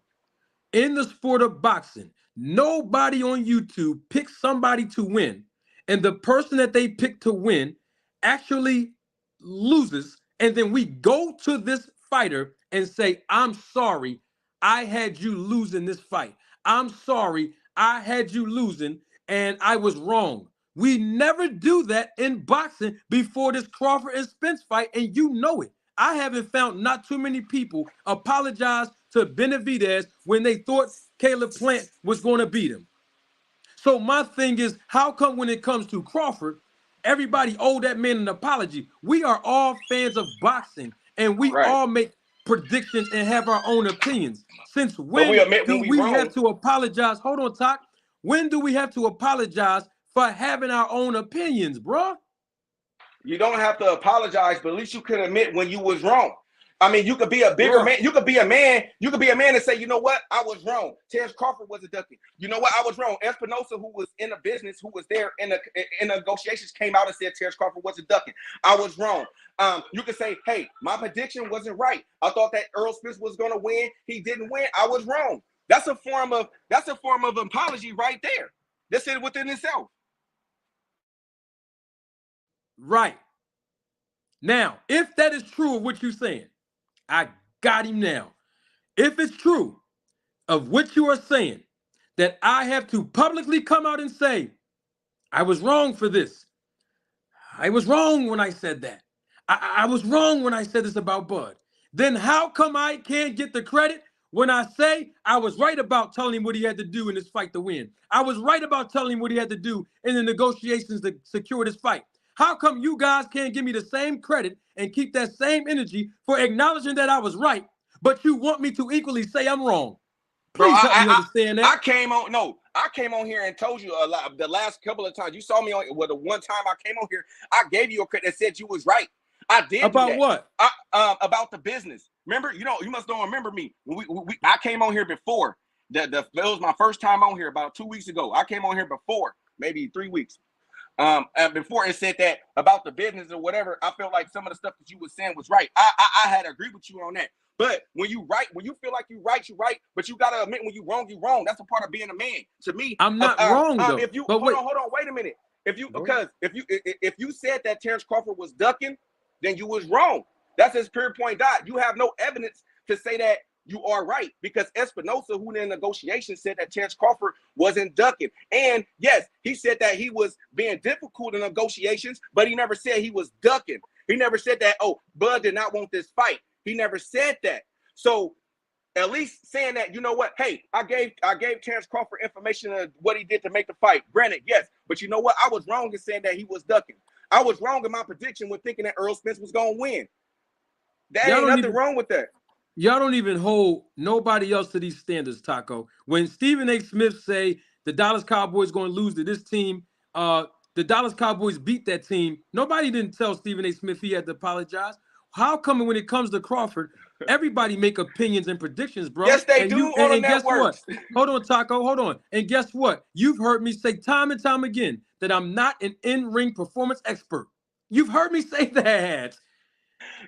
In the sport of boxing, nobody on YouTube picks somebody to win, and the person that they pick to win actually loses, and then we go to this fighter and say, I'm sorry, I had you losing this fight. I'm sorry, I had you losing, and I was wrong. We never do that in boxing before this Crawford and Spence fight, and you know it. I haven't found not too many people apologize to Benavidez when they thought Caleb Plant was going to beat him. So my thing is, how come when it comes to Crawford, everybody owe that man an apology? We are all fans of boxing, and we all make predictions and have our own opinions. Since when do we have to apologize? Hold on, Talk. When do we have to apologize for having our own opinions, bro? You don't have to apologize, but at least you can admit when you was wrong. I mean, you could be a bigger man. You could be a man. You could be a man and say, you know what? I was wrong. Terence Crawford was a ducky. You know what? I was wrong. Espinosa, who was in the business, who was there in the negotiations, came out and said Terence Crawford was a ducky. I was wrong. You could say, hey, my prediction wasn't right. I thought that Earl Spence was going to win. He didn't win. I was wrong. That's a form of apology right there. That's it within itself. Right. Now, if that is true of what you're saying, I got him now. If it's true of what you are saying, that I have to publicly come out and say, I was wrong for this. I was wrong when I said that. I was wrong when I said this about Bud. Then how come I can't get the credit When I say I was right about telling him what he had to do in this fight to win, I was right about telling him what he had to do in the negotiations to secure this fight. How come you guys can't give me the same credit and keep that same energy for acknowledging that I was right, but you want me to equally say I'm wrong? Bro, Please help me understand that. I came on here and told you a lot. The last couple of times you saw me on, well, the one time I came on here, I gave you a credit that said you was right. I did do About that. what? About the business. Remember, you must don't remember me. I came on here before. It was my first time on here about 2 weeks ago. I came on here before, maybe 3 weeks. And before it said that about the business or whatever, I felt like some of the stuff that you were saying was right. I had agreed with you on that. But when you feel like you're right, but you gotta admit when you're wrong. That's a part of being a man. To me, I'm not wrong though. If you but hold on, wait a minute. If you said that Terence Crawford was ducking, then you was wrong. That's his pure point. You have no evidence to say that you are right, because Espinosa, who in the negotiations said that Terence Crawford wasn't ducking. And yes, he said that he was being difficult in negotiations, but he never said he was ducking. He never said that, oh, Bud did not want this fight. He never said that. So at least saying that, you know what? Hey, I gave Terence Crawford information of what he did to make the fight. Granted, yes, but you know what? I was wrong in saying that he was ducking. I was wrong in my prediction when thinking that Earl Spence was going to win. That ain't nothing wrong with that. Y'all don't even hold nobody else to these standards, Taco. When Stephen A. Smith say the Dallas Cowboys going to lose to this team, the Dallas Cowboys beat that team. Nobody didn't tell Stephen A. Smith he had to apologize. How come when it comes to Crawford, everybody make opinions and predictions, bro? Yes, they and do on the guess what? networks. Hold on, Taco. Hold on. And guess what? You've heard me say time and time again that I'm not an in-ring performance expert. You've heard me say that.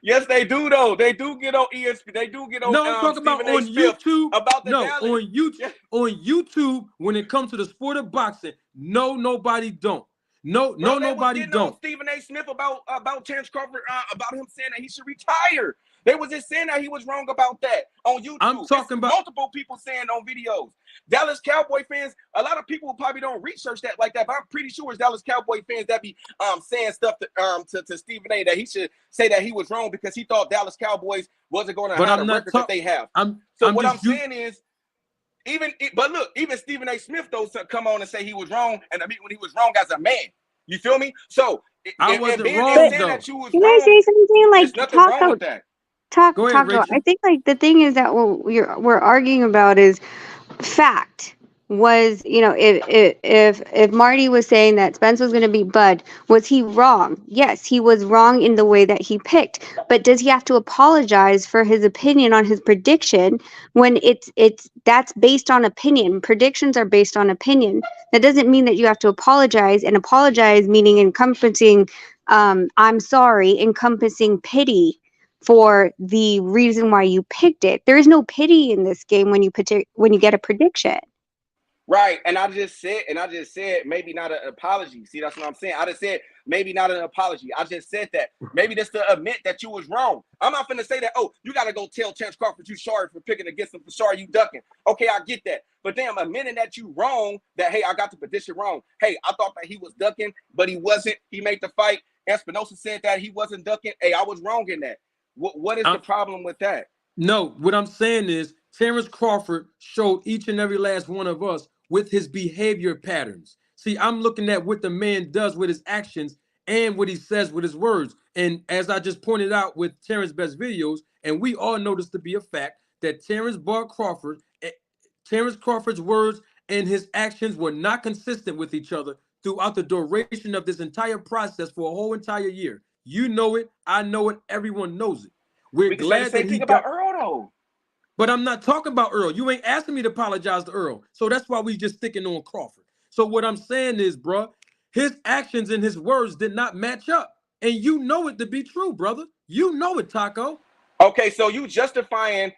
Yes, they do though. They do get on ESPN. They do get on. No, I'm talking about on YouTube. About the No, Dallas. on YouTube. Yeah. On YouTube, when it comes to the sport of boxing, no, nobody don't. No, Bro, nobody don't. Stephen A. Smith about Terence Crawford, about him saying that he should retire. They was just saying that he was wrong about that on YouTube. I'm talking about multiple people saying on videos. Dallas Cowboy fans, a lot of people probably don't research that like that, but I'm pretty sure it's Dallas Cowboy fans that be saying stuff to Stephen A. that he should say that he was wrong because he thought Dallas Cowboys wasn't going to have the record that they have. What I'm saying is, even Stephen A. Smith though come on and say he was wrong, and I mean when he was wrong as a man. You feel me? So I wasn't wrong though. that you was Can wrong, I say something? Like, there's nothing wrong with that. Go ahead, Taco. Rachel. I think like the thing is that what we're arguing about is fact. Was, you know, if Marty was saying that Spence was going to beat Bud, was he wrong? Yes, he was wrong in the way that he picked. But does he have to apologize for his opinion on his prediction when that's based on opinion? Predictions are based on opinion. That doesn't mean that you have to apologize, and apologize meaning encompassing I'm sorry, encompassing pity for the reason why you picked it. There is no pity in this game when you get a prediction. Right, and I just said maybe not an apology. See, that's what I'm saying. I just said maybe not an apology. I just said that. Maybe just to admit that you was wrong. I'm not finna say that, oh, you got to go tell Terence Crawford you sorry for picking against him, for sorry you ducking. Okay, I get that. But damn, admitting that you wrong, that, hey, I got the prediction wrong. Hey, I thought that he was ducking, but he wasn't. He made the fight. Espinosa said that he wasn't ducking. Hey, I was wrong in that. What is the problem with that? No, what I'm saying is Terence Crawford showed each and every last one of us with his behavior patterns. See, I'm looking at what the man does with his actions and what he says with his words. And as I just pointed out with Terrence's best videos, and we all know this to be a fact, that Terence Crawford's words and his actions were not consistent with each other throughout the duration of this entire process for a whole entire year. You know it, I know it, everyone knows it. We're glad that he got Earl though. But I'm not talking about Earl. You ain't asking me to apologize to Earl. So that's why we just sticking on Crawford. So what I'm saying is, bro, his actions and his words did not match up. And you know it to be true, brother. You know it, Taco. Okay, so you justifying,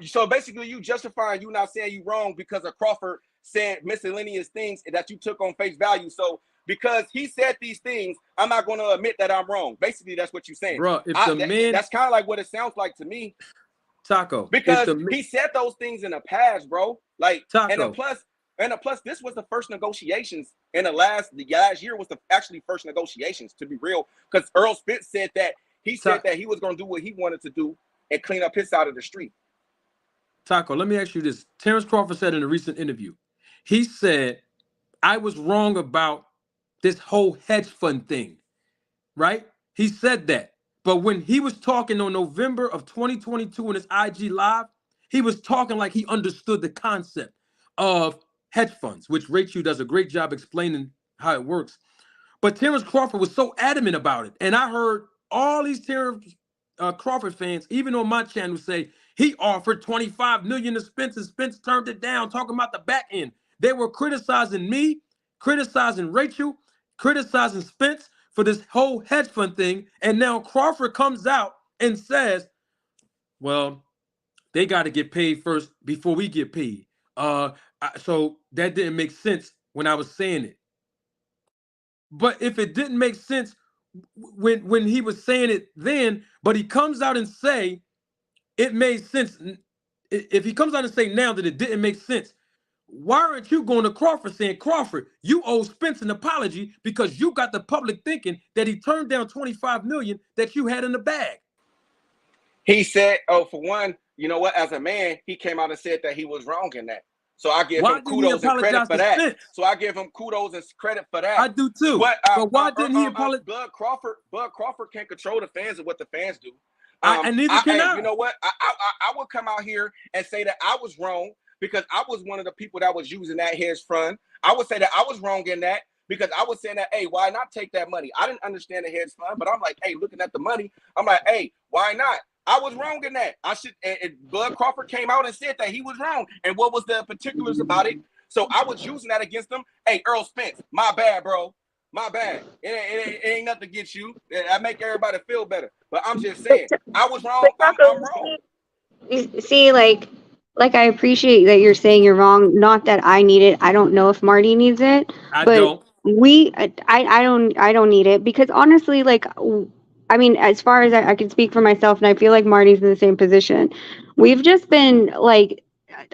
so basically you justifying you not saying you wrong because of Crawford saying miscellaneous things that you took on face value. So because he said these things, I'm not going to admit that I'm wrong. Basically, that's what you're saying. Bro, that's kind of like what it sounds like to me. Taco. Because he said those things in the past, bro. Like, Taco. And plus, this was the first negotiations in the last year was the actually first negotiations, to be real. Because Earl Spence said that he was going to do what he wanted to do and clean up his side of the street. Taco, let me ask you this. Terence Crawford said in a recent interview, he said, I was wrong about this whole hedge fund thing, right? He said that. But when he was talking on November of 2022 in his IG Live, he was talking like he understood the concept of hedge funds, which Rachel does a great job explaining how it works. But Terence Crawford was so adamant about it. And I heard all these Terence Crawford fans, even on my channel, say he offered 25 million to Spence and Spence turned it down, talking about the back end. They were criticizing me, criticizing Rachel, criticizing Spence for this whole hedge fund thing. And now Crawford comes out and says, well, they got to get paid first before we get paid. So that didn't make sense when I was saying it. But if it didn't make sense when he was saying it then, but he comes out and say it made sense. If he comes out and say now that it didn't make sense, why aren't you going to Crawford saying, Crawford, you owe Spence an apology because you got the public thinking that he turned down 25 million that you had in the bag? He said, oh, for one, you know what? As a man, he came out and said that he was wrong in that. So I give him kudos and credit for that. Spence? So I give him kudos and credit for that. I do too. But why didn't he apologize? Bud Crawford can't control the fans and what the fans do. And neither can I. You know what? I would come out here and say that I was wrong because I was one of the people that was using that hedge fund. I would say that I was wrong in that because I was saying that, hey, why not take that money? I didn't understand the hedge fund, but I'm like, hey, looking at the money, I'm like, hey, why not? I was wrong in that. I should. And Bud Crawford came out and said that he was wrong. And what was the particulars about it? So I was using that against him. Hey, Earl Spence, my bad, bro. My bad. It ain't nothing against you. I make everybody feel better. But I'm just saying, I was wrong. I'm wrong. See, like I appreciate that you're saying you're wrong. Not that I need it. I don't know if Marty needs it. I but don't. I don't need it because honestly, like, I mean, as far as I can speak for myself, and I feel like Marty's in the same position. We've just been like,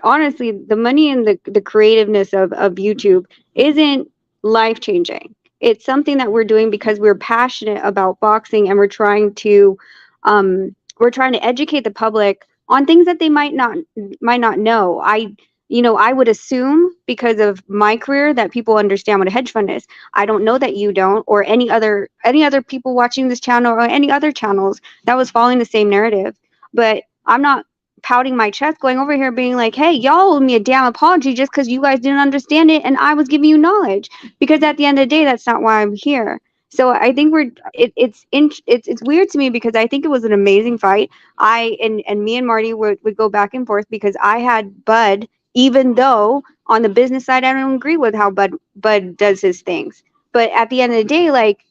honestly, the money and the creativeness of YouTube isn't life changing. It's something that we're doing because we're passionate about boxing and we're trying to educate the public on things that they might not know. I would assume because of my career that people understand what a hedge fund is. I don't know that you don't, or any other people watching this channel or any other channels that was following the same narrative. But I'm not pouting my chest going over here being like, hey, y'all owe me a damn apology just because you guys didn't understand it and I was giving you knowledge. Because at the end of the day, that's not why I'm here. So I think it's weird to me because I think it was an amazing fight. And me and Marty would go back and forth because I had Bud, even though on the business side I don't agree with how Bud does his things. But at the end of the day, like,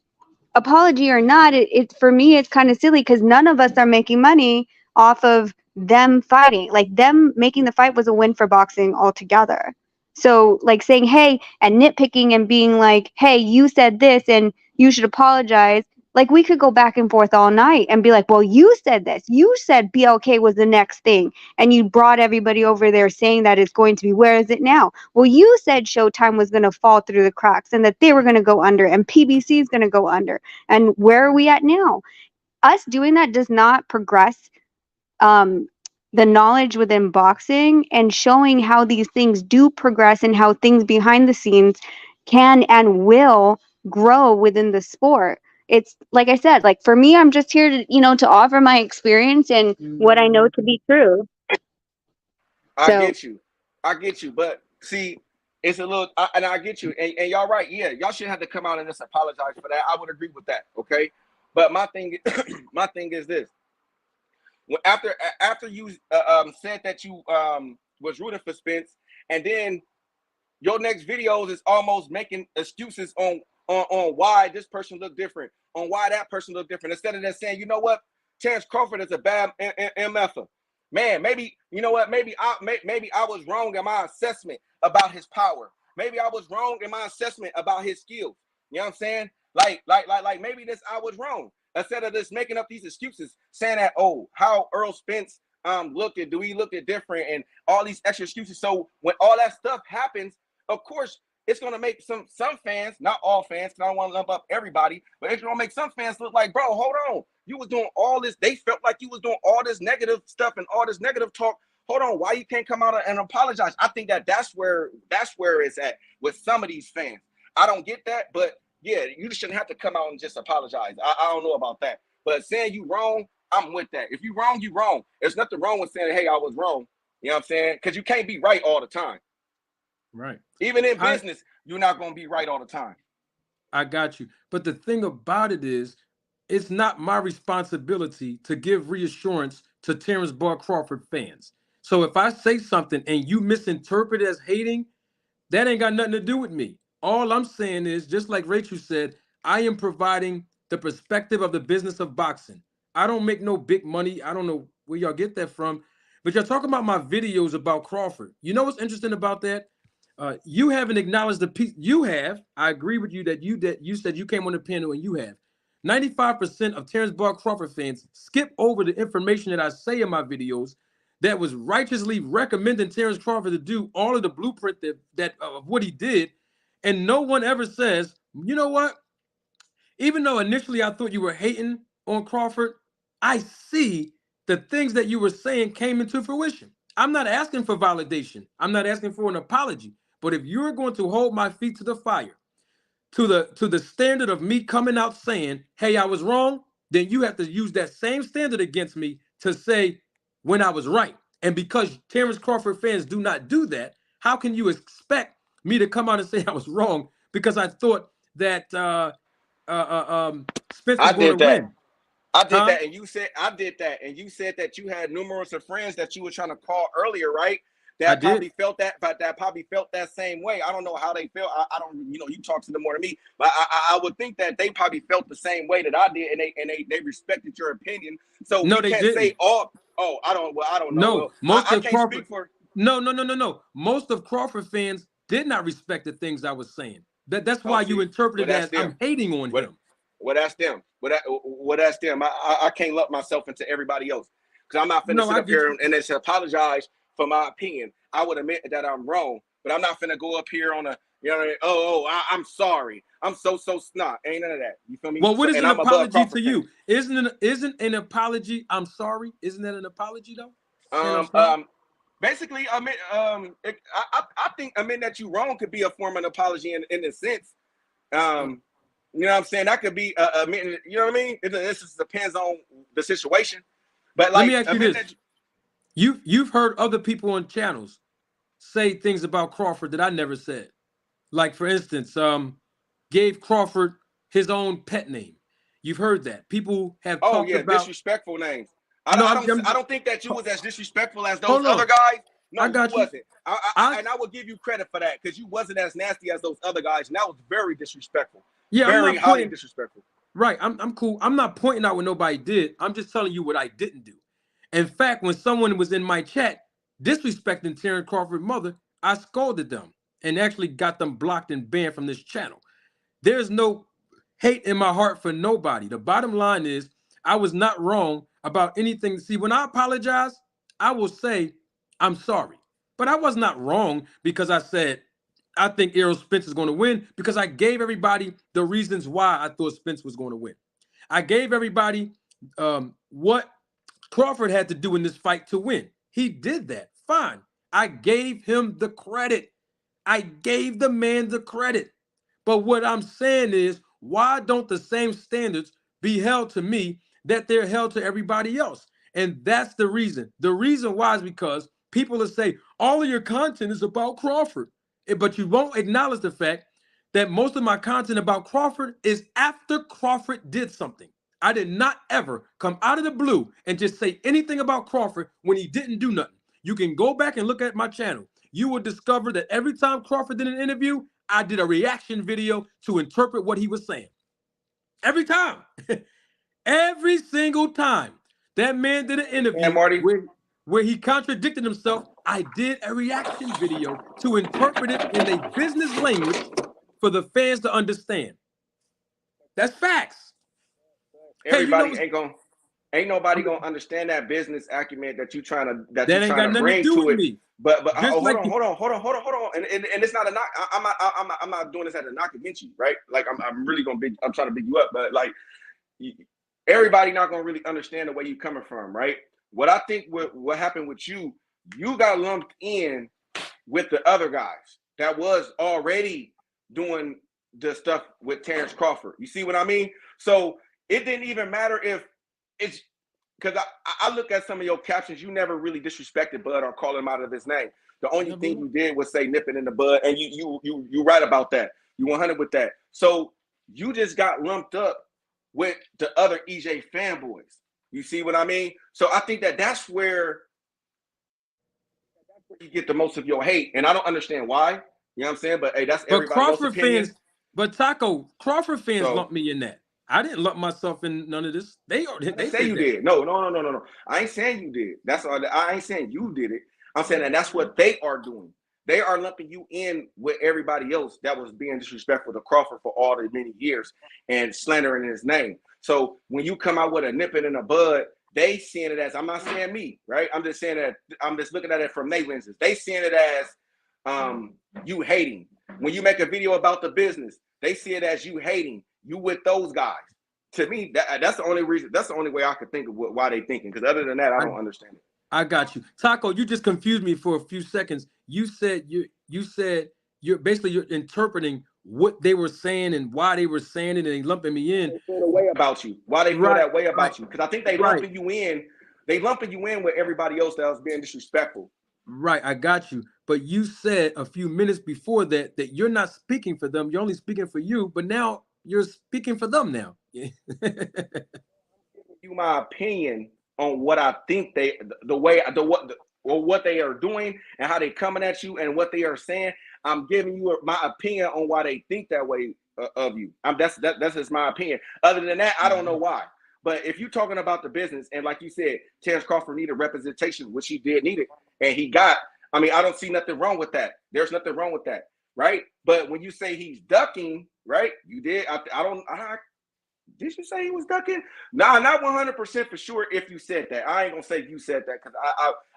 apology or not, it for me it's kind of silly because none of us are making money off of them fighting. Like, them making the fight was a win for boxing altogether. So like saying hey and nitpicking and being like, hey, you said this and you should apologize. Like, we could go back and forth all night and be like, well, you said this. You said BLK was the next thing. And you brought everybody over there saying that it's going to be. Where is it now? Well, you said Showtime was going to fall through the cracks and that they were going to go under and PBC is going to go under. And where are we at now? Us doing that does not progress the knowledge within boxing and showing how these things do progress and how things behind the scenes can and will grow within the sport. It's like I said, like, for me, I'm just here to offer my experience and what I know to be true. I get you. But see, it's a little, and I get you. And y'all right. Yeah, y'all should have to come out and just apologize for that. I would agree with that. Okay. But my thing is this. After you said that you was rooting for Spence, and then your next videos is almost making excuses on why this person looked different, on why that person looked different, instead of just saying, you know what, Terence Crawford is a bad MFer. Man, maybe, you know what, maybe I was wrong in my assessment about his power. Maybe I was wrong in my assessment about his skills. You know what I'm saying? Like maybe I was wrong. Instead of just making up these excuses, saying that, oh, how Earl Spence looked at, do he look at different, and all these extra excuses. So when all that stuff happens, of course, it's gonna make some fans, not all fans, because I don't want to lump up everybody, but it's gonna make some fans look like, bro, hold on, you was doing all this. They felt like you was doing all this negative stuff and all this negative talk hold on, why you can't come out and apologize? I think that's where it's at with some of these fans. I don't get that, but yeah, you shouldn't have to come out and just apologize. I don't know about that, but saying you wrong, I'm with that. If you wrong, you wrong. There's nothing wrong with saying, hey, I was wrong. You know what I'm saying? Because you can't be right all the time. Right. Even in business, you're not going to be right all the time. I got you. But the thing about it is, it's not my responsibility to give reassurance to Terrence Bud Crawford fans. So if I say something and you misinterpret it as hating, that ain't got nothing to do with me. All I'm saying is, just like Rachel said, I am providing the perspective of the business of boxing. I don't make no big money. I don't know where y'all get that from, but y'all talking about my videos about Crawford. You know what's interesting about that? You haven't acknowledged the piece. You have. I agree with you that you said you came on the panel and you have. 95% of Terrence Bud Crawford fans skip over the information that I say in my videos that was righteously recommending Terence Crawford to do all of the blueprint that of what he did, and no one ever says, you know what? Even though initially I thought you were hating on Crawford, I see the things that you were saying came into fruition. I'm not asking for validation. I'm not asking for an apology. But if you're going to hold my feet to the fire, to the standard of me coming out saying, hey, I was wrong, then you have to use that same standard against me to say when I was right. And because Terence Crawford fans do not do that, how can you expect me to come out and say I was wrong because I thought that Spence was I going to did that. win? I did Huh? that, and you said I did that, and you said that you had numerous of friends that you were trying to call earlier, right? I That did. probably felt that, but that probably felt that same way. I don't know how they felt. I don't, you talk to them more than me, but I would think that they probably felt the same way that I did, and they respected your opinion. So No, we they can't say didn't. all. Oh, I don't. Well, I don't know. No, Well, most I of can't Crawford. speak for. No. Most of Crawford fans did not respect the things I was saying. That's Oh, why you see, well, interpreted it that's as I'm them. hating on What? him. Well, that's them. That's them. I can't lump myself into everybody else because I'm not finna No, sit I up get here you. and just apologize for my opinion. I would admit that I'm wrong, but I'm not finna go up here on a, I'm sorry. I'm so snot. Ain't none of that. You feel me? Well, So, what is and an I'm above apology to Crawford fans. you? Isn't an apology? I'm sorry. Isn't that an apology though? Saying I'm Um, sorry. um, Basically, I mean, I think admitting that you wrong could be a form of apology in a sense. Um, you know what I'm saying? That could be admitting. You know what I mean? It just depends on the situation. But Let me like ask you admitting this: that. you've heard other people on channels say things about Crawford that I never said. Like for instance, gave Crawford his own pet name. You've heard that. People have Oh talked yeah, about. disrespectful names. No, I don't think that you was as disrespectful as those hold other on. guys. I No, you got you. wasn't. I And I will give you credit for that because you wasn't as nasty as those other guys, and that was very disrespectful, Yeah, I'm very not highly pointing. disrespectful. Right. I'm cool. I'm not pointing out what nobody did. I'm just telling you what I didn't do. In fact, when someone was in my chat disrespecting Terrence Crawford's mother, I scolded them and actually got them blocked and banned from this channel. There's no hate in my heart for nobody. The bottom line is I was not wrong about anything. See, when I apologize, I will say I'm sorry. But I was not wrong because I said I think Errol Spence is going to win because I gave everybody the reasons why I thought Spence was going to win. I gave everybody what Crawford had to do in this fight to win. He did that. Fine. I gave him the credit. I gave the man the credit. But what I'm saying is, why don't the same standards be held to me that they're held to everybody else? And that's the reason. The reason why is because people will say, all of your content is about Crawford. But you won't acknowledge the fact that most of my content about Crawford is after Crawford did something. I did not ever come out of the blue and just say anything about Crawford when he didn't do nothing. You can go back and look at my channel. You will discover that every time Crawford did an interview, I did a reaction video to interpret what he was saying. Every time. Every single time that man did an And interview Marty, where he contradicted himself, I did a reaction video to interpret it in a business language for the fans to understand. That's facts. Hey, you know everybody ain't nobody gonna understand that business acumen that you that ain't trying got to nothing to bring do to with it. me. But Just like hold on, and it's not a knock. I'm not doing this as a knock against you, right? Like I'm really gonna I'm trying to big you up, but like everybody not gonna really understand the way you coming from, right? What I think what happened with you you got lumped in with the other guys that was already doing the stuff with Terence Crawford. You see what I mean? So it didn't even matter if it's because I look at some of your captions, you never really disrespected Bud or called him out of his name. The only thing you did was say nip it in the bud, and you right about that. You 100 with that. So you just got lumped up with the other EJ fanboys. You see what I mean? So I think that's where you get the most of your hate, and I don't understand why. You know what I'm saying? But hey, that's everybody else's opinion. But Taco, Crawford fans lumped me in that. I didn't lump myself in none of this. They say you did. No. I ain't saying you did. That's all. I ain't saying you did it. I'm saying that that's what they are doing. They are lumping you in with everybody else that was being disrespectful to Crawford for all the many years and slandering his name. So when you come out with a nip it in a bud, they seeing it as, I'm not saying me, right? I'm just saying that I'm just looking at it from their lenses. They seeing it as you hating. When you make a video about the business, they see it as you hating. You with those guys. To me, that's the only reason. That's the only way I could think of why they thinking. Because other than that, I don't understand it. I got you, Taco. You just confused me for a few seconds. You said you're interpreting what they were saying and why they were saying it, and they lumping me in. They feel the way about you. Why they feel that way about you? Because I think they lumping you in. They lumping you in with everybody else that was being disrespectful. Right, I got you. But you said a few minutes before that you're not speaking for them. You're only speaking for you. But now you're speaking for them now. I'm giving you my opinion on what I think what they are doing and how they coming at you and what they are saying. I'm giving you my opinion on why they think that way of you. That's just my opinion. Other than that, I don't know why. But if you're talking about the business, and like you said, Terence Crawford needed representation, which he did need it, and he got. I mean, I don't see nothing wrong with that. There's nothing wrong with that, right? But when you say he's ducking, right? You did. Did you say he was ducking? Nah, not 100% for sure. If you said that, I ain't gonna say you said that because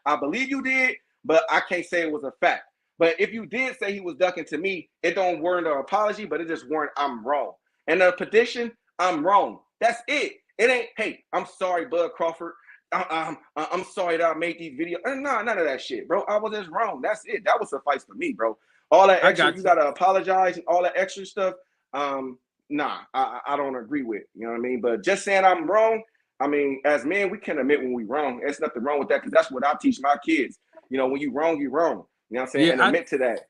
I believe you did, but I can't say it was a fact. But if you did say he was ducking, to me, it don't warrant an apology, but it just warrant I'm wrong. And the petition, I'm wrong. That's it. It ain't, hey, I'm sorry, Bud Crawford. I'm sorry that I made these videos. No, none of that shit, bro. I was just wrong. That's it. That would suffice for me, bro. All that extra, you gotta apologize and all that extra stuff. Nah, I don't agree with. You know what I mean? But just saying I'm wrong, I mean, as men, we can admit when we wrong. There's nothing wrong with that because that's what I teach my kids. You know, when you wrong, you wrong. You know what I'm saying? Yeah, and admit to that.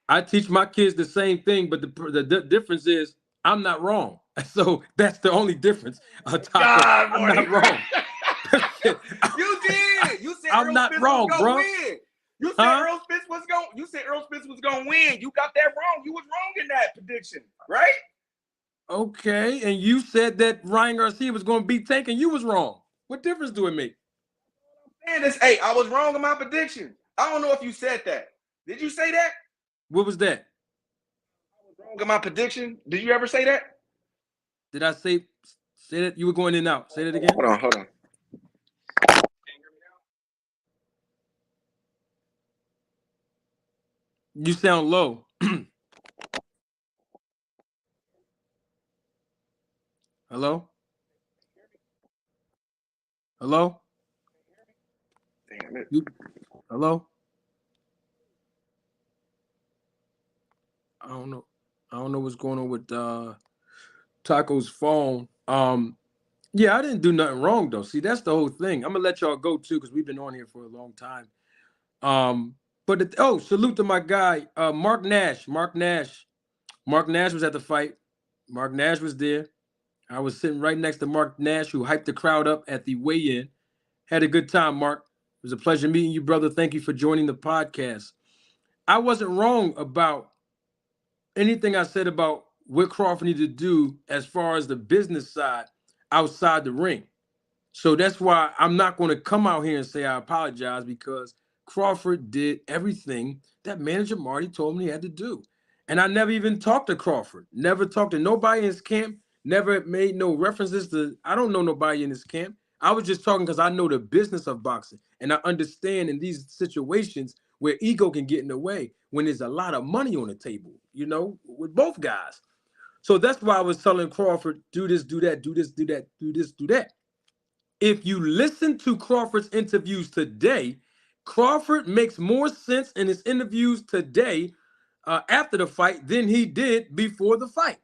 I teach my kids the same thing, but the difference is I'm not wrong. So that's the only difference. I'm not wrong. You did. You said I'm not wrong, bro. You said Earl Spence was going. You said Earl Spence was going to win. You got that wrong. You was wrong in that prediction, right? Okay, and you said that Ryan Garcia was going to beat Tank, and you was wrong. What difference do it make? Man, hey, I was wrong in my prediction. I don't know if you said that. Did you say that? What was that? I was wrong in my prediction. Did you ever say that? Did I say that? You were going in and out. Say that again. Hold on. You sound low. Hello? Hello? Damn it. Hello? I don't know what's going on with Taco's phone. Yeah, I didn't do nothing wrong though. See, that's the whole thing. I'm gonna let y'all go too because we've been on here for a long time. But salute to my guy, Mark Nash. Mark Nash was at the fight. Mark Nash was there. I was sitting right next to Mark Nash, who hyped the crowd up at the weigh-in. Had a good time, Mark. It was a pleasure meeting you, brother. Thank you for joining the podcast. I wasn't wrong about anything I said about what Crawford needed to do as far as the business side outside the ring. So that's why I'm not going to come out here and say I apologize, because Crawford did everything that manager Marty told him he had to do. And I never even talked to Crawford, never talked to nobody in his camp, never made no references to, I don't know nobody in his camp. I was just talking because I know the business of boxing, and I understand in these situations where ego can get in the way when there's a lot of money on the table, you know, with both guys. So that's why I was telling Crawford, do this, do that, do this, do that, do this, do that. If you listen to Crawford's interviews today, Crawford makes more sense in his interviews today after the fight than he did before the fight,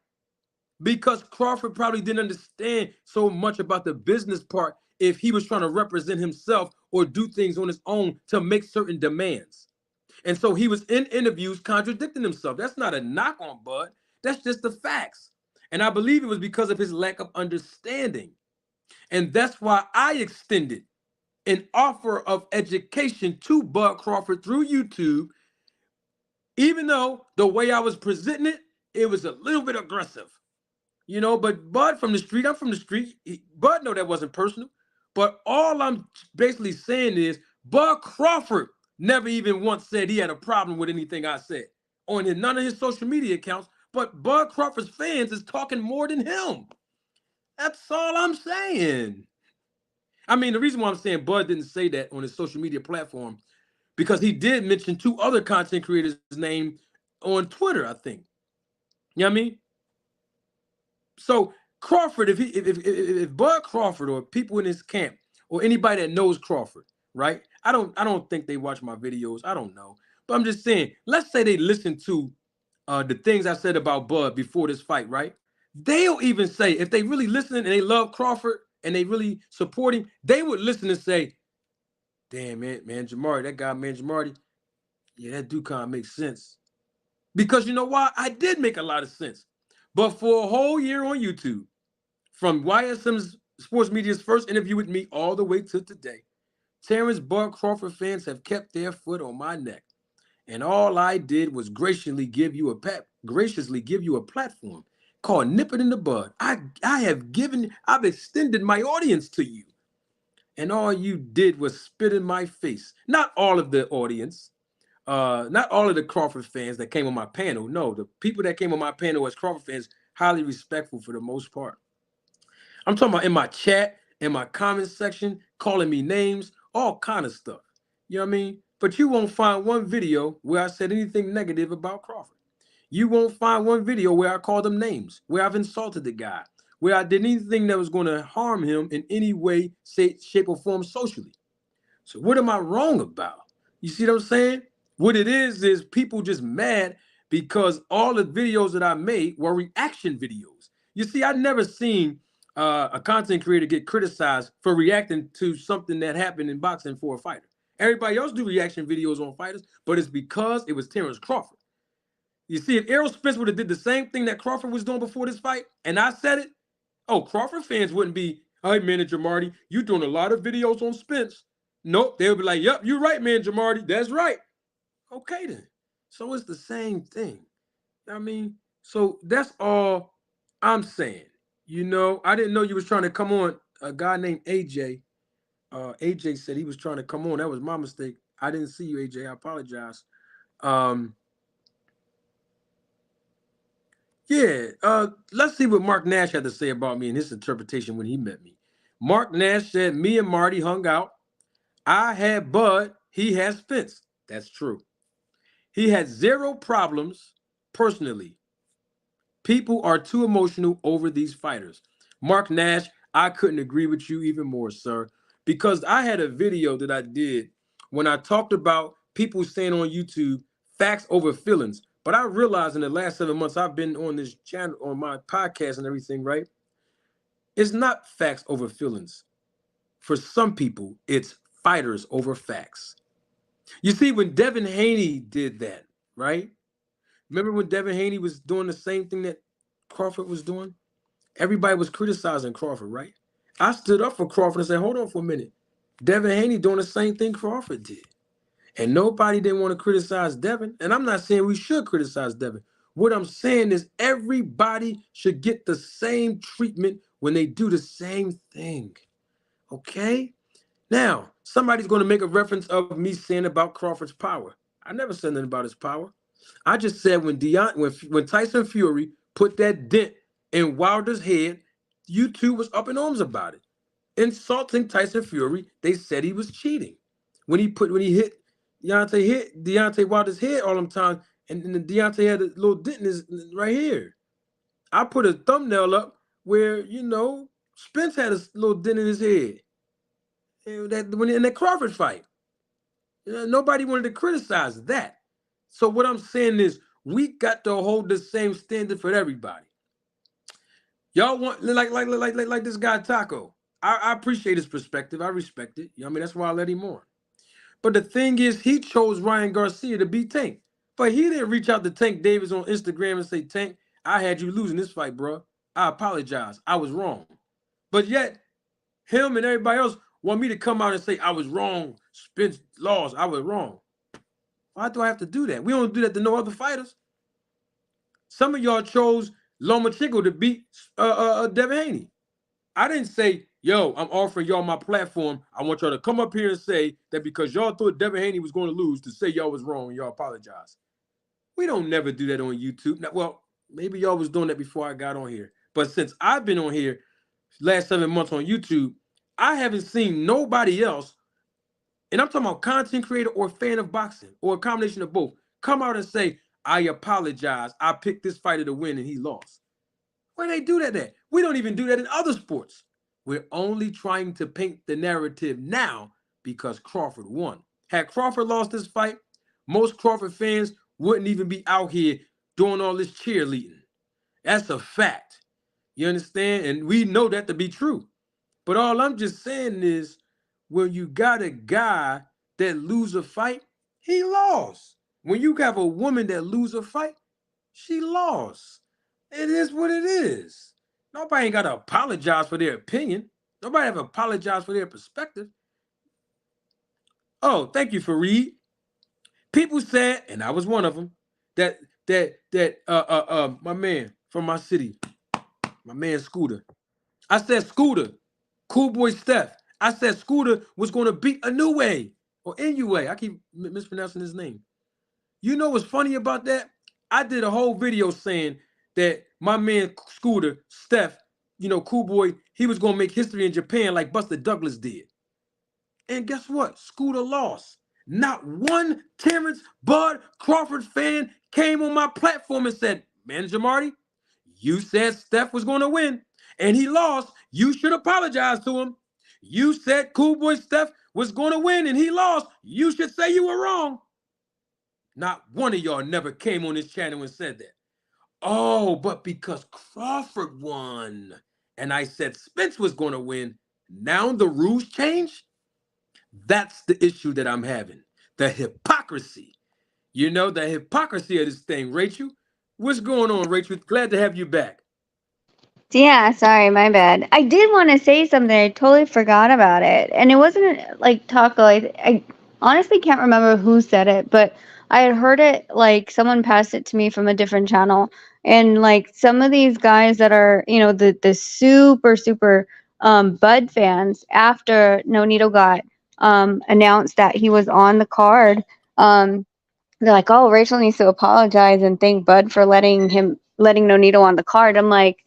because Crawford probably didn't understand so much about the business part if he was trying to represent himself or do things on his own to make certain demands. And so he was in interviews contradicting himself. That's not a knock on Bud. That's just the facts. And I believe it was because of his lack of understanding. And that's why I extended an offer of education to Bud Crawford through YouTube, even though the way I was presenting it, it was a little bit aggressive. You know, but Bud from the street, I'm from the street. Bud know that wasn't personal. But all I'm basically saying is Bud Crawford never even once said he had a problem with anything I said on none of his social media accounts. But Bud Crawford's fans is talking more than him. That's all I'm saying. I mean, the reason why I'm saying Bud didn't say that on his social media platform, because he did mention 2 other content creators' name on Twitter, I think. You know what I mean? So Crawford, if Bud Crawford or people in his camp or anybody that knows Crawford, right? I don't think they watch my videos. I don't know. But I'm just saying, let's say they listen to the things I said about Bud before this fight, right? They'll even say, if they really listen and they love Crawford and they really support him, they would listen and say, damn, man, Jamari, that guy, man, Jamari, yeah, that do kind of make sense. Because you know why? I did make a lot of sense. But for a whole year on YouTube, from YSM's Sports Media's first interview with me all the way to today, Terence Bud Crawford fans have kept their foot on my neck. And all I did was graciously give you a platform called Nip It in the Bud. I've extended my audience to you. And all you did was spit in my face. Not all of the audience, not all of the Crawford fans that came on my panel. No, the people that came on my panel as Crawford fans, highly respectful for the most part. I'm talking about in my chat, in my comment section, calling me names, all kind of stuff. You know what I mean? But you won't find one video where I said anything negative about Crawford. You won't find one video where I called him names, where I've insulted the guy, where I did anything that was going to harm him in any way, shape, or form socially. So what am I wrong about? You see what I'm saying? What it is people just mad because all the videos that I made were reaction videos. You see, I never seen a content creator get criticized for reacting to something that happened in boxing for a fighter. Everybody else do reaction videos on fighters, but it's because it was Terence Crawford. You see, if Errol Spence would have did the same thing that Crawford was doing before this fight, and I said it, oh, Crawford fans wouldn't be, hey, man, Marty, you doing a lot of videos on Spence. Nope, they'll be like, yep, you're right, man, Jamarty. That's right. Okay, then. So it's the same thing. I mean, so that's all I'm saying. You know, I didn't know you was trying to come on. A guy named AJ. AJ said he was trying to come on. That was my mistake. I didn't see you, AJ. I apologize. Let's see what Mark Nash had to say about me and his interpretation when he met me. Mark Nash said, me and Marty hung out. I had Bud, he has Spence. That's true. He had 0 problems personally. People are too emotional over these fighters. Mark Nash, I couldn't agree with you even more, sir, because I had a video that I did when I talked about people saying on YouTube, facts over feelings. But I realized in the last 7 months I've been on this channel, on my podcast and everything, right? It's not facts over feelings. For some people, it's fighters over facts. You see, when Devin Haney did that, right? Remember when Devin Haney was doing the same thing that Crawford was doing? Everybody was criticizing Crawford, right? I stood up for Crawford and said, hold on for a minute. Devin Haney doing the same thing Crawford did. And nobody didn't want to criticize Devin. And I'm not saying we should criticize Devin. What I'm saying is everybody should get the same treatment when they do the same thing. Okay? Now, somebody's going to make a reference of me saying about Crawford's power. I never said anything about his power. I just said when Tyson Fury put that dent in Wilder's head, YouTube was up in arms about it. Insulting Tyson Fury, they said he was cheating. When he hit Deontay Wilder's head all them times, and then Deontay had a little dent in his right here. I put a thumbnail up where, Spence had a little dent in his head. In that Crawford fight. Nobody wanted to criticize that. So what I'm saying is we got to hold the same standard for everybody. Y'all want like this guy Taco. I appreciate his perspective. I respect it. You know what I mean? That's why I let him on. But the thing is, he chose Ryan Garcia to beat Tank. But he didn't reach out to Tank Davis on Instagram and say, Tank, I had you losing this fight, bro. I apologize. I was wrong. But yet, him and everybody else want me to come out and say I was wrong. Spence lost. I was wrong. Why do I have to do that? We don't do that to no other fighters. Some of y'all chose Lomachenko to beat Devin Haney. I didn't say, yo, I'm offering y'all my platform. I want y'all to come up here and say that because y'all thought Devin Haney was going to lose, to say y'all was wrong and y'all apologize. We don't never do that on YouTube. Now, well, maybe y'all was doing that before I got on here. But since I've been on here last 7 months on YouTube, I haven't seen nobody else, and I'm talking about content creator or fan of boxing or a combination of both, come out and say, I apologize. I picked this fighter to win and he lost. Where they do that at? We don't even do that in other sports. We're only trying to paint the narrative now because Crawford won. Had Crawford lost this fight, most Crawford fans wouldn't even be out here doing all this cheerleading. That's a fact. You understand? And we know that to be true. But all I'm just saying is, when you got a guy that lose a fight, he lost. When you have a woman that lose a fight, she lost. It is what it is. Nobody ain't got to apologize for their opinion. Nobody have to apologize for their perspective. Oh, thank you, Fareed. People said, and I was one of them, that my man from my city, my man Scooter. I said Scooter, Cool Boy Steph. I said Scooter was going to beat Inoue or Inoue. I keep mispronouncing his name. You know what's funny about that? I did a whole video saying that my man Scooter, Steph, Cool Boy, he was gonna make history in Japan like Buster Douglas did. And guess what? Scooter lost. Not one Terence Bud Crawford fan came on my platform and said, Manager Marty, you said Steph was gonna win and he lost. You should apologize to him. You said Cool Boy Steph was gonna win and he lost. You should say you were wrong. Not one of y'all never came on this channel and said that. Oh, but because Crawford won and I said Spence was going to win, now the rules change? That's the issue that I'm having. The hypocrisy. The hypocrisy of this thing. Rachel, what's going on, Rachel? Glad to have you back. Yeah, sorry, my bad. I did want to say something. I totally forgot about it. And it wasn't like Taco. I honestly can't remember who said it, but I had heard it like someone passed it to me from a different channel. And like some of these guys that are, the super, super Bud fans, after Nonito got announced that he was on the card, they're like, oh, Rachel needs to apologize and thank Bud for letting Nonito on the card. I'm like,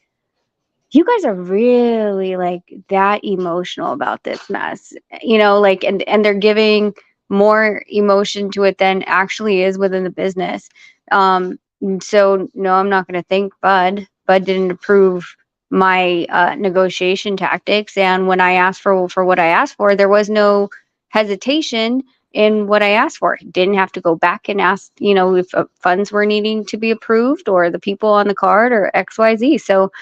you guys are really like that emotional about this mess, like, and they're giving more emotion to it than actually is within the business. So no, I'm not going to thank Bud didn't approve my negotiation tactics, and when I asked for what I asked for, there was no hesitation in what I asked for. Didn't have to go back and ask, if funds were needing to be approved or the people on the card or XYZ. So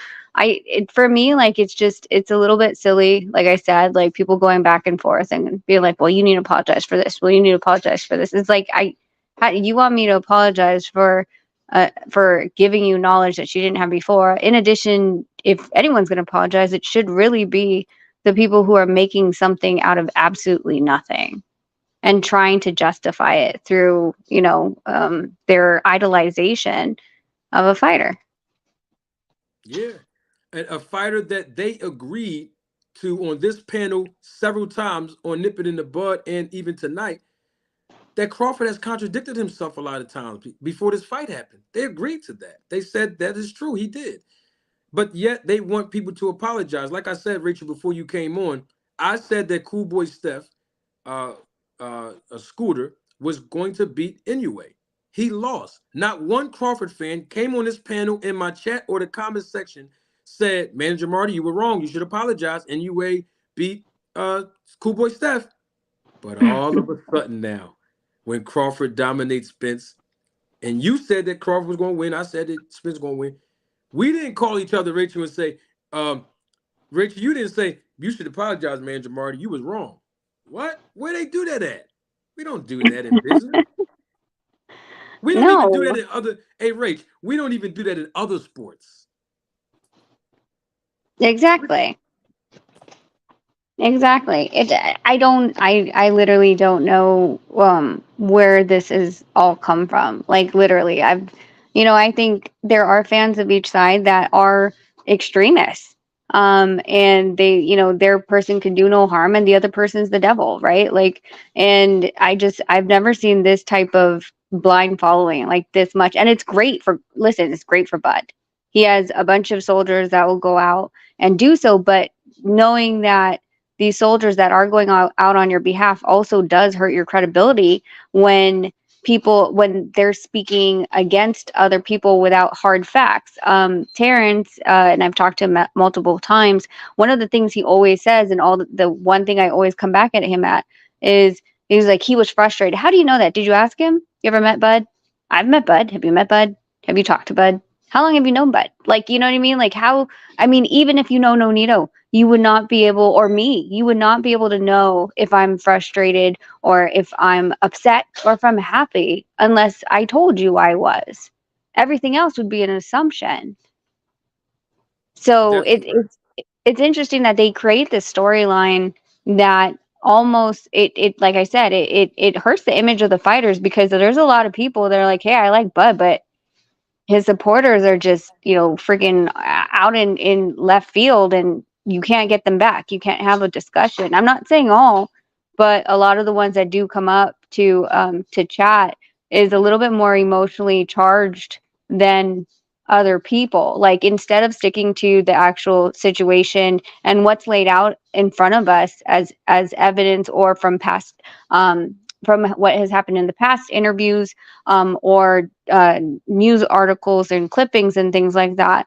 for me, like, it's a little bit silly. Like I said, like people going back and forth and being like, well, you need to apologize for this. Well, you need to apologize for this. It's like, how you want me to apologize for giving you knowledge that you didn't have before? In addition, if anyone's going to apologize, it should really be the people who are making something out of absolutely nothing and trying to justify it through, their idolization of a fighter. Yeah. And a fighter that they agreed to on this panel several times on Nip It in the Bud and even tonight, that Crawford has contradicted himself a lot of times before this fight happened. They agreed to that. They said that is true. He did. But yet they want people to apologize. Like I said, Rachel, before you came on, I said that Cool Boy Steph, a Scooter, was going to beat Inoue. He lost. Not one Crawford fan came on this panel in my chat or the comment section said, Manager Marty, you were wrong. You should apologize. Inoue beat Cool Boy Steph. But all of a sudden now, when Crawford dominates Spence. And you said that Crawford was going to win. I said that Spence was going to win. We didn't call each other Rachel and say, Rachel, you didn't say you should apologize, man, Jamarty. You was wrong. What? Where they do that at? We don't do that in business. We don't even do that No, in other. Hey, Rach, we don't even do that in other sports. exactly. Exactly. I literally don't know where this is all come from. Like literally, I think there are fans of each side that are extremists. And their person can do no harm and the other person's the devil, right? Like, and I've never seen this type of blind following like this much. And it's great for Bud. He has a bunch of soldiers that will go out and do so, but knowing that these soldiers that are going out on your behalf also does hurt your credibility when they're speaking against other people without hard facts. Terrence, and I've talked to him multiple times, one of the things he always says, and the one thing I always come back at him at is he's like, he was frustrated. How do you know that? Did you ask him? You ever met Bud? I've met Bud. Have you met Bud? Have you talked to Bud? How long have you known Bud? Like, you know what I mean? Like how, I mean, even if you know Nonito, you would not be able, or me, you would not be able to know if I'm frustrated or if I'm upset or if I'm happy unless I told you I was. Everything else would be an assumption. So Definitely. it's interesting that they create this storyline that almost it like I said, it hurts the image of the fighters because there's a lot of people that are like, hey, I like Bud, but his supporters are just, freaking out in left field and you can't get them back. You can't have a discussion. I'm not saying all, but a lot of the ones that do come up to chat is a little bit more emotionally charged than other people. Like instead of sticking to the actual situation and what's laid out in front of us as evidence or from what has happened in the past interviews or news articles and clippings and things like that.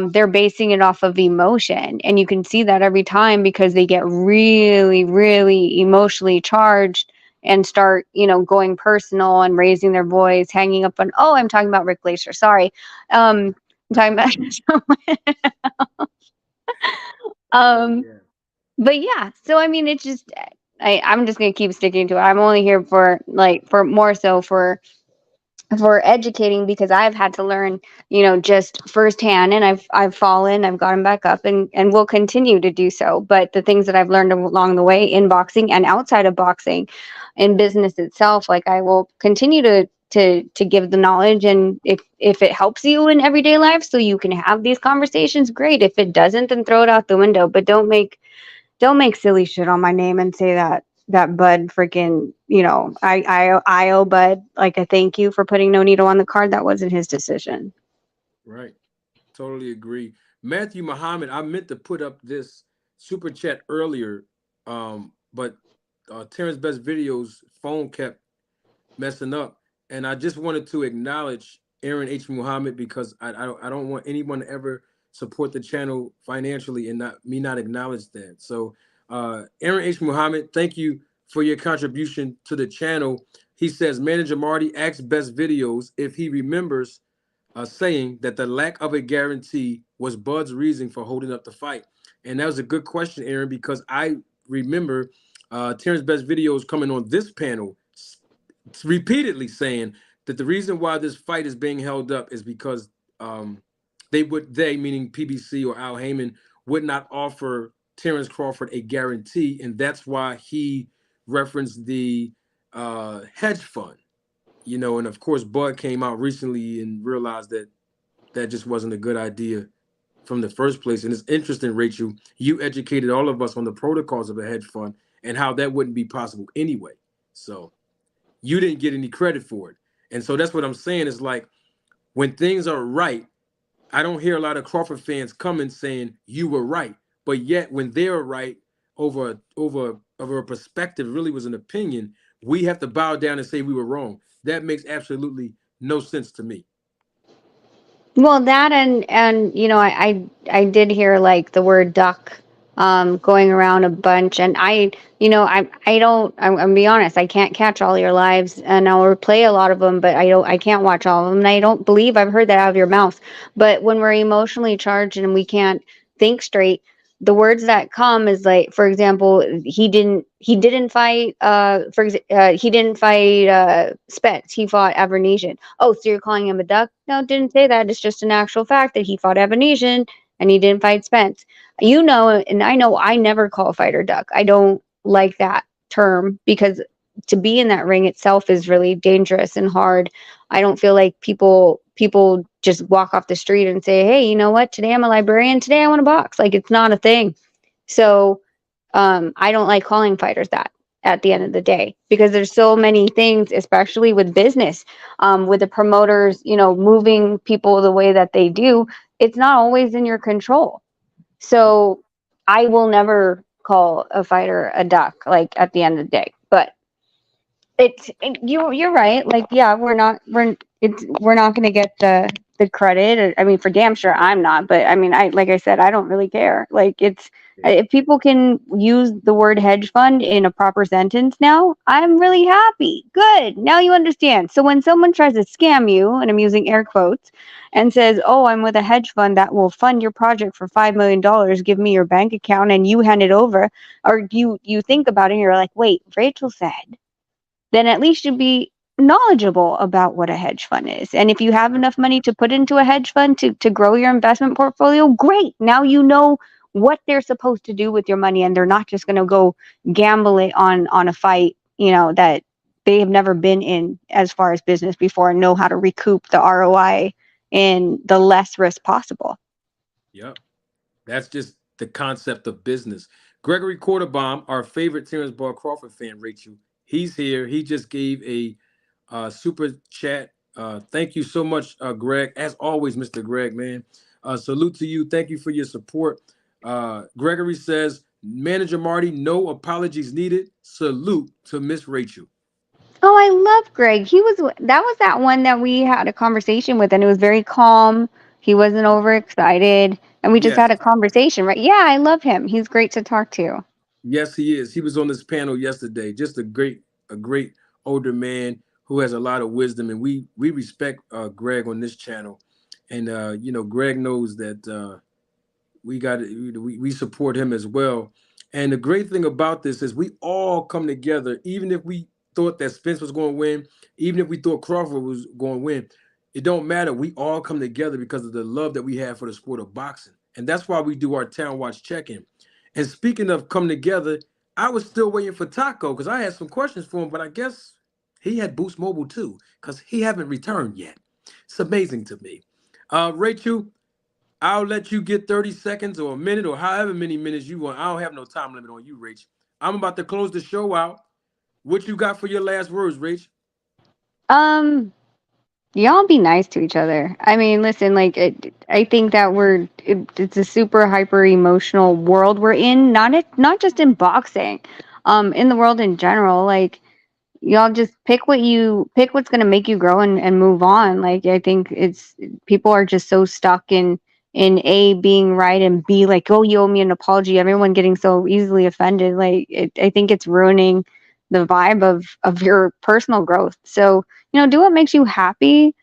They're basing it off of emotion. And you can see that every time because they get really, really emotionally charged and start, going personal and raising their voice, hanging up on, oh, I'm talking about Rick Glacier. Sorry. I'm talking about, um, Yeah. but yeah, so I mean, it's just, I'm just going to keep sticking to it. I'm only here for more so for educating because I've had to learn, just firsthand and I've fallen, I've gotten back up and will continue to do so. But the things that I've learned along the way in boxing and outside of boxing in business itself, like I will continue to give the knowledge. And if it helps you in everyday life so you can have these conversations, great. If it doesn't, then throw it out the window. But don't make silly shit on my name and say that Bud freaking, I owe Bud like a thank you for putting Nonito on the card. That wasn't his decision. Right. Totally agree. Matthew Muhammad, I meant to put up this super chat earlier, but Terrence Best Video's phone kept messing up. And I just wanted to acknowledge Aaron H. Muhammad because I don't want anyone to ever support the channel financially and not acknowledge that. So Aaron H. Muhammad, thank you for your contribution to the channel. He says Manager Marty asks Best Videos if he remembers saying that the lack of a guarantee was Bud's reason for holding up the fight. And that was a good question, Aaron, because I remember Terrence Best Videos coming on this panel repeatedly saying that the reason why this fight is being held up is because they meaning PBC or Al Heyman would not offer Terence Crawford a guarantee, and that's why he referenced the hedge fund, and of course Bud came out recently and realized that that just wasn't a good idea from the first place. And it's interesting, Rachel, you educated all of us on the protocols of a hedge fund and how that wouldn't be possible anyway. So you didn't get any credit for it. And so that's what I'm saying is like when things are right, I don't hear a lot of Crawford fans coming saying you were right. But yet when they're right over a perspective, really was an opinion, we have to bow down and say we were wrong. That makes absolutely no sense to me. Well, that and I did hear like the word duck going around a bunch. And I'm gonna be honest, I can't catch all your lives, and I'll replay a lot of them, but I can't watch all of them. And I don't believe I've heard that out of your mouth. But when we're emotionally charged and we can't think straight, the words that come is like, for example, he didn't fight he didn't fight Spence. He fought Abernesian. Oh, so you're calling him a duck? No, it didn't say that. It's just an actual fact that he fought Abernesian and he didn't fight Spence. And I know I never call a fighter duck. I don't like that term because to be in that ring itself is really dangerous and hard. I don't feel like people just walk off the street and say, "Hey, you know what? Today I'm a librarian. Today I want to box." Like it's not a thing. So I don't like calling fighters that at the end of the day because there's so many things, especially with business, with the promoters, moving people the way that they do. It's not always in your control. So I will never call a fighter a duck, like at the end of the day. But you're right. Like, yeah, we're not going to get the credit. I mean, for damn sure I'm not. But I mean, like I said, I don't really care. Like it's if people can use the word hedge fund in a proper sentence now, I'm really happy. Good. Now you understand. So when someone tries to scam you, and I'm using air quotes, and says, "Oh, I'm with a hedge fund that will fund your project for $5 million. Give me your bank account," and you hand it over, or you think about it, and you're like, "Wait, Rachel said," then at least you'd be knowledgeable about what a hedge fund is. And if you have enough money to put into a hedge fund to grow your investment portfolio, great. Now you know what they're supposed to do with your money, and they're not just going to go gamble it on a fight, that they have never been in as far as business before and know how to recoup the ROI in the less risk possible. Yep. That's just the concept of business. Gregory Quarterbaum, our favorite Terrence Crawford fan, Rachel, he's here. He just gave a super chat. Thank you so much, Greg. As always, Mr. Greg, man. Salute to you. Thank you for your support. Gregory says, Manager Marty, no apologies needed. Salute to Miss Rachel. Oh, I love Greg. That was that one that we had a conversation with, and it was very calm. He wasn't overexcited, and we just Yes. had a conversation, right? Yeah, I love him. He's great to talk to. Yes, he is. He was on this panel yesterday. Just a great older man who has a lot of wisdom, and we respect Greg on this channel. And Greg knows that we support him as well. And the great thing about this is we all come together, even if we thought that Spence was going to win, even if we thought Crawford was going to win. It don't matter. We all come together because of the love that we have for the sport of boxing, and that's why we do our Town Watch check-in. And speaking of coming together, I was still waiting for Taco because I had some questions for him, but I guess he had Boost Mobile too because he haven't returned yet. It's amazing to me. Rachel, I'll let you get 30 seconds or a minute or however many minutes you want. I don't have no time limit on you, Rach. I'm about to close the show out. What you got for your last words, Rach? Um, y'all be nice to each other. I mean, listen, like I think that it's a super hyper emotional world we're in. Not just in boxing, in the world in general. Like y'all just pick what's going to make you grow and move on. Like I think it's people are just so stuck in A being right and B like, oh, you owe me an apology. Everyone getting so easily offended. I think it's ruining the vibe of your personal growth. So do what makes you happy.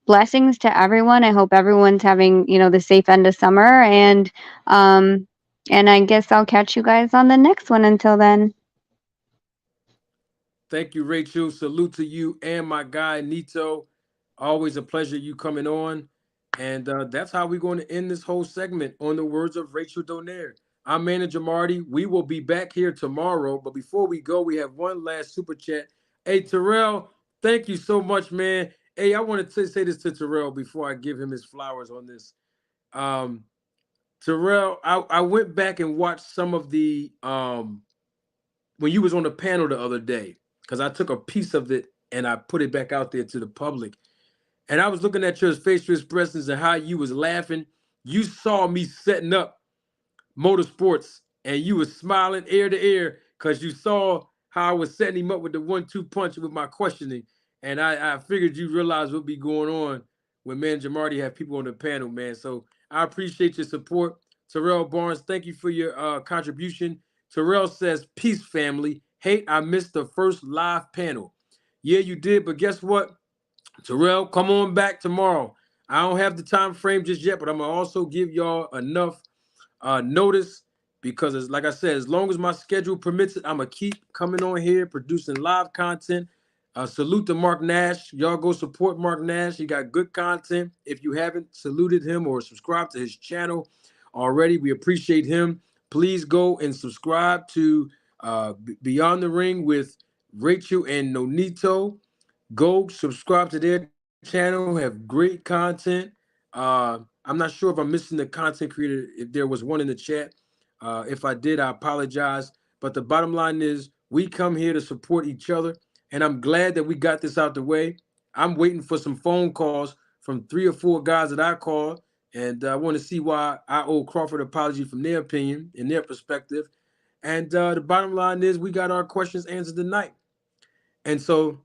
Blessings to everyone. I hope everyone's having the safe end of summer, um and I guess I'll catch you guys on the next one. Until then. Thank you, Rachel. Salute to you and my guy, Nito. Always a pleasure you coming on. And that's how we're going to end this whole segment on the words of Rachel Donaire. I'm Manager Marty. We will be back here tomorrow. But before we go, we have one last super chat. Hey, Terrell, thank you so much, man. Hey, I wanted to say this to Terrell before I give him his flowers on this. Um, Terrell, I went back and watched some of the when you was on the panel the other day, because I took a piece of it and I put it back out there to the public. And I was looking at your facial expressions and how you was laughing. You saw me setting up motorsports and you was smiling ear to ear because you saw how I was setting him up with the 1-2 punch with my questioning. And I figured you realized what be going on when Manager Marty have people on the panel, man. So I appreciate your support. Terrell Barnes, thank you for your contribution. Terrell says, peace, family. Hey, I missed the first live panel. Yeah, you did, but guess what? Terrell, come on back tomorrow. I don't have the time frame just yet, but I'm going to also give y'all enough notice because, like I said, as long as my schedule permits it, I'm going to keep coming on here, producing live content. Salute to Mark Nash. Y'all go support Mark Nash. He got good content. If you haven't saluted him or subscribed to his channel already, we appreciate him. Please go and subscribe to Beyond the Ring with Rachel and Nonito. Go subscribe to their channel, have great content. I'm not sure if I'm missing the content creator, if there was one in the chat. If I did, I apologize. But the bottom line is we come here to support each other, and I'm glad that we got this out the way. I'm waiting for some phone calls from 3 or 4 guys that I called, and I want to see why I owe Crawford an apology from their opinion and their perspective. And the bottom line is we got our questions answered tonight. And so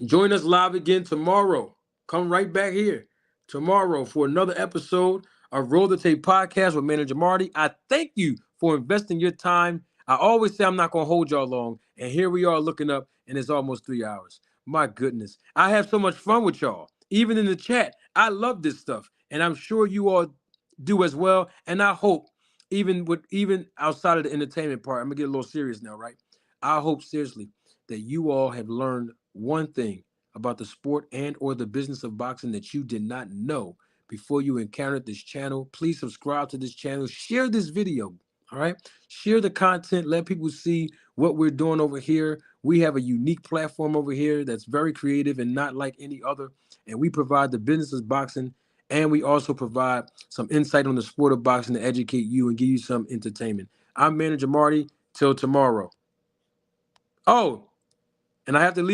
join us live again tomorrow. Come right back here tomorrow for another episode of Roll the Tape Podcast with Manager Marty. I thank you for investing your time. I always say I'm not going to hold y'all long. And here we are looking up, and it's almost 3 hours. My goodness. I have so much fun with y'all. Even in the chat, I love this stuff. And I'm sure you all do as well. And I hope, even outside of the entertainment part, I'm going to get a little serious now, right? I hope seriously that you all have learned one thing about the sport and or the business of boxing that you did not know before you encountered this channel. Please subscribe to this channel. Share this video. All right. Share the content. Let people see what we're doing over here. We have a unique platform over here that's very creative and not like any other. And we provide the business of boxing. And we also provide some insight on the sport of boxing to educate you and give you some entertainment. I'm Manager Marty. Till tomorrow. Oh, and I have to leave.